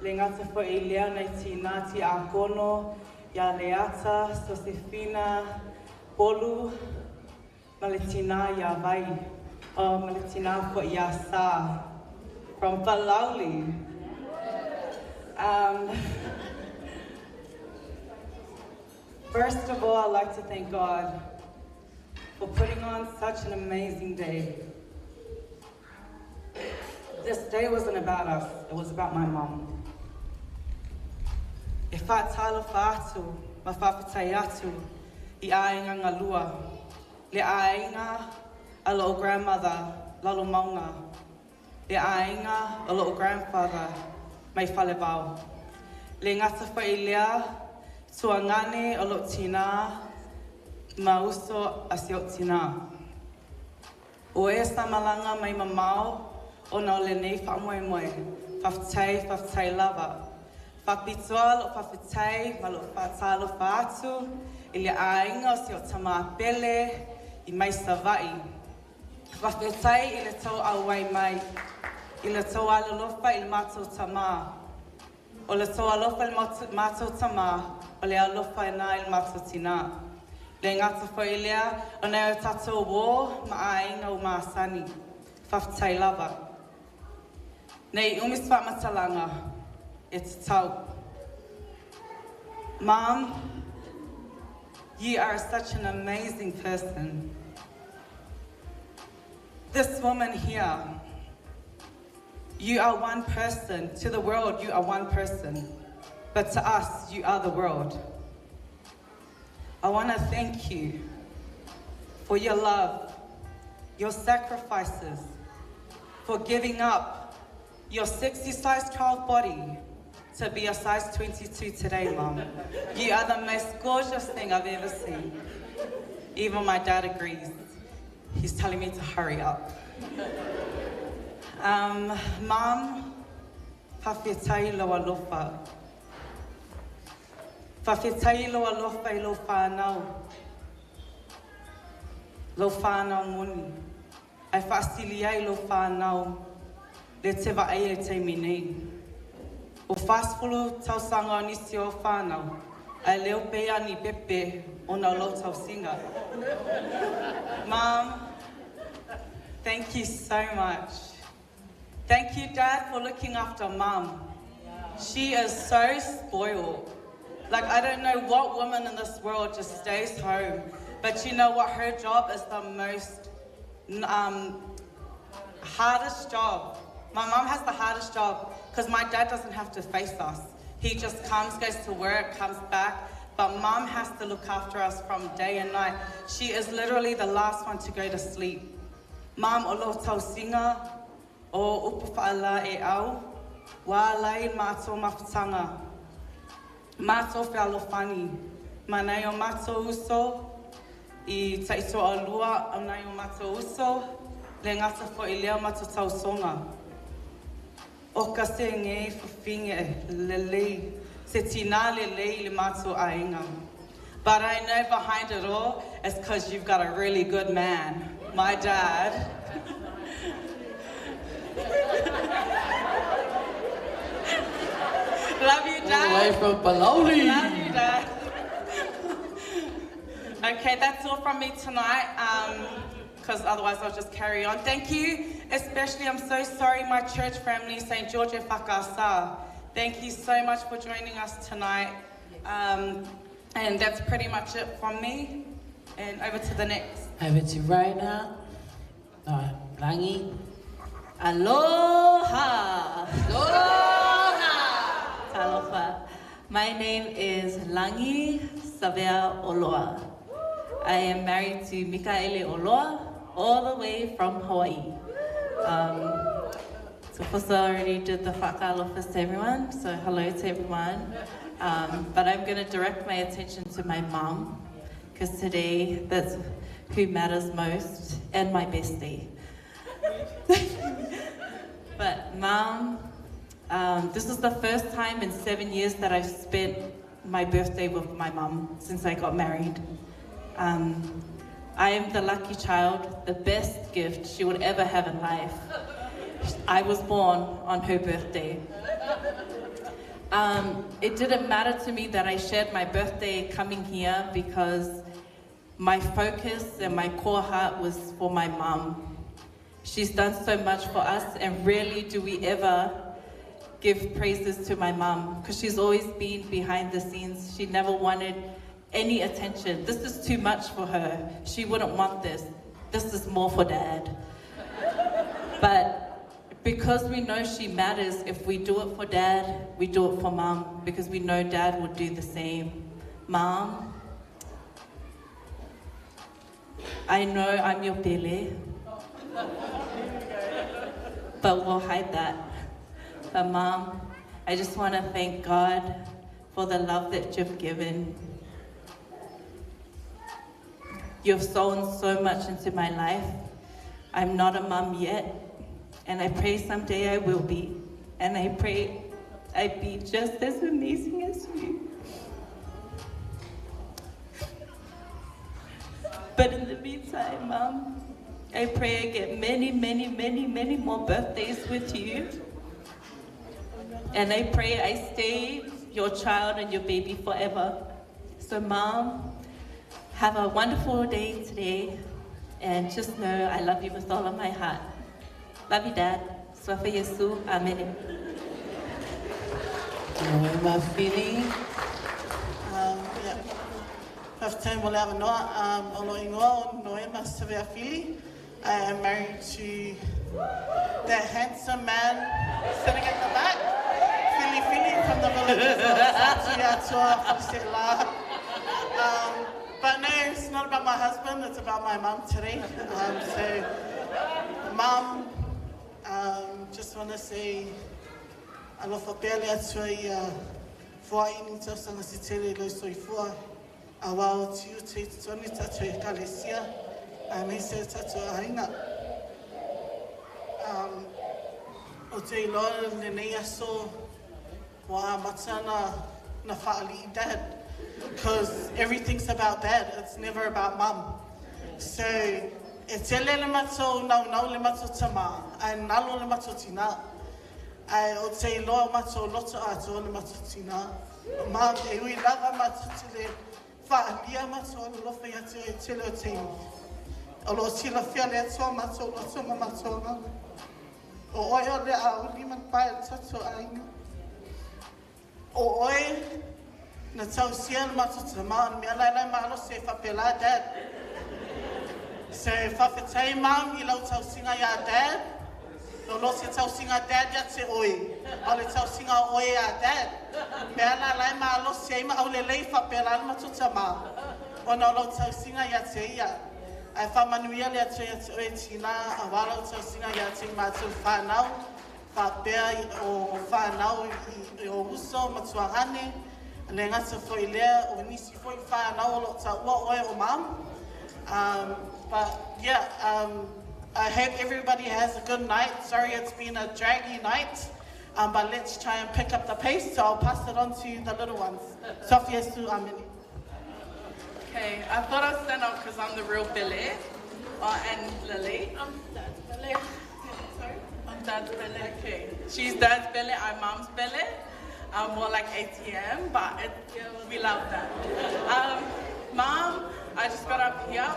[SPEAKER 14] Lengata for Elia, Naitina, Ti Akono, Ya Leata, Josefina, Polu, Maletina, Ya Vai, Maletina for Yasa, from Palauli. First of all, I'd like to thank God for putting on such an amazing day. This day wasn't about us, it was about my mom. E whātala whātu, ma whawhitai atu, I ainga ngalua. Le ainga a little grandmother, lalo maunga. Le ainga a little grandfather, mai whalebau. Le ngata whailea, tua ngane a lot tina, ma uso a siot tina. O e samalanga mai mamau, o nau le nei Moimoi, whawhitai lava. Whapitoa lo whawhitai, ma lo whātalo whātu, I le ainga o siot tama pele, I mai savai. Whawhitai I le tau awai mai, I le tau alolofa I le mātou tama. O le tau alofa I le mātou tama, o le alofa I nā I le mātou tina. Le ngata whailea, o nei o tatou wō, ma ainga o māsani. Whawhitai lava. Nei umiswa matalanga, it's tau. Mom, you are such an amazing person. This woman here, you are one person. To the world, you are one person. But to us, you are the world. I want to thank you for your love, your sacrifices, for giving up your 60 size child body to be a size 22 today, Mom. You are the most gorgeous thing I've ever seen. Even my dad agrees. He's telling me to hurry up. Mom, whawhitai loa lofa. Whawhitai loa lofa I lo whānau. Lo whānau moni. Ai whaasili ai lo whānau. Le te wae e te minei. O whaasfulu tausanga o nisi o whānau, ai leo pea ni pepe o nau lo tausinga. Mom, thank you so much. Thank you, Dad, for looking after Mom. She is so spoiled. Like, I don't know what woman in this world just stays home, but you know what? Her job is the most hardest job. My mom has the hardest job because my dad doesn't have to face us. He just comes, goes to work, comes back, but Mom has to look after us from day and night. She is literally the last one to go to sleep. Mom o lo tausinga, o upawhaala e au, wā lai mātou mawhitanga. Mātou whialofani, manai o mātou uso, I taito o lua, o nai o mātou uso, le ngata fo I leo mātou tausonga. O ka se ngei whawhinge le lei, se tina le lei le mātou ainga. But I know behind it all, it's because you've got a really good man, my dad. Love you, Dad.
[SPEAKER 1] All the way from Paula.
[SPEAKER 14] Love you, Dad. Okay, that's all from me tonight. Because otherwise I'll just carry on. Thank you, especially I'm so sorry my church family, St. George e Whakaasa. Thank you so much for joining us tonight. And that's pretty much it from me. And over to the next.
[SPEAKER 1] Over to Rona. Rangi. Aloha! Aloha! Talofa.
[SPEAKER 15] My name is Langi Savea Oloa. I am married to Mikaele Oloa, all the way from Hawaii. So Fosa already did the whakaalo first to everyone, so hello to everyone. But I'm going to direct my attention to my mom, because today that's who matters most, and my bestie. But Mom, this is the first time in 7 years that I've spent my birthday with my mom since I got married. I am the lucky child, the best gift she would ever have in life. I was born on her birthday. It didn't matter to me that I shared my birthday coming here because my focus and my core heart was for my mom. She's done so much for us, and rarely do we ever give praises to my mom because she's always been behind the scenes. She never wanted any attention. This is too much for her. She wouldn't want this. This is more for Dad. But because we know she matters, if we do it for Dad, we do it for Mom, because we know Dad would do the same. Mom, I know I'm your Pele, but we'll hide that. But Mom, I just want to thank God for the love that you've given. You've sown so much into my life. I'm not a mom yet, and I pray someday I will be. And I pray I be just as amazing as you. But in the meantime, Mom, I pray I get many, many, many, many more birthdays with you. And I pray I stay your child and your baby forever. So Mom, have a wonderful day today, and just know I love you with all of my heart. Love you, Dad. Swafa Yesu. Amen.
[SPEAKER 7] My feeling. Yeah. First time we'll have noa. Olo ingoa noe mas Savea fili. I am married to that handsome man sitting at the back. Fili from the village of but no, it's not about my husband, it's about my mom today. So, Mom, just want to say, alofa pele atua I whaini tausanga si tere loi soifua, a wao tiu te toni tatu e kalesia, a me se tatu a haina. O te iloa le nei aso, wa matana na whaali Dad. Because everything's about Dad, it's never about Mum. So, e te le mato nau le mato tama, ai nalo le mato tina. Ai o te loa mato loto ato le mato tina. Mum, e ui lava mato te le whaalia mato le lofa i atu e te leo teimu. O lo tila fia le atua mato loto ma mato nga. O oi o le au liman pai tato aina. O oi, na tau sia le mato tama, mea lai mahalo se whapela Dad. So whawhetai Mom I lau tau singa ia Dad, no lo se tau singa Dad ia te oi, o le tau singa oi ia Dad. Mea lai mahalo se ima au le lei whapela le mato tama, o no lo tau singa ia te ia. Ai whamanuia le atu ia te oi tina, a wala o tau singa ia te matu whanau, whapea o whanau I o uso matuahane, le ngata foi lea o nisi foi whanau lo ta ua oe o Mom. But yeah, I hope everybody has a good night. Sorry it's been a draggy night, but let's try and pick up the pace, so I'll pass it on to the little ones. Sofia Su Amini.
[SPEAKER 14] Okay, I thought I'd stand up because I'm the real Billy, and Lily. I'm Dad's Billy. Sorry? I'm Dad's Billy. Okay, she's Dad's Billy, I'm Mom's Billy. More like ATM, but we love that. Mom, I just got up here.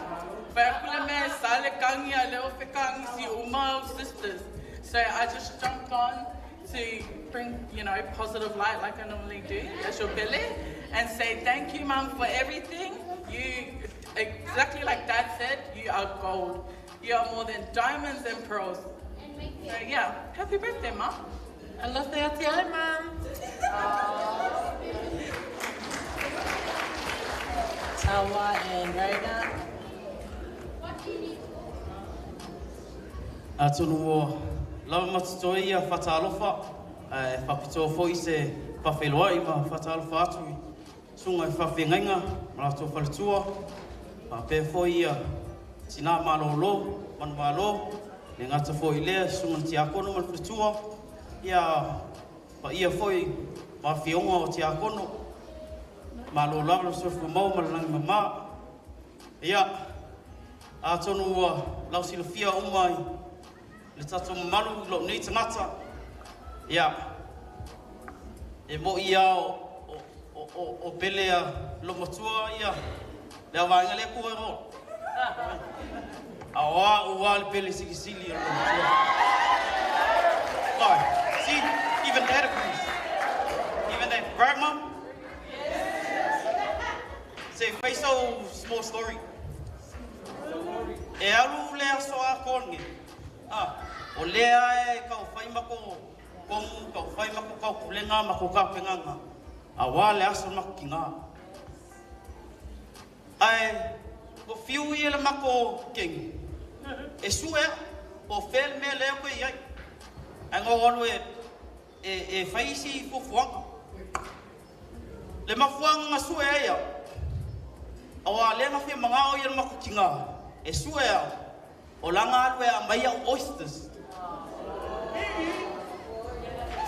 [SPEAKER 14] So I just jumped on to bring, positive light like I normally do, as your Billy, and say thank you, Mom, for everything. You, exactly like Dad said, you are gold. You are more than diamonds and pearls. So yeah, happy birthday, Mom.
[SPEAKER 16] I love the Mom.
[SPEAKER 1] Tawa and Raina.
[SPEAKER 16] Atunu o lava matutoi ia whatalofa, whapitoa fo se whawheloa I ma whatalofa atu sunga I whawhengainga, malato whaletua, pe fo ia tina malolo, manwalo, ne ngata fo I lea sunga ti akono man whaletua, ia fo I ma whionga o ti akono, malo lava sofu mau malangi mama, ia atunu o lausilofia umai, le tato malu lo nei tangata ia e mo ia o pelea lo motua ia le avanga le ko ro awa o le pele sikisili lo motua like see even that agrees even that right mom say face so small story e alu le so a kongi o lea e kau whai mako kongu, kau whai mako kau kulenga, mako kau penganga. A wā le aso mako ki ngā. Ai, ko whiu I le mako kengi. E sue, o whel mea leo koe iai. Ai ngō olu e whaisi fufuanga. Le mafuanga ngā sue ia. A wā le ngā whia mangao I le mako ki ngā. E sue ia. O langa alwe a mai au oysters.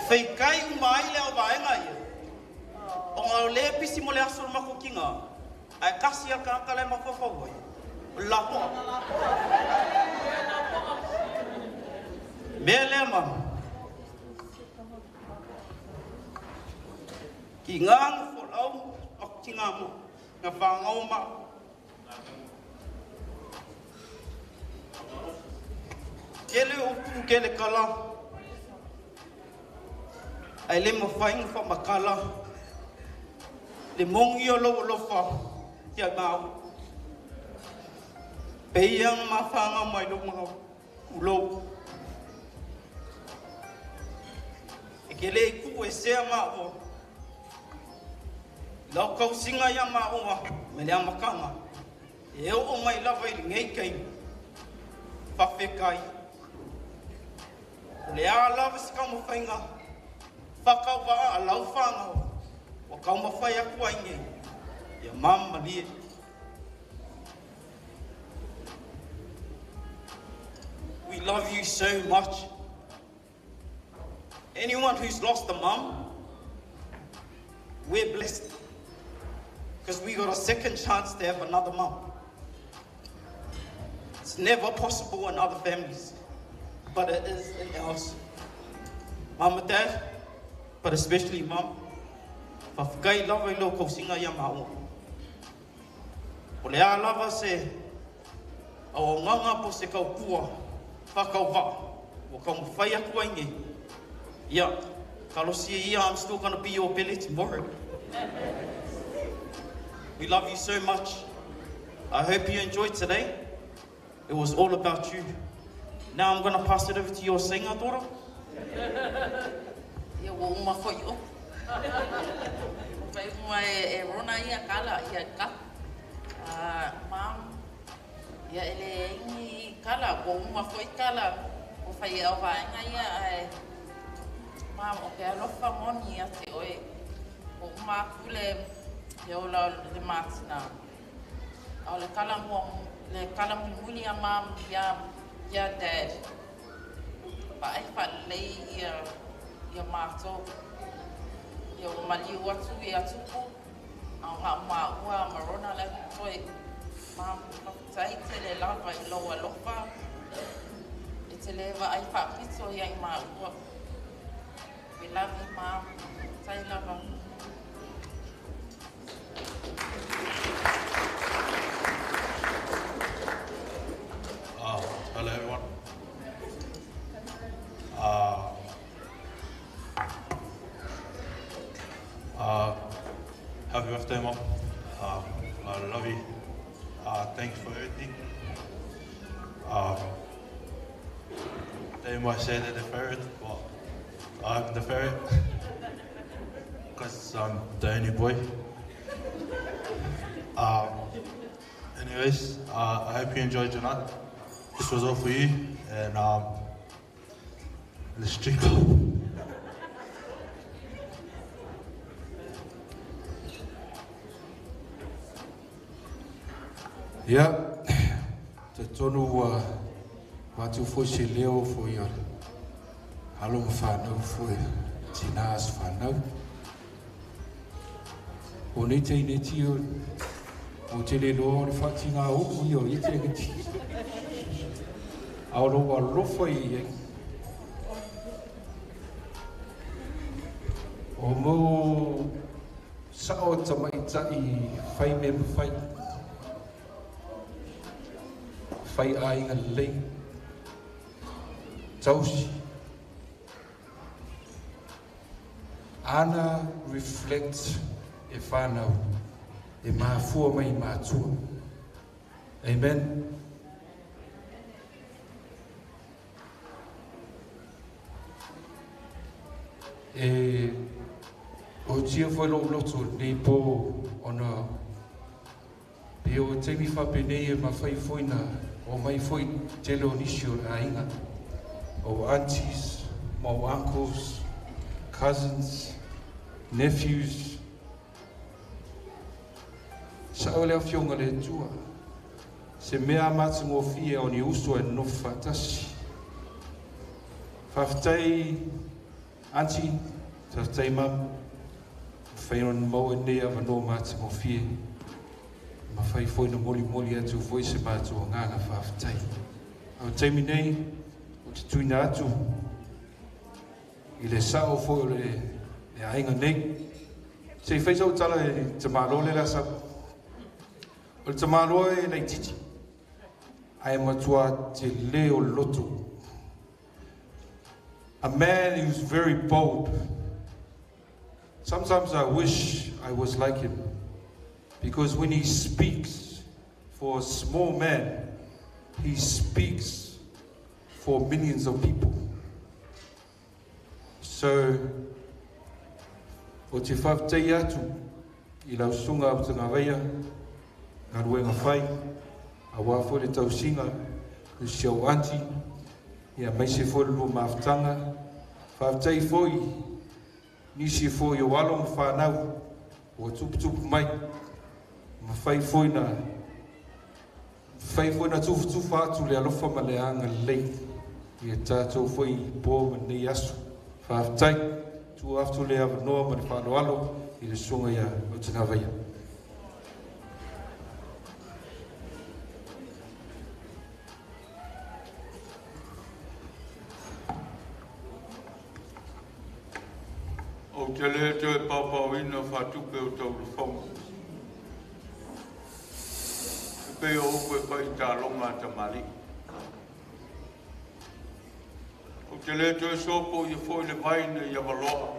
[SPEAKER 16] Fei kai umai le au vaenga ia. O ngā le pisi mo le aso mako kinga. Ai kasi a kaka le mawhawhawai. Latu. Mea le mama. Ki ngang wholau mako kinga mo. Ngā whangau ma. Kele upu kele kala. Ai le mawhainga wha makala. Le mongi o lo lofa. Ia mau. Peiang mawhanga mai lo mga ulo. E kele iku e sea mao. Lau kau singa ia mao me lea makanga. E o mai lava I ngei kei. Whawhekai. Le a lava si kau mawhainga, whakau waa a lau whangau, wa kau mawhai aku ainge, ia mama lie. We love you so much. Anyone who's lost a mum, we're blessed. Because we got a second chance to have another mum. It's never possible in other families. But it is in ours. Mom and Dad, but especially Mom, whawhikai lawa I lo kau singa ia mao. O lea lawa se, au nganga po se kau pua, whakau wa, o kau mawhai aku ainge. Ia, kalosi ia, I'm still gonna be your belly tomorrow. We love you so much. I hope you enjoyed today. It was all about you. Now I'm going to pass it over to your singer, daughter.
[SPEAKER 17] Ia wo uma foi o. Vai uma e rona ia kala ia ka. Mam. Ia ele ingi kala wo uma foi kala. O fai au vai nga ia mam o ke lo fa moni ia te oi. O uma kule ia ola le matsina. Au le kala mo le kala muli a mam ia Dad. Ba ai fa lei ia mato. Ia o mali watu ia tupu. Au ha ma ua marona le toi. Mam tai te le lava I loa lofa. E te leva ai fa pito ia I ma ua. We love you, Mom. Tai lava.
[SPEAKER 18] Hello everyone. Happy birthday, Mom. I love you. Thanks for everything. They might say they're the ferret, but I'm the ferret because I'm the only boy. Anyways, I hope you enjoyed tonight. This was all for you, and let's drink up.
[SPEAKER 3] Yeah, te tonu watu foi se leo foi halo mfano foi tinas fano. Oni te ne tio o te le lo fatinga o yo i te ti. Auro wa lo foi o mo sao tamaita I fai me fai fai ainga lei tausi ana reflect e whanau e mafua mai mātua. Amen. E o tia foi lo loto nei po ona pe o te mi whapene e mawhai foina o mai foi te leo nisio a inga o aunties, mo uncles, cousins, nephews. Sa o leo fionga le tua. Se mea matu ngō fia o ni uso e nofa tasi. Whaftai auntie, whaftai mam, whairon mau e nea wano matu ngō fia. Ma whai foi na moli atu foi se matu o nganga whaftai. Au teimi nei, o te tuina atu, I le sao foi o le ainga nei. Se whaisau tala e te malo le la sapu. O le te malo e nei titi. Ai matua te leo loto. A man who's very bold. Sometimes I wish I was like him. Because when he speaks for a small man, he speaks for millions of people. So, o te whawtei atu, I lau sunga o te ngaweia, ngā ruenga whai, a wāwho le tau singa, ku siau anti, ia mai se fōi lua maafutanga, whawtei fōi, nisi fōi o along whanau, o tupu mai, ma whai fōi na tufu atu le alofa ma le anga lei, ia tātou fōi pō ma nei asu, whawtai, tu aftu le awa noa ma le whanoalo, I le sunga ia o te ngaweia.
[SPEAKER 4] O te le te papa ina whatupe o tau le whonga. Pe o koe pai tā longa ta mari. O te le te sopo I foi le vaina I awaloa.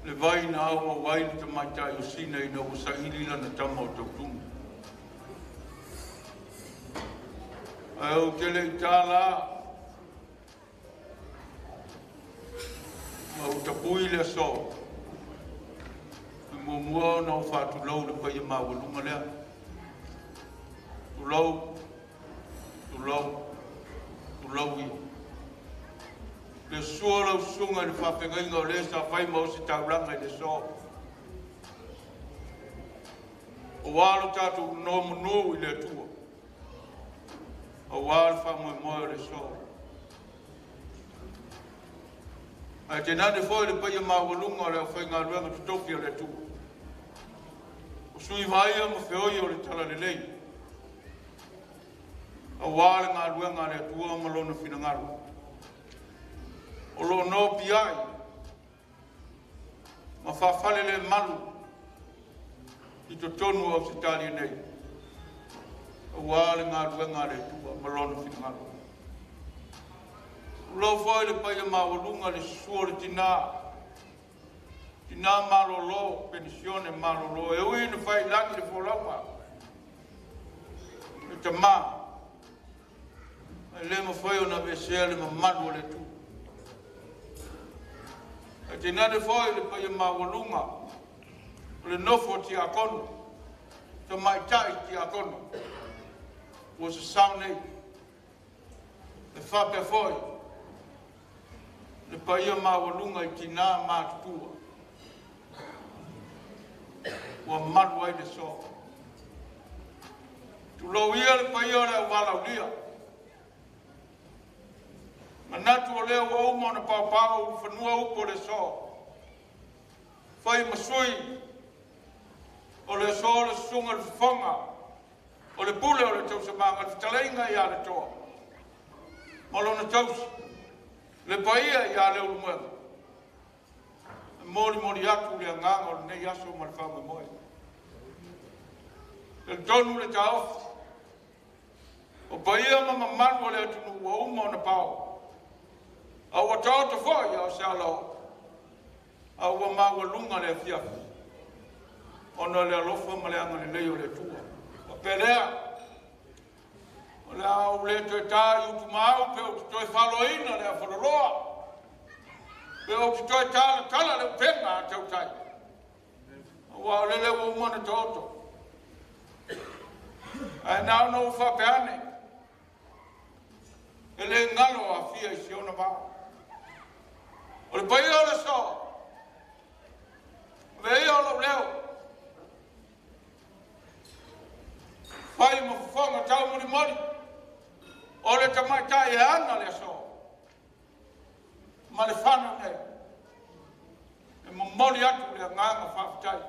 [SPEAKER 4] Le vaina awa waina ta maita I sina I na usa ilila na tama o tau tunga. O te le tā la ma o tapui le so. Mua na o whātu lau le pai maua lunga lea. Tu lau I. Le sua lau sunga ni whawhengainga o le sa whai mau si tauranga I le so. O wālo tātu no munu I le tua. O wālo Moimoi o le so. Ai te nane foi le pai maua lunga o le whainga luenga tutoki o le tua. O sui vai ma feoi o le tala le lei. A wāle ngā luenga le tua ma lona whinangaru. O lo no piai. Ma whawhale le malu. I to tonu o se tali nei. A wāle ngā luenga le tua ma lona whinangaru. O lo foi le pai maua lunga le sua le tina. Tina malolo, pensione malolo, e ui ne fai langi le folaua. E te maa. E le ma fai o na vesea le ma manu le tu. E te nane fai le pai maua lunga.
[SPEAKER 10] o le nofo ti a kono, te mai tai ti a kono, o se saunei, le whape foi, le paia mawalunga I tina mātutua, ua malu ai le so. Tu lo ia le paia le wala ulia. Manatu o leo o umo na pau whanua upo le so. Whai masui o le so le sunga le whanga o le pule o le tausa manga le whtaleinga ia le toa. Malo na tausa le paia ia le ulumwega. Mori atu le anganga o le nei aso ma le whama moe. Le tonu le taof o paia ma manu o le atunu o umo na pau. Au atau te foi au se alo. Au wa maua lunga le fiafi. Ona le alofa ma le anga le leo le tua. O pelea. O le au le te tai utu mau pe o te toi whaloina le a whanoroa. Pe o te toi tala le upenga a tau tai. O au le lewa umana toto. Ai nao no ufa peane. E le ngalo a fia I siona mau. O le pai o le so. Vei o lo leo. Whai ma whonga tau mori. O le tamai tai e ana le so. Ma le whana nei. E ma mori atu le nganga whawhitai.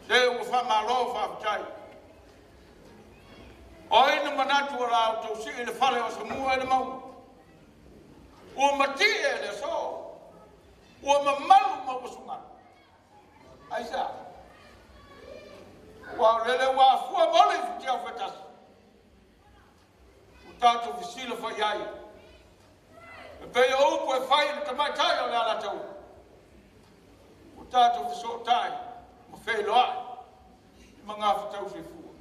[SPEAKER 10] Se ua whamalo whawhitai. O ina manatu o rao tau si i le whale o samua i le mau. Ua mati e le so. Ua mamalu ma wasunga. Aisa. Ua lele ua fua mole I tia whetas. U tātou visila whaiai. E pei o upo e whai na tamai tai o le ala tau. U tātou viso tai. Ma whei loai. I mga whatau se fua.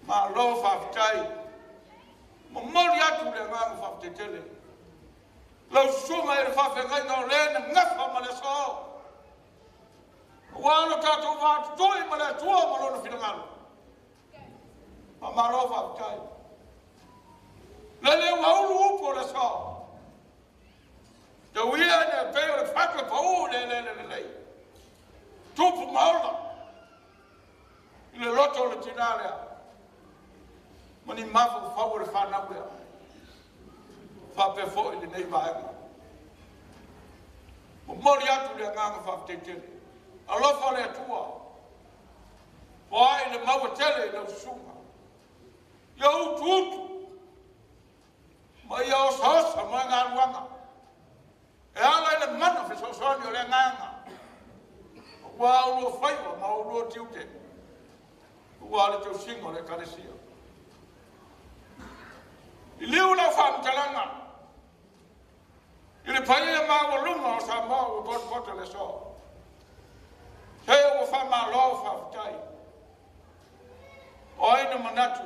[SPEAKER 10] Ma lo whawhitai. Ma mori atu le ngāngu whawhitetele. Lau suma e le whawhengai ngau lena ngafa ma le so. Walo tātou wātu toi ma le tua ma lona whirangalu. Ma lo whawhitai. Lele waulu upo le so. Te uia ne peo le whaka pau le. Tupu maula. I le loto le tinalea. Mani mafu whau le whanau lea. Whape fo I le nei vaenga. Mo mori atu le nganga whawhitetele. Alofa le atua. Wai le maua tele le usunga. Ia utu. Ma ia osa ma ngā ruanga. E ala I le mana whisosoni o le nganga. Wa ulo whaiwa ma ulo tiute. Wa le tau singo le karesia. I liu lau whamtalanga. I le paia maua lunga o sa mau o pota le so. Heo o whama lo whawhitai. O aina manatu.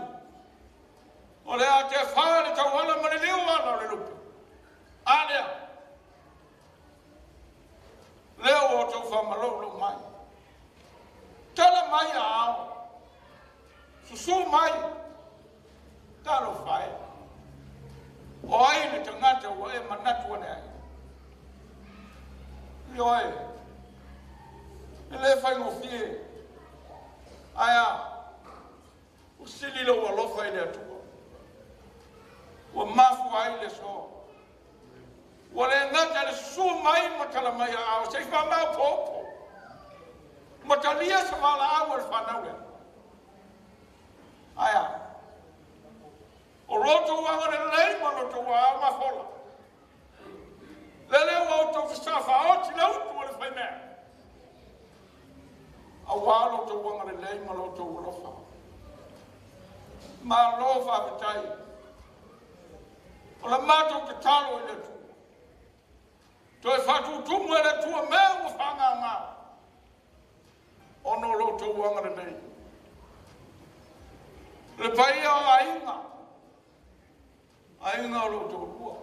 [SPEAKER 10] O le a te whaare tau hala mani liu ala le lupi. Alea. Leo o tau whama lo mai. Tala mai a ao. Susu mai. Talo whae. O aina tangata o e manatu ane ai. Io e. Ele fai no fie. Aya. O sili lo alofa ile atua. O mafu ai le so. O le ngata le su mai matala mai a o sei fa mau popo. Matalia sa mala awal fa nawe. Aya. O roto wanga le lei ma roto wa ma fola. Lele wa o to safa o ti lau tu le fai mea. A walo to wanga le lei ma lo to lofa. Ma lofa vitai. O la mato ke talo ile tu. To e fatu tu mo ile tu me o fanga nga. O no lo to wanga le lei. Le pai o ainga. Ainga lo to kua.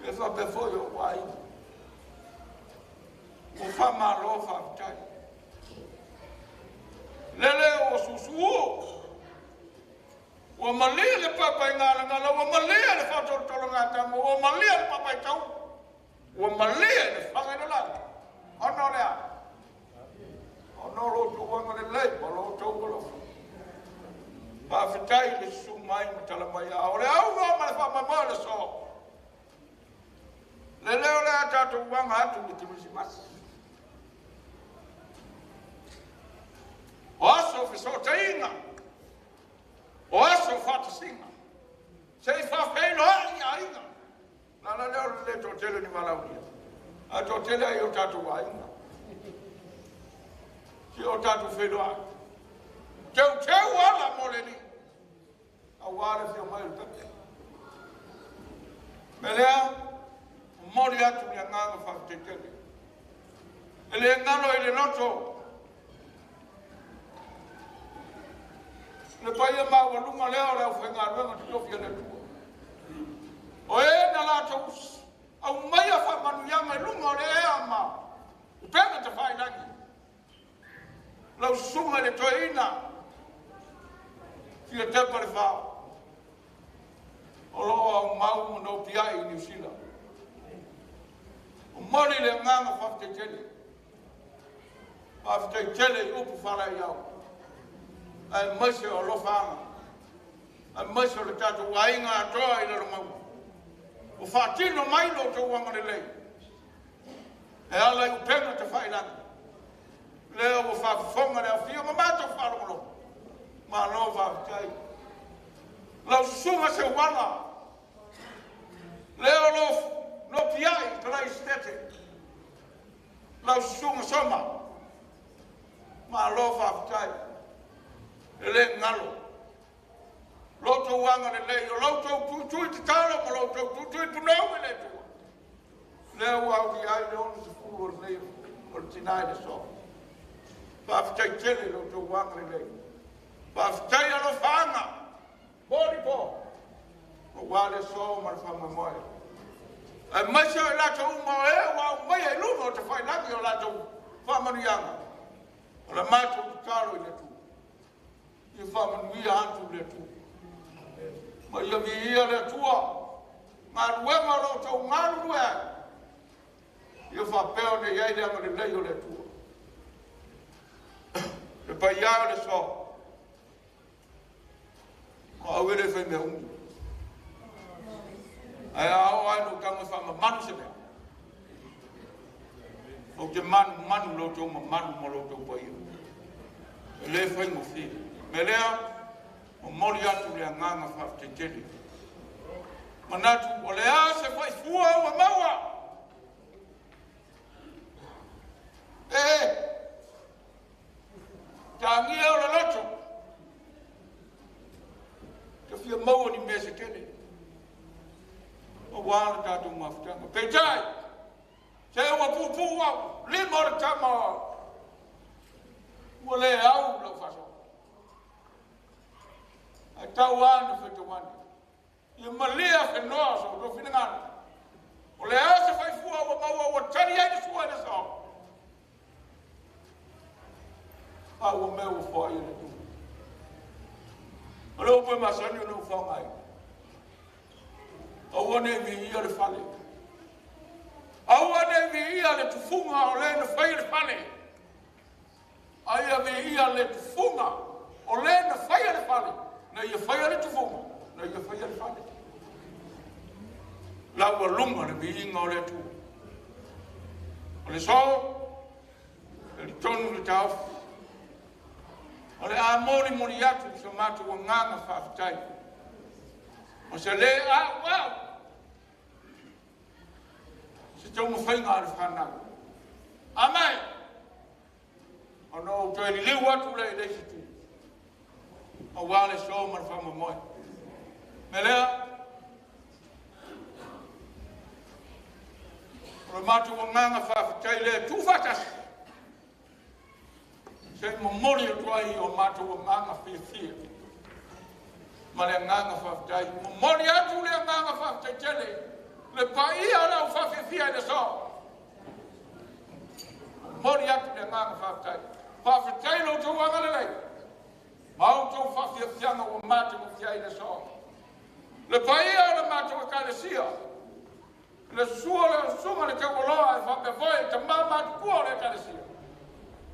[SPEAKER 10] E fa pe foi o wai. whamalo whawtai. Lele o susu. Wa malia le papai ngala wa malia le whatoro ngata mo wa malia le papai tau. Wa malia le whangana la. Ono lea. Ono lo tu wanga le lei, ma lo tau kolo. Whawhitai le su mai matala mai a. O le au wa ma le whamamau le so. Le leo lea tātou wanga atu ni kimisi masi. O aso whisota inga. O aso whata singa. Sei whawheno a inga. Nana leo le tō tele ni malaunia. A tō tele ai o tātou a inga. Ki o tātou wheno a. Teu ala mole ni. A wāre whio mai utate. Me lea, mori atu ni a nganga whawhitetele. Ele ngano ele noto. Le paia maua lunga leo leo whenga ruenga te tofi ane tua. O e na Latu au mai a whamanu yama e lunga o le ea ma. Upena te whai langi. Lau sunga le toi ina. Fia tepa le whao. O loa au mau mo no piai i New Zealand. O mori le nganga whawhitetele. Whawhitetele i upu whalai au. Ai mase o lofanga. Ai mase o le tātou wainga atoa i laro mau. O whātino mai lo tō wanga le lei. E ala i upena te whairanga. Leo o whawhifonga le awhia, ma mātou wharongolo. Ma no whawhitai. Lau sunga se wana. Leo no piai, kalai stete. Lau sunga soma. Ma lo whawhitai. Ele ngalo. Loto wanga le lei, o loto tui te talo, ma loto tui punau me le tua. Leo au ki ai le onu se furu o le lei, o le tinai le so. Whawhitai tele loto wanga le lei. Whawhitai alo whanga. Bori po. O wale so ma le whamamoi. E maisa e lato uma o e, wau mai e luna o te whainaki o lato whamanianga. O le mātou te talo i le tua. I whamanuia antu le tu. Ma ia mi ia le tua. Ngā ruenga lo tau ngāru rue. Ia whapeo ne iei leanga le lei o le tua. Le pai iau le so. Ma au ere whai me ungu. Ai au ai no kama whama manu se mea. O te manu lo tau ma manu mo lo tau pai iau. E le whai mo whiri. Me lea, o mori atu lea nganga whawhitetele. Manatu, o lea se whai fua ua maua. Tāngia o le loto. Te whia maua ni mea se tele. O wāna tātou mawhitanga. Peitai, se ua pupu au, lima o le tama. Ua le au lau whaso. Ai tau anu whete wani. Ia malia whenoa so, do whinangana. O le ase whai fua ua maua ua tari ai ni sua ina so. A ua mea ua whai ina tu. O leo pui masani unu whaungai. A ua ne mi ia le whale. A ua ne mi ia le tufunga o le na whai le whale. A ia mi ia le tufunga o le na whai le whale. Na ia whaia le tufonga, na ia whaia le whale. Lau a lunga na mi inga o le tu. O le so, e li tonu le tau. O le a mori atu sa matu wa nganga whawhitai. O se le au. Se tau ma whainga le whanau. Amai! O no, toi li liu atu le i leisi tu. A wale so man whamamoi. Me lea, o matu o nganga whawhitai lea tu whatas. Se mamori o tuai o matu o nganga whiawhia. Ma lea nganga whawhitai. Mamori atu lea nganga whawhitai tele. Le pai a lau whawhiawhia le so. Mori atu le nganga whaakai. Whaafikai lo tau angale nei. Mau tau whawhia whianga o mate mo whiai le soa. Le paia o le mātou e kalesia. Le sua le sunga le kawaloa e whapewhoi te mamatu kua le kalesia.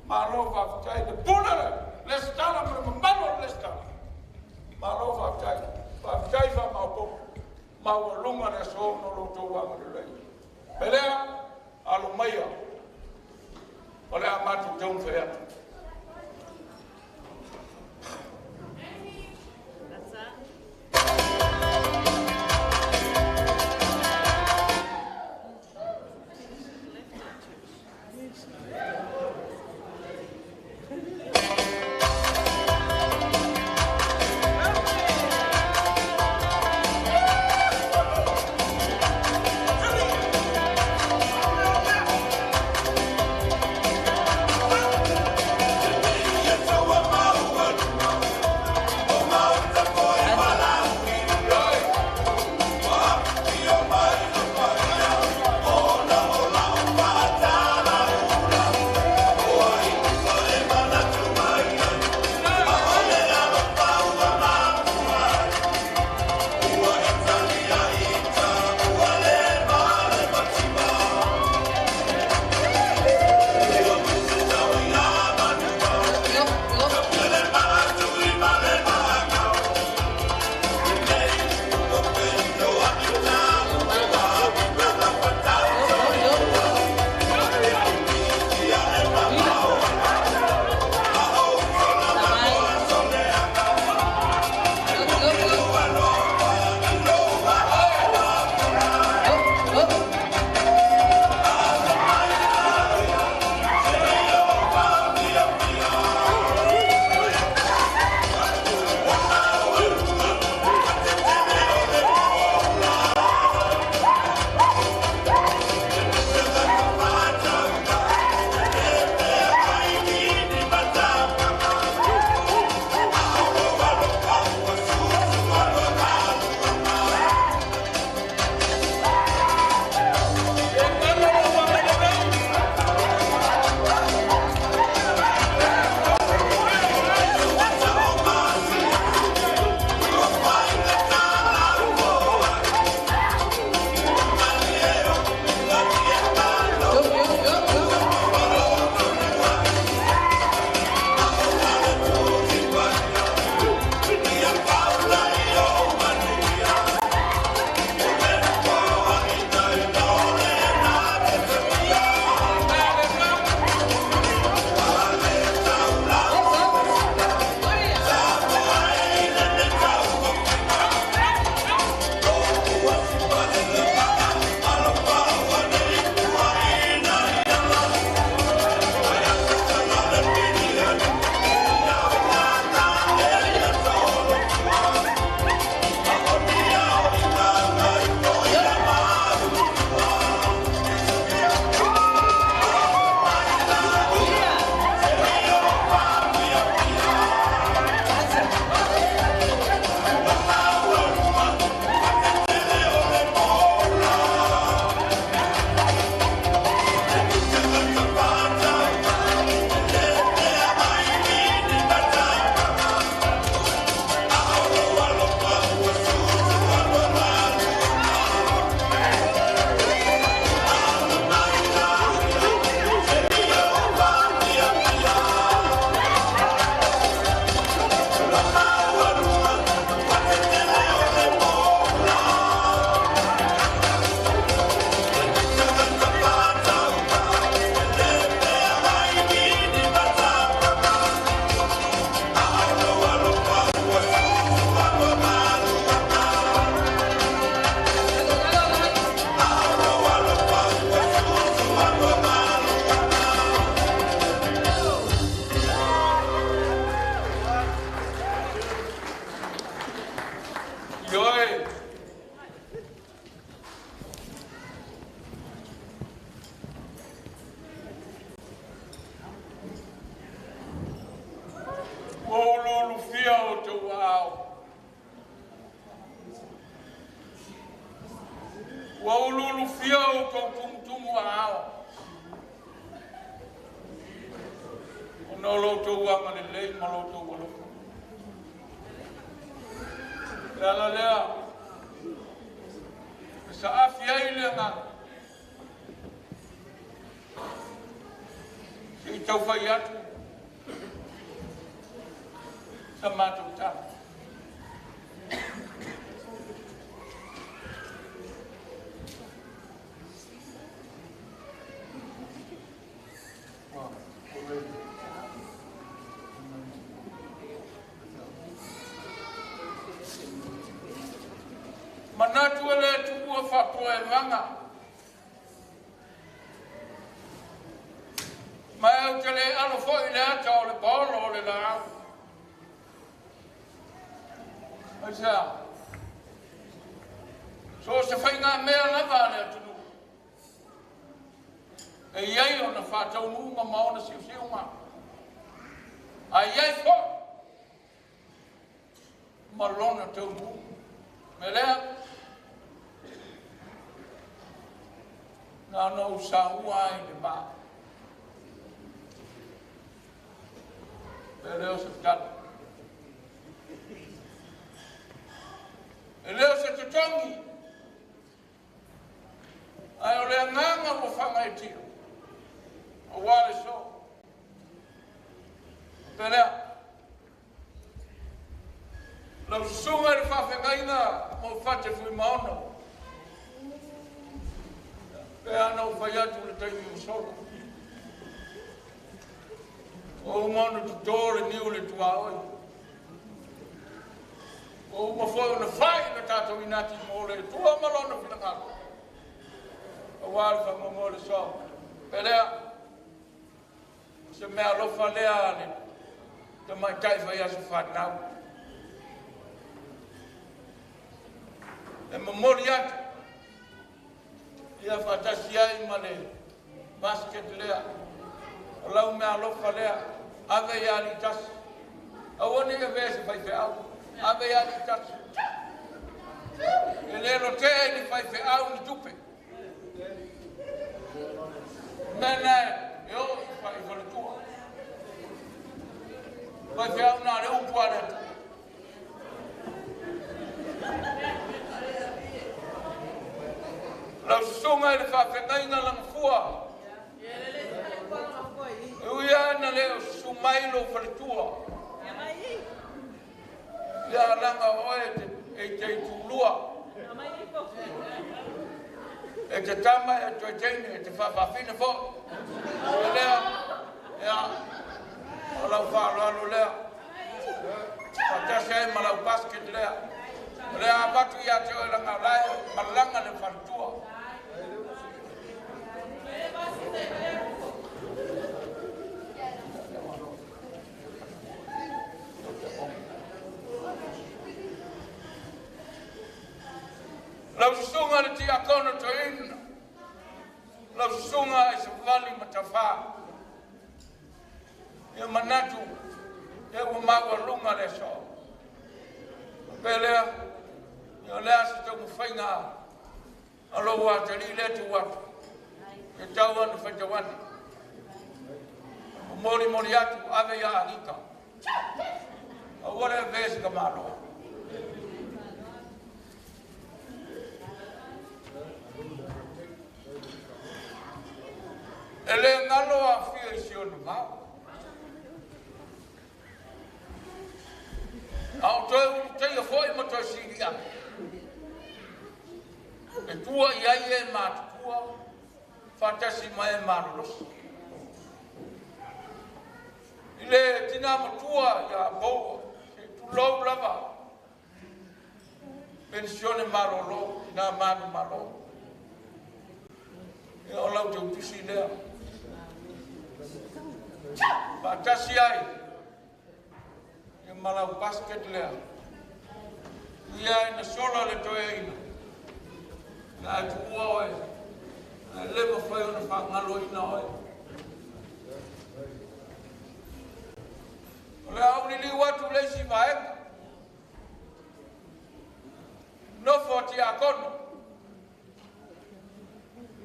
[SPEAKER 10] Ma lo whaafikai le pulere le skala mo le mamalo le skala. Ma lo whaafikai. Whaafikai wha maupo. Mau a lunga le soa no lo tau angale nei. Pelea alo maia. Ole a matu tau whea. no loto wanga le lei ma loto wolo. La lea. Sa afia ile nga. Si tau fai atu. Sa mātou tā. Manatu ele tuua whapoe vanga. Mai au te le alo fwoi le ata o le paolo o le la au. Aisa. So se whai ngā mea lava le atunu. E iei o na whātau nunga maona siu siu ma. A iei fo. Malona tau nunga. Me lea. Nā nau sa ua ai te mā. E leo se tala. E leo se te tongi. Ai o lea nganga o whanga e tio. O wale so. Pe lea. Lau sunga e whawhengaina mo whate fui maono. Pe ana o whai atu le taimi o solo. O umano tu tore niu le tua oi. O umafoi na whai na tātou inati mo le tua malona whina ngaro. O wāwha mo le so. Pe lea, se mea lofa lea le, te mai kai whai asu whanau. E mamori atu. Ia whatasi ai ma le basket lea. O lau mea lofa lea. Ave ia li tasi. Awone e vese whai wheau. Ave ia li tasi. E lero te ni whai wheau ni tupe. Mena e o whai whaletua. Whai wheau nā reu puare atu. Lau sunga e le whawhengaina lang fua. E uia na leo sumailo whaletua. Ia langa oe e te tulua. E te tama e te teine e te whawhawhine fo. E lea, ea, o lau whaalalo lea. Whatase e malau basket lea. Lea batu ia te oe langa lai, malanga le whaletua. Lau sunga le ti akono to ina. Lau sunga e se vali matawha. E manatu. E umawa lunga le so. Pelea. E lea se tau mwhainga. Alo wata li le tu watu. E tau anu whaitawani. Mori mori atu ave ya arika. Awore vesi kamaro. Ele ngalo a fia isi onu mau. Au te ia foi mo to siria. E tua ia e mat tua. Fantasi mai maros. Ile tina mo tua ya bo. Tu lo lava. Pensione marolo, tina manu marolo. E o lau te utusi lea. Fantasi ai. E malau basket lea. Ia ina sola le toe ina. Na tu ua oe. Na lema whai ona whangalo ina oe. O le au ni li watu leisi vaenga. Nofo ti a kono.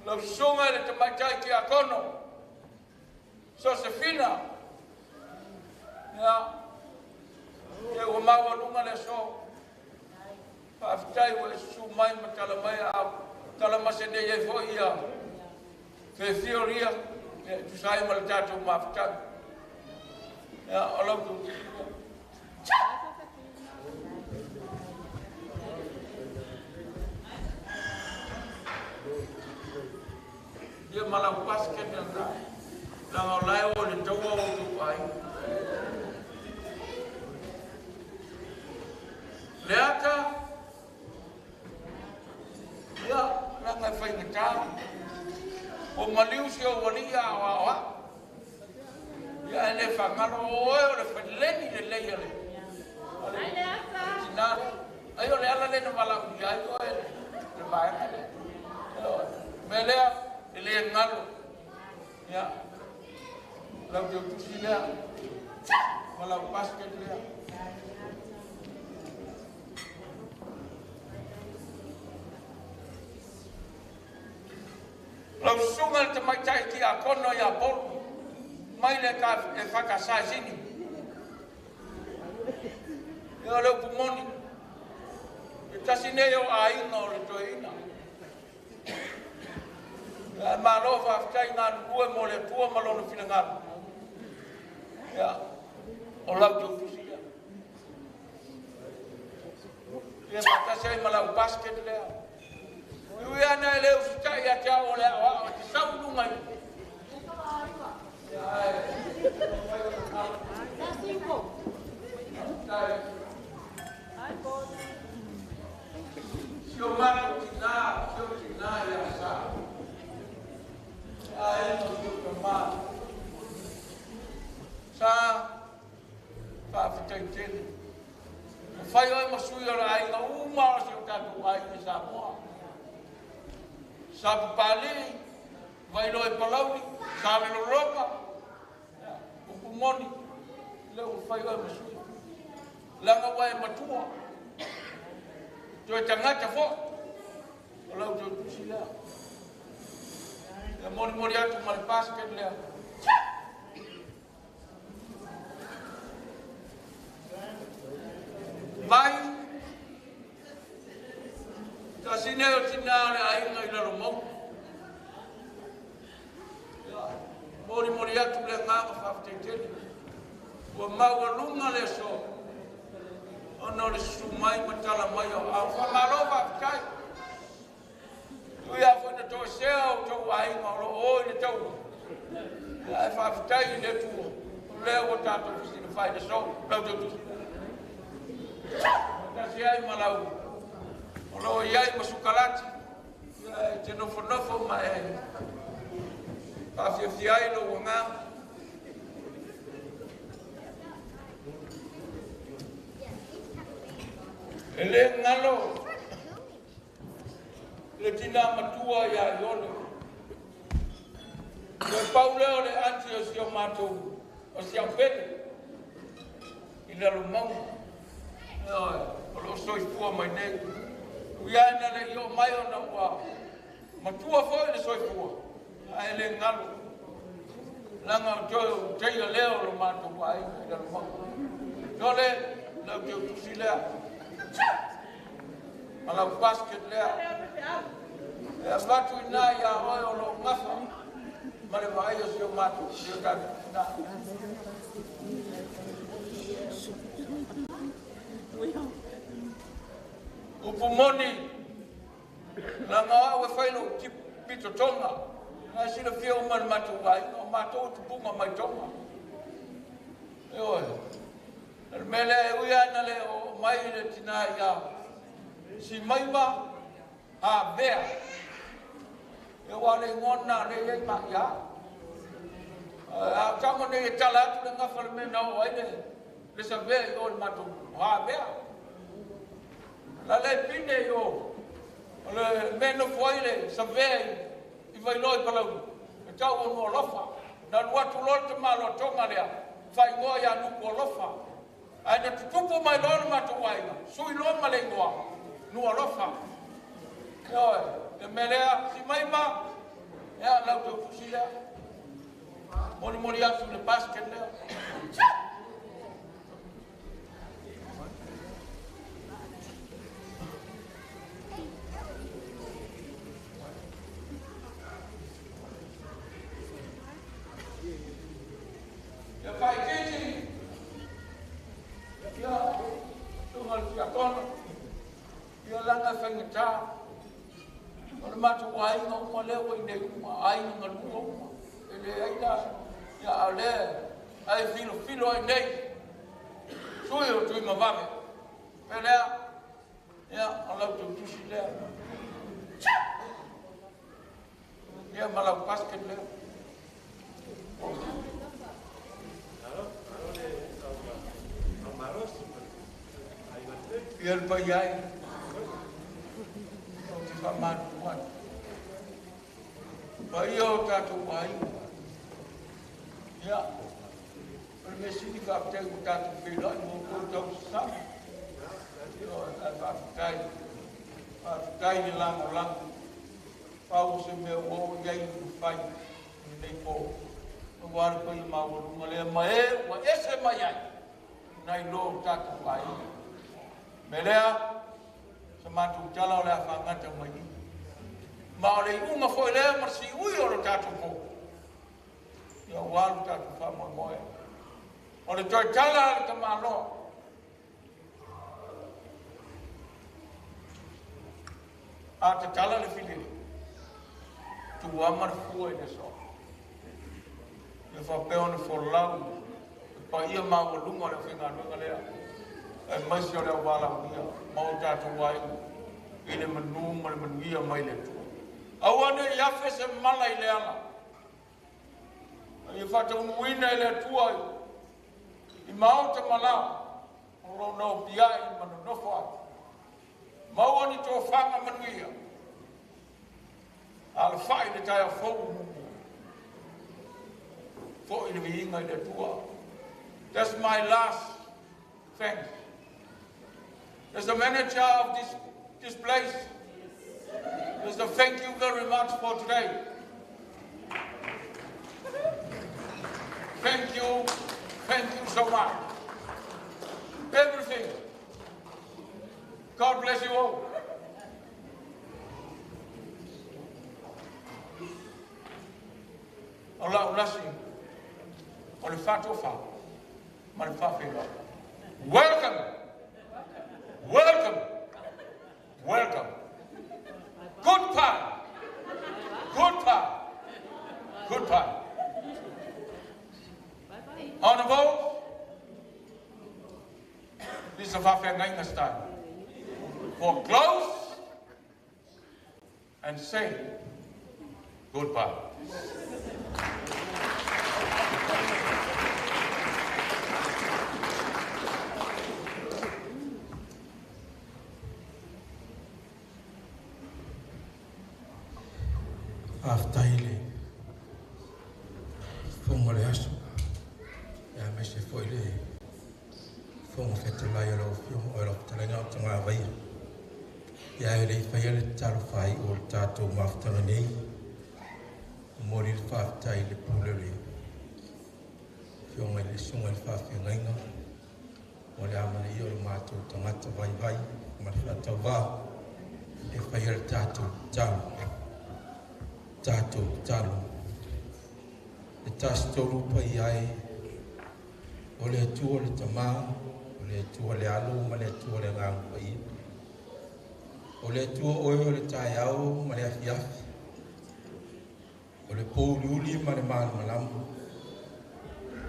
[SPEAKER 10] Lau sunga le te maitai ki a kono. So se fina. Ya. Ya o mau lunga le so. Pa aftai o su mai matala mai a tala masende ye fo ia. Fe fioria tu sai mal tatu ma aftai. Ya ala tu. Dia malah basket yang dah. Lang olay o le tawa o tu ai. Leata. Ya, lang ai fai ngata. O maliu si o walia wa. Ya le fa ngalo o le fa leni le leia le. Ai leata. Na, ayo le ala le no malah ya yo le vai. Melea le ngalo. Ya. Lau dia tusi lea. Walau basket lea. Lau sungal te mai tai ki a kono ya bol. Mai le ka e whakasa sini. Ia lau pumoni. E tasi neo a ina o le toe ina. Malo fa aftai ngā nukue mo le tua malono whina ngāru. Ya, o lau tau tusia. Ia mata sei malau basket lea. Iui ana e leo sitai a te ao lea o a te sau nungai. Ia e. Sio mana tina ia sa. Ai no tu ma. Sa fa fitain. Fai oi masui ora ai na uma se o tatu ai ni sa mo. Sa pali vai lo e palauri, sa me lo roka. O pumoni le o fai oi masui. Langa wai matua. Tu e tangata fo. O lau tu sila. Ya mori atu mal basket lea. Vai. Ta sineo tina le ai ngai la romo. Mori atu le nga fa teteli. Wa mau lunga le so. Ono le sumai matala mai o a fa malova kai. Ia foi na tua céu, teu ai malo oi na teu. Ai fa fitai le tu. Leo tato fisina fai de so, lau tu. Ta si ai malau. Olo ai masukalati. Ia te no fo mai. Pa fi ai lo nga. Ele ngalo. Le tina matua ya yolo. Le Paula le anti o sio mato o sio pede. Ila lo mau. O lo soi fu mai ne. Uia na le yo mai ona wa. Matua fo le soi fu. Ai le ngalo. Langa jo te yo leo lo mato wa ai ila lo mau. Dole la jo tusila. Ala basket lea. E Latu ina ia oi o lo ngafa. Mare vai o sio matu, sio ka na. O pumoni. La nga o failo ki pito tonga. Na sila fio man matu vai, o matu tu punga mai tonga. E oi. El mele uia na le o mai le tina ia. Si maiba a bea e wale ngona le ye ma ya a kama ne tala tu nga fal me no ai le sa bea yo ma tu ha bea la le pine yo le me no foi le sa bea I vai loi pala e tau o no lofa na watu lo te malo tonga le fai ngo ya nu ko lofa ai na tupu mai lo ma tu wai sui lo ma le ngo nu alofa. Yo, e melea si mai ma. Ya la tu sila. Mori atu le basket le. mātou ai ngā uma leo i nei uma, ai ngā lua uma. E le aina, ia a le, ai filo ai nei. Sui o tui mawame. E lea, ia, a lau tu tusi lea. Ia, malau basket lea. Ia le pai ai. Kaman tuan. Bayo tatu ai. Ya. Permisi di kapten tatu bila mo ko tau sa. Yo kai ni lang. Pau se me o yai fai nei po. War ko i ma wo ngale mai wa ese mai ai. Nai lo tatu ai. Melea Samatu jala oleh afangan jam lagi. Maulai unga foi le marsi ui ora tatu ko. Ya walu tatu fa Moimoi. Ole joy jala ke malo. Ata jala le fili. Tu amar foi de so. Le fa peon for lau. Pa ia ma lunga le finga lunga le. E maisi o leo wala unia, mau tātou wai, ine manu, manuia mai le tua. Awane i afe se mala i le ala. I whata unuina i le tua i mau te malau, o lo no pia i manu nofo atu. Mau ani tō whanga manuia. Ala whai le tai a fau mumu. Fo i le vihinga i le tua. That's my last thanks. As the manager of this place, just thank you very much for today. Thank you so much. Everything. God bless you all. Allah ulasi, ole fatofa, malfafelo. Welcome. Welcome. Good pie. Honorable, this is a Savea style. For close and say goodbye.
[SPEAKER 3] Aftaile fongo le aso ya me se foi le fongo fetela yo lo fio o lo tala tanga vai ya ele fai le talo fai o tato maftanga nei mori fa taile pulele fio le sunga fa fio ngainga o le amane yo mato tanga vai ma fa tava e fai le tato talo e tastoru pai ai o le tua le tama o le tua le alu ma le tua le ngang pai o le tua o le tai au ma le afiafi o le poululi ma le manu malamu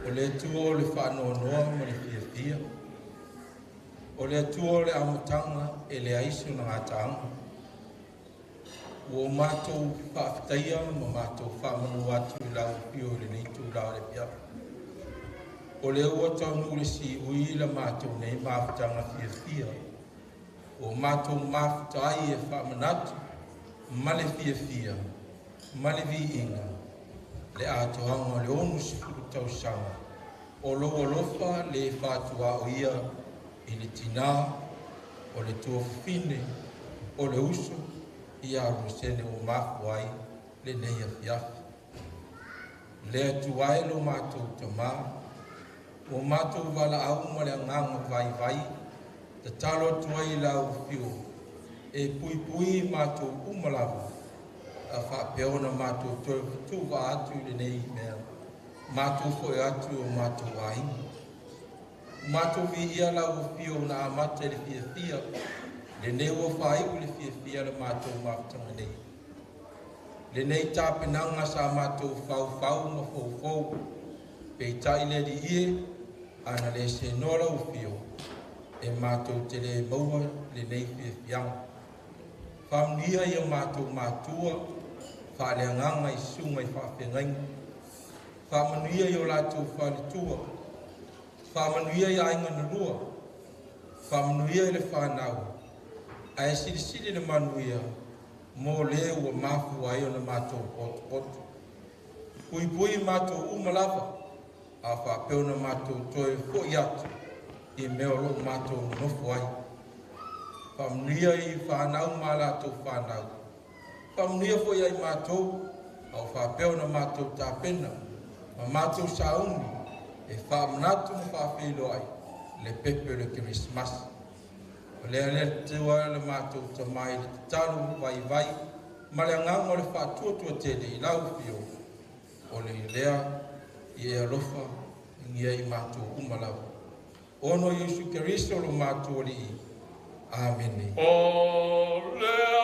[SPEAKER 3] o le tua o le whanonoa ma le fiafia o le tua o le amutanga e le aisu na ngātanga o mātou whaaftaia, ma mātou whamanu atu lau pio le nei tū lau le pia. O le ua taunu le si ui la mātou nei māwhtanga fia. O mātou māwhtai e whamanatu, ma le fia, ma le vi inga. Le atoanga le onu sifuru tausanga. O loa lofa le whātua o ia i le tina, o le tuafine, o le uso, ia Roseni o mafuai le nei afiafi. Le atuai lo mātou tamā, o mātou wala au ma le nganga vai, te talo tuai lau fio, e pui mātou umalawa, a whapeona mātou tuwa atu le nei mea, mātou foi atu o mātou wainga. Mātou vi ia lau fio na amata le fia, le neo whai ule fia le mātou mātanga nei.
[SPEAKER 19] Le nei tāpenanga sa mātou whau ma fau pei tai le di ie, ana le se nora u fio, e mātou te le maua le nei fia fiang. Whamnia i o mātou mātua, whaleanganga i sunga i whawhengain. Whamanuia i o lātou whalitua, whamanuia i ainga na rua, whamanuia i le whanau, a e siri le manuia, mō leo o mafu ai o na mātou potu. Pui mātou umalawa, a whapeo na mātou toe fo i atu, i meo lo mātou nofu ai. Whamnia i whanau mā lātou whanau. Whamnia fo i ai mātou, au whapeo na mātou tāpena, ma mātou saungi, e whamanatu ma whawhilo ai, le pepe le Christmas. O lea te wā le mātou ta mai le taru vai, ma le nganga le whātua tele i lau fio, o le lea i e alofa ngia i mātou umalawa. Ono Yesu Keristo lo mātou li i. Amen.
[SPEAKER 10] O lea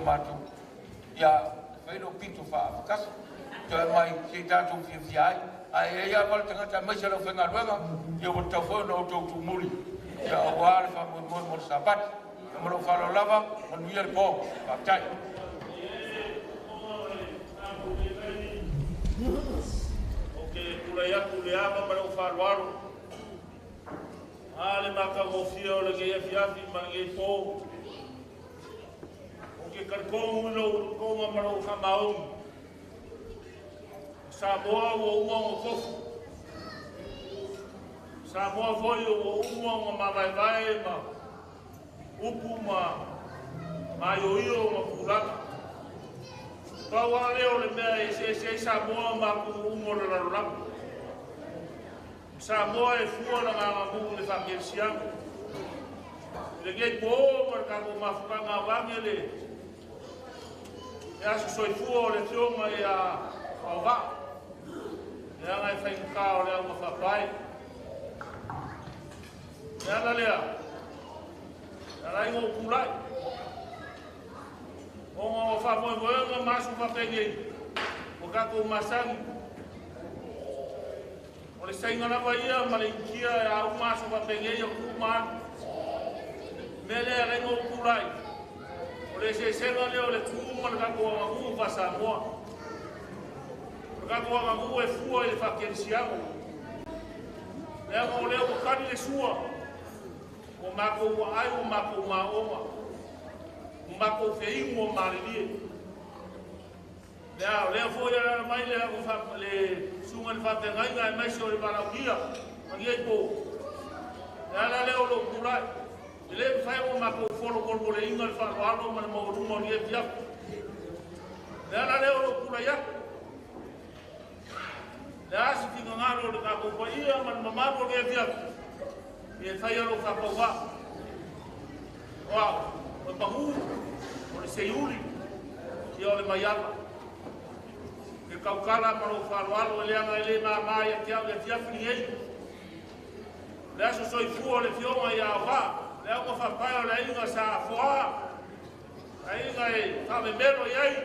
[SPEAKER 10] mātou
[SPEAKER 20] mai se lo fenga luego yo por teléfono auto muli ya war fa mo sabat mo lo fa lo lava on vier po batai okay kula ya ma lo fa waro ale maka mo fio le que ya fiafi mangi po okay kar ko lo ko ma lo fa maum sa boa o mo kofu sa moa foi o uma ma vai ma upu ma io ma pulaka pa wa leo le mea se sa moa ma ku umo la la sa moa e fua na ma mu le fa kelsiam le ge po ma ka ma fa nga wangele ya so fua le fioma ya va ya ngai fa ka o le ma fa pai Nana lea, nana ingo kulai. O fa moe masu fa pengei. O kako masangi. O le sainga na ia malinkia e au masu fa pengei o kuman. Mele a ingo kulai. O le se senga leo le kuman kako a ngu fa Samoa. O kako a ngu e fua e fa kensiamo. Lea mo leo ko kani le sua. O mako wa ai o mako ma oma o mako fei mo marie le fo ya mai le o fa le sunga fa te ngai ngai mai so le para kia ngai po la le o lo kula le fa o mako fo lo le inga fa ro ma mo ru mo ye dia la le o lo kula ya la si ti ngaro le ka ko pa ia ma ma ro ye dia e fai alo fa paua. Wow, o pahu, o le seiuri, ki o le maiama. Ke kaukala maro wharoalo e leanga e le mai a tia whini ei. Le aso soi fua le fionga i a wha, le au ka whapai o le inga sa foa. A inga e whame mero i ei.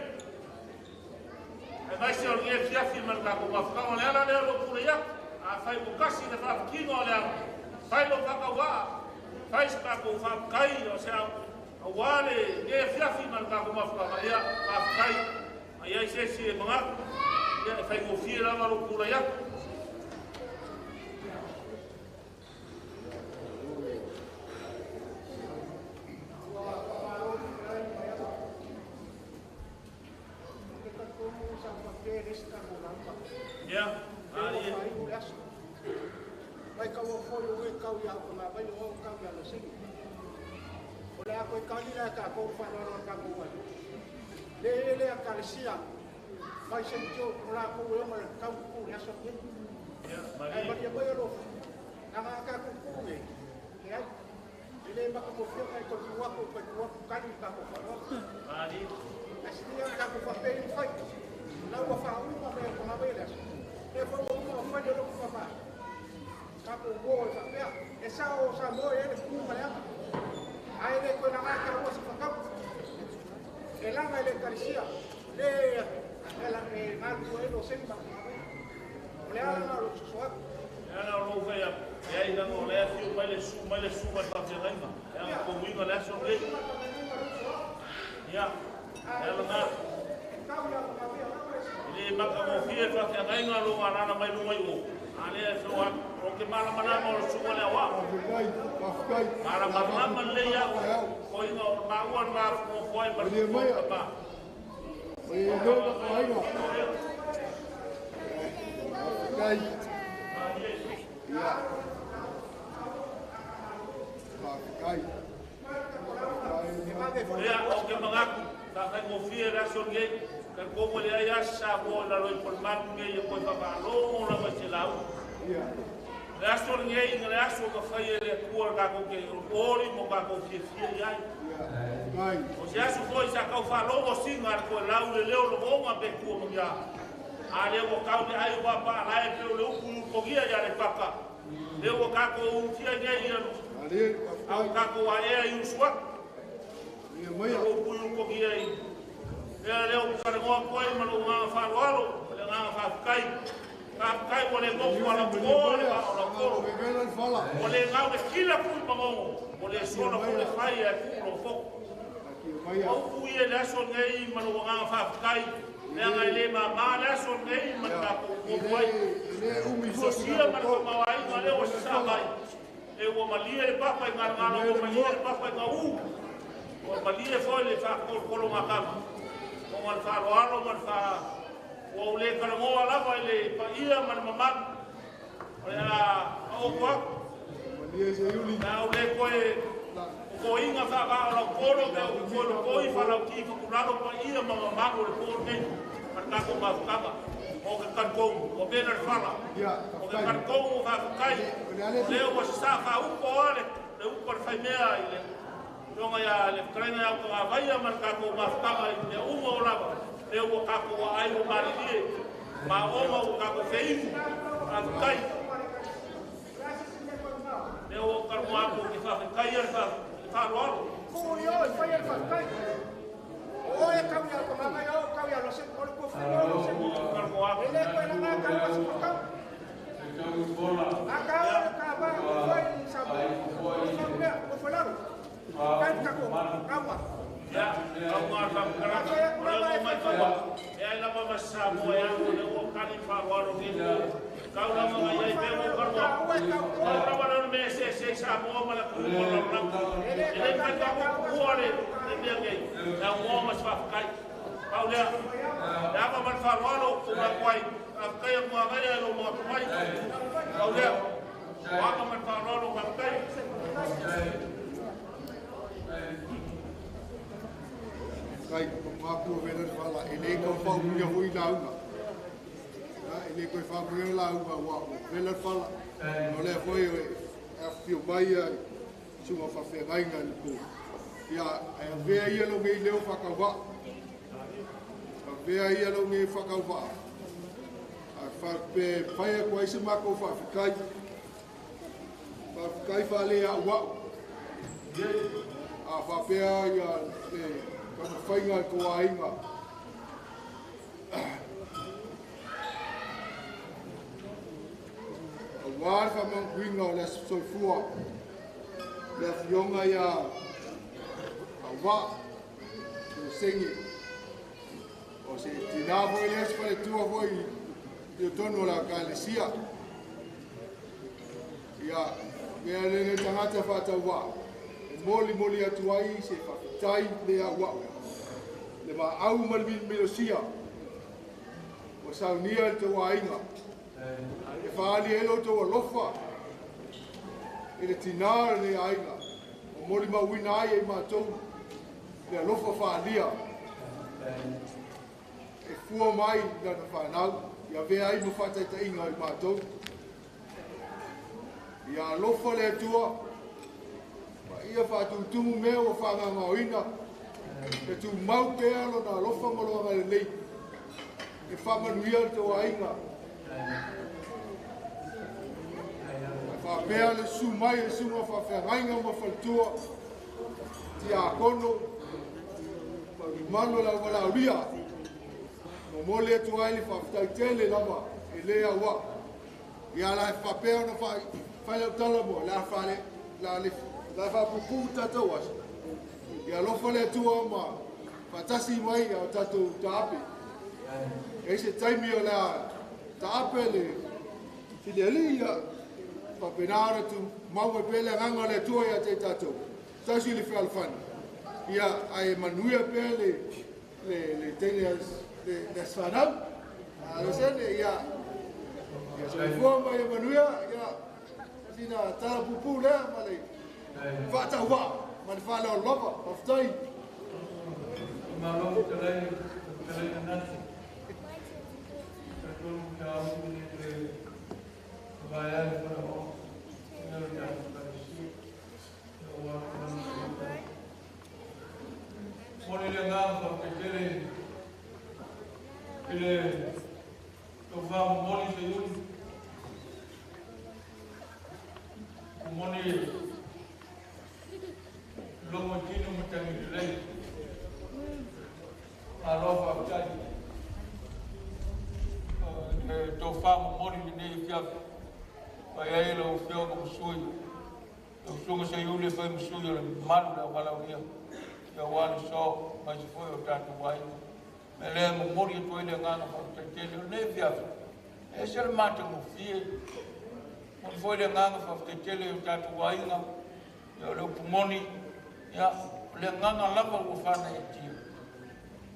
[SPEAKER 20] E mai se o nge fiafi man ka ko mafukama le ana leo lo pure ia. A whai mo kasi le whawakino o le anga. Whai lo whakawa, fai sa ka ko fa kai o se a wale e fiafi man ka ko mafka ia fa kai ai se manga ia fai go fira ma ro kula ia ya
[SPEAKER 21] Mai kau foi o kau ia ko na vai o kau ia no sing. O le ako kau ni la ka ko fa no ka ko wa. Le a kalesia. Mai se jo la ko o ma kau ku ya so ni. Ya, mai ia mai lo. Anga ka ku ku ni. Ya. Ile ma ko fio kai ko wa ko ka ni ka ko fa no. Mari. Asli ka ko fa pe ni fai. La wa fa u ma me ko ma vai la. E fa o ma fa de lo ko fa. Kapo gol Savea, esa o Moimoi ele kuma ya. Ai le ko na ka o sa pakap. Elanga ele karisia. Le ela mal ko ele sempre. Le ala na lo soa.
[SPEAKER 20] Ana lo fe ya. Ya ina no le fio mai le su ma ta te rima. Ya ko mi no le so le. Ya. Ela na. Ile maka mo fie fa te rima lo ana mai lo mai o. Ale so o ke mala mana mo su le wa. Mala mana le ya ko ino ma wa ma ko ko ma ko ba.
[SPEAKER 21] Oi no ko ai no. Kai. Ya. Kai.
[SPEAKER 20] Ya o ke mangaku ta ka mo fie ra so nge ka ko mo le ya sa mo la lo informal nge ko ba lo la ba se la. Ya. La so nge nge la so ka fa ye ko ka ko ke ori mo ka ko fie ya.
[SPEAKER 21] Kai.
[SPEAKER 20] O se aso foi sa ka fa lo mo singa ko la u le lo mo ma be ko mo ya. Ale o ka ni ai ba pa la e pe lo ku ko gia ya le paka. Le o ka ko un tia nge ya. Ale au ka ko wa e yu swa. Ni mo ya o ku ko gia i. Le o ka ngo ko e ma lo nga fa lo le nga fa kai. Ka kai o le ngo ko la ko le ba o la ko. O le nga o kila ku ma ngo. O le so na ko le fai e ku lo fo. O ku ye la so nge ma lo nga fa kai. Le nga le ma la so nge ma ka ko wai. So sia ma ko ma wai ma le o sa vai. E o ma lie e papa nga nga o ma lie e papa nga u. O ma lie fo le fa ko lo ma ka. O ma fa lo alo ma fa o le ka ngo ala va le pa ia ma ma. O ya o ko. Ma lie se yuli. Na o le ko e ko inga fa va lo ko lo ke ko lo ko i fa la ki ko na lo pa ia ma ma ko le ko ne. Ka ko ma ka ba. O ke kan ko o be na fala. O ke kan ko o fa kai. Le o sa fa u ko le u ko fa mea ile. Ronga ya le trena ya ko vai ma ka ko ma ka ba le u mo la. Le o ka ko ai o ma ri. Ma o ma o ka ko fei. A kai. Le o ka mo ko ki fa kai ya fa lo.
[SPEAKER 21] Ko yo fa ya fa kai. O e ka ya ko ma yo ka ya lo se ko ko fa lo se. Ka mo a. Ele ko na ka ka se ko ka. Aka ka ba ko sa ba. Ko fa la. Kan ka ko ka wa.
[SPEAKER 20] Ya, kamu akan kerana orang mai kawa. Ya, ila mama samu ya, o kani faruaro gitu. Kau lama ngai pe mo karwa. Kau rawan me se samu mala ku mo lam. Ele kan ka ko ole, dia ngai. Ya mo mas fa kai. Kau dia. Ya ka man faruaro ku ma kwai. Kai mo ngai lo mo kwai. Kau dia. Wa ka man faruaro ka kai.
[SPEAKER 21] Kai maku vela fala ele ko fa mu ya hui la una ele ko fa mu la una wa vela fala no le foi a fio mai suma fa fe mai ngal ko ya e ve ia lo ngi leo fa ka wa ve ia lo ngi fa ka wa a fa pe fa ko isi mako fa kai fa le a wa a fa pe ya kama whainga ko ainga. A wār ka mang kuinga o les soifua. Le fionga ia awa o sengi. O se tina foi les para tua foi eu tono la kalesia. Ia le tangata fata wa. Moli atu ai se fafitai le awa. Le ma au malmin melosia. O saunia te wainga. E whaali elo te walofa. E le tinara le ainga. O moli mawina ai e mātou. Le alofa whaalia. E fua mai lana whanau. Ia vea ai mawhatai ta inga i mātou. Ia alofa le atua. Ma ia whātutumu mea o whanganga o ina. E tu mau pēa lo na alofa maloanga le lei. E whamanuia te wainga. Whapea le su mai e sunga whawhengainga ma whaltua. Ti a kono. Mano la wala uria. Mo mole atu ai le whawhitai tele lama. E lea wa. Ia la e whapea na whai au tala mo. La whale. La whapupu tatou asa. Ia lofa le atua ma. Whatasi mai au tatou taape. E se taimi o la taape le. Fide alia. Papenara tu mau e pele nganga le tua ia te tatou. Tasi le whalfani. Ia ai manuia pele le tenias le swanau. Le sene ia se le fuama ia manuia ia sina tala pupu lea ma le whata hua ma le whale o lopa paftai.
[SPEAKER 3] Malong telai nasi. Terkul ka ini le bayar pada Moni le nganga ke ele to va moni se yun moni lo motino mutani le alofa kai to fa moni ne fia Pai ai lo fio ko sui. Lo sunga se yule fai musui le malu la wala uia. Ya wala so mai foi o tatu wai. Me le mo mori to ile ngana ko te tele ne via. E se le mata mo fie. Mo foi le ngana ko te tele o tatu wai nga. Ya lo pumoni ya le ngana lava ko fa na ti.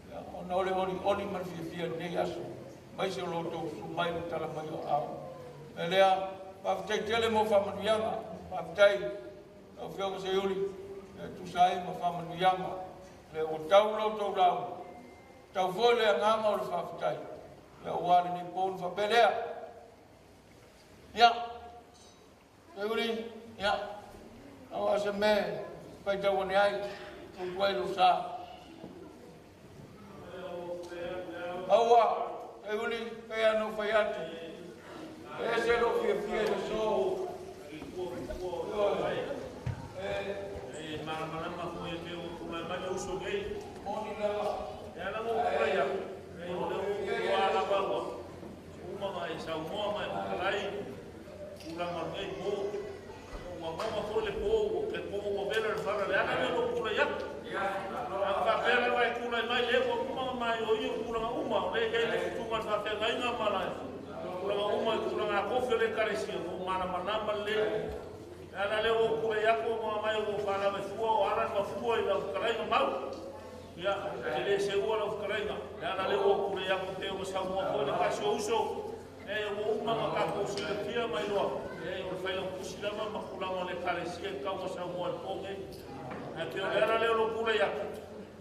[SPEAKER 3] Ya ono le oli mar fie ne aso. Mai se lo to su mai tala mai o au. Me le Paftai tele mo whamanuianga, paftai o whionga se uri, tu sai mo whamanuianga, le o tau lau tau lau, tau vole a nganga o le whaftai, le o wale ni pōnu whapelea. Ia, se uri, ia, au asa me, pai tau ane ai, o tuai lo sa. Aua, se uri, kai anu whai ati, ese lo fie so
[SPEAKER 20] mana foi que o mais uso gay
[SPEAKER 3] oni la
[SPEAKER 20] ela não foi já o ala bawa uma mais a uma mais lai uma mais bo uma foi le po que como ver el fara le ana no por já a papel vai cura mais levo uma mais o cura uma le que tu mas vai ter ainda mais Kuranga uma kuranga kofi le karesia o mana manama le ana le o kure yako ma mai o fala me fua o ara ma fua i la karainga mau ya ele se o la karainga ana le o kure yako te o sa mo ko le kaso uso e o uma ma ka ko se le tia mai lo e o fai lo kusila ma kuranga le karesia ka o sa mo al poge a te ana le o kure yako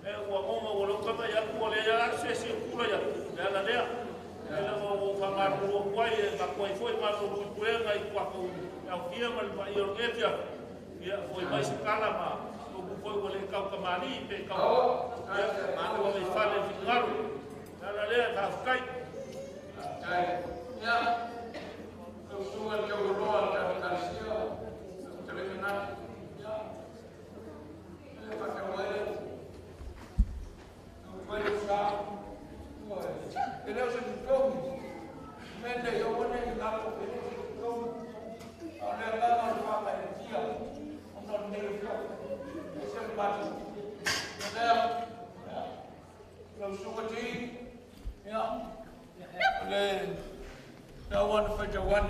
[SPEAKER 20] e o mo o lo ka yako le ya se kure yako ana le ela o whangaru o kwai e ka kwai foi maru o kuenga i kwaku au kia mal pa i orketia ia foi mai se kala ma o foi o le kau kamani pe kau ia manu o le fale fingaru ala lea ta fkai
[SPEAKER 3] ia o sua ke o roa ka kasia te le na ia ele fa ke o ele o foi sa ele o se tomi mende yo one ni la ko ele tomi ale la na fa ka tia ono ne
[SPEAKER 10] one for the one.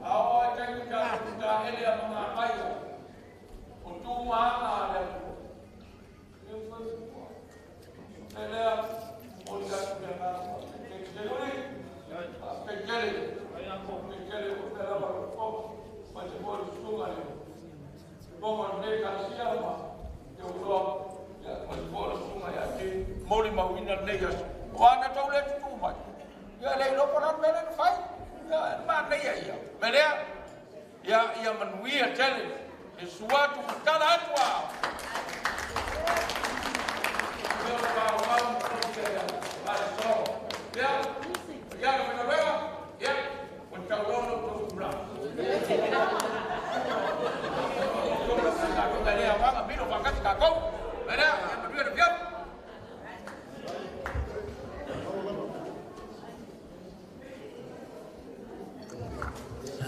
[SPEAKER 10] Awa jangan kita ini yang mengakai. Untuk mana ada? Saya boleh kita kejeli, ayam kejeli kita lalu macam boleh sungai. Bawa mereka siapa? Jauh ya macam boleh sungai aja. Moli mau ini negas. Wana tahu leh tu mai. Ya leh lokoran belen fai. Ya mana ya? Mereka ya menuia challenge. Sesuatu cara tua.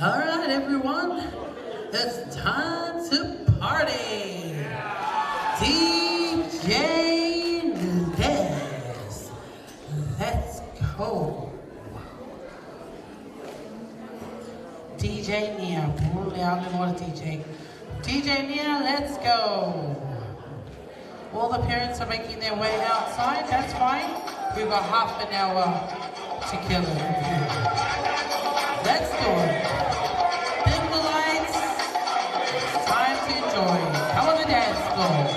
[SPEAKER 1] All right, everyone, it's time to party. DJ Ness, let's go. DJ Nia, pull out more DJ. DJ Nia, let's go. All the parents are making their way outside, that's fine. We've got half an hour to kill it. Let's do it. Dim the lights. Time to enjoy. Come on the dance floor.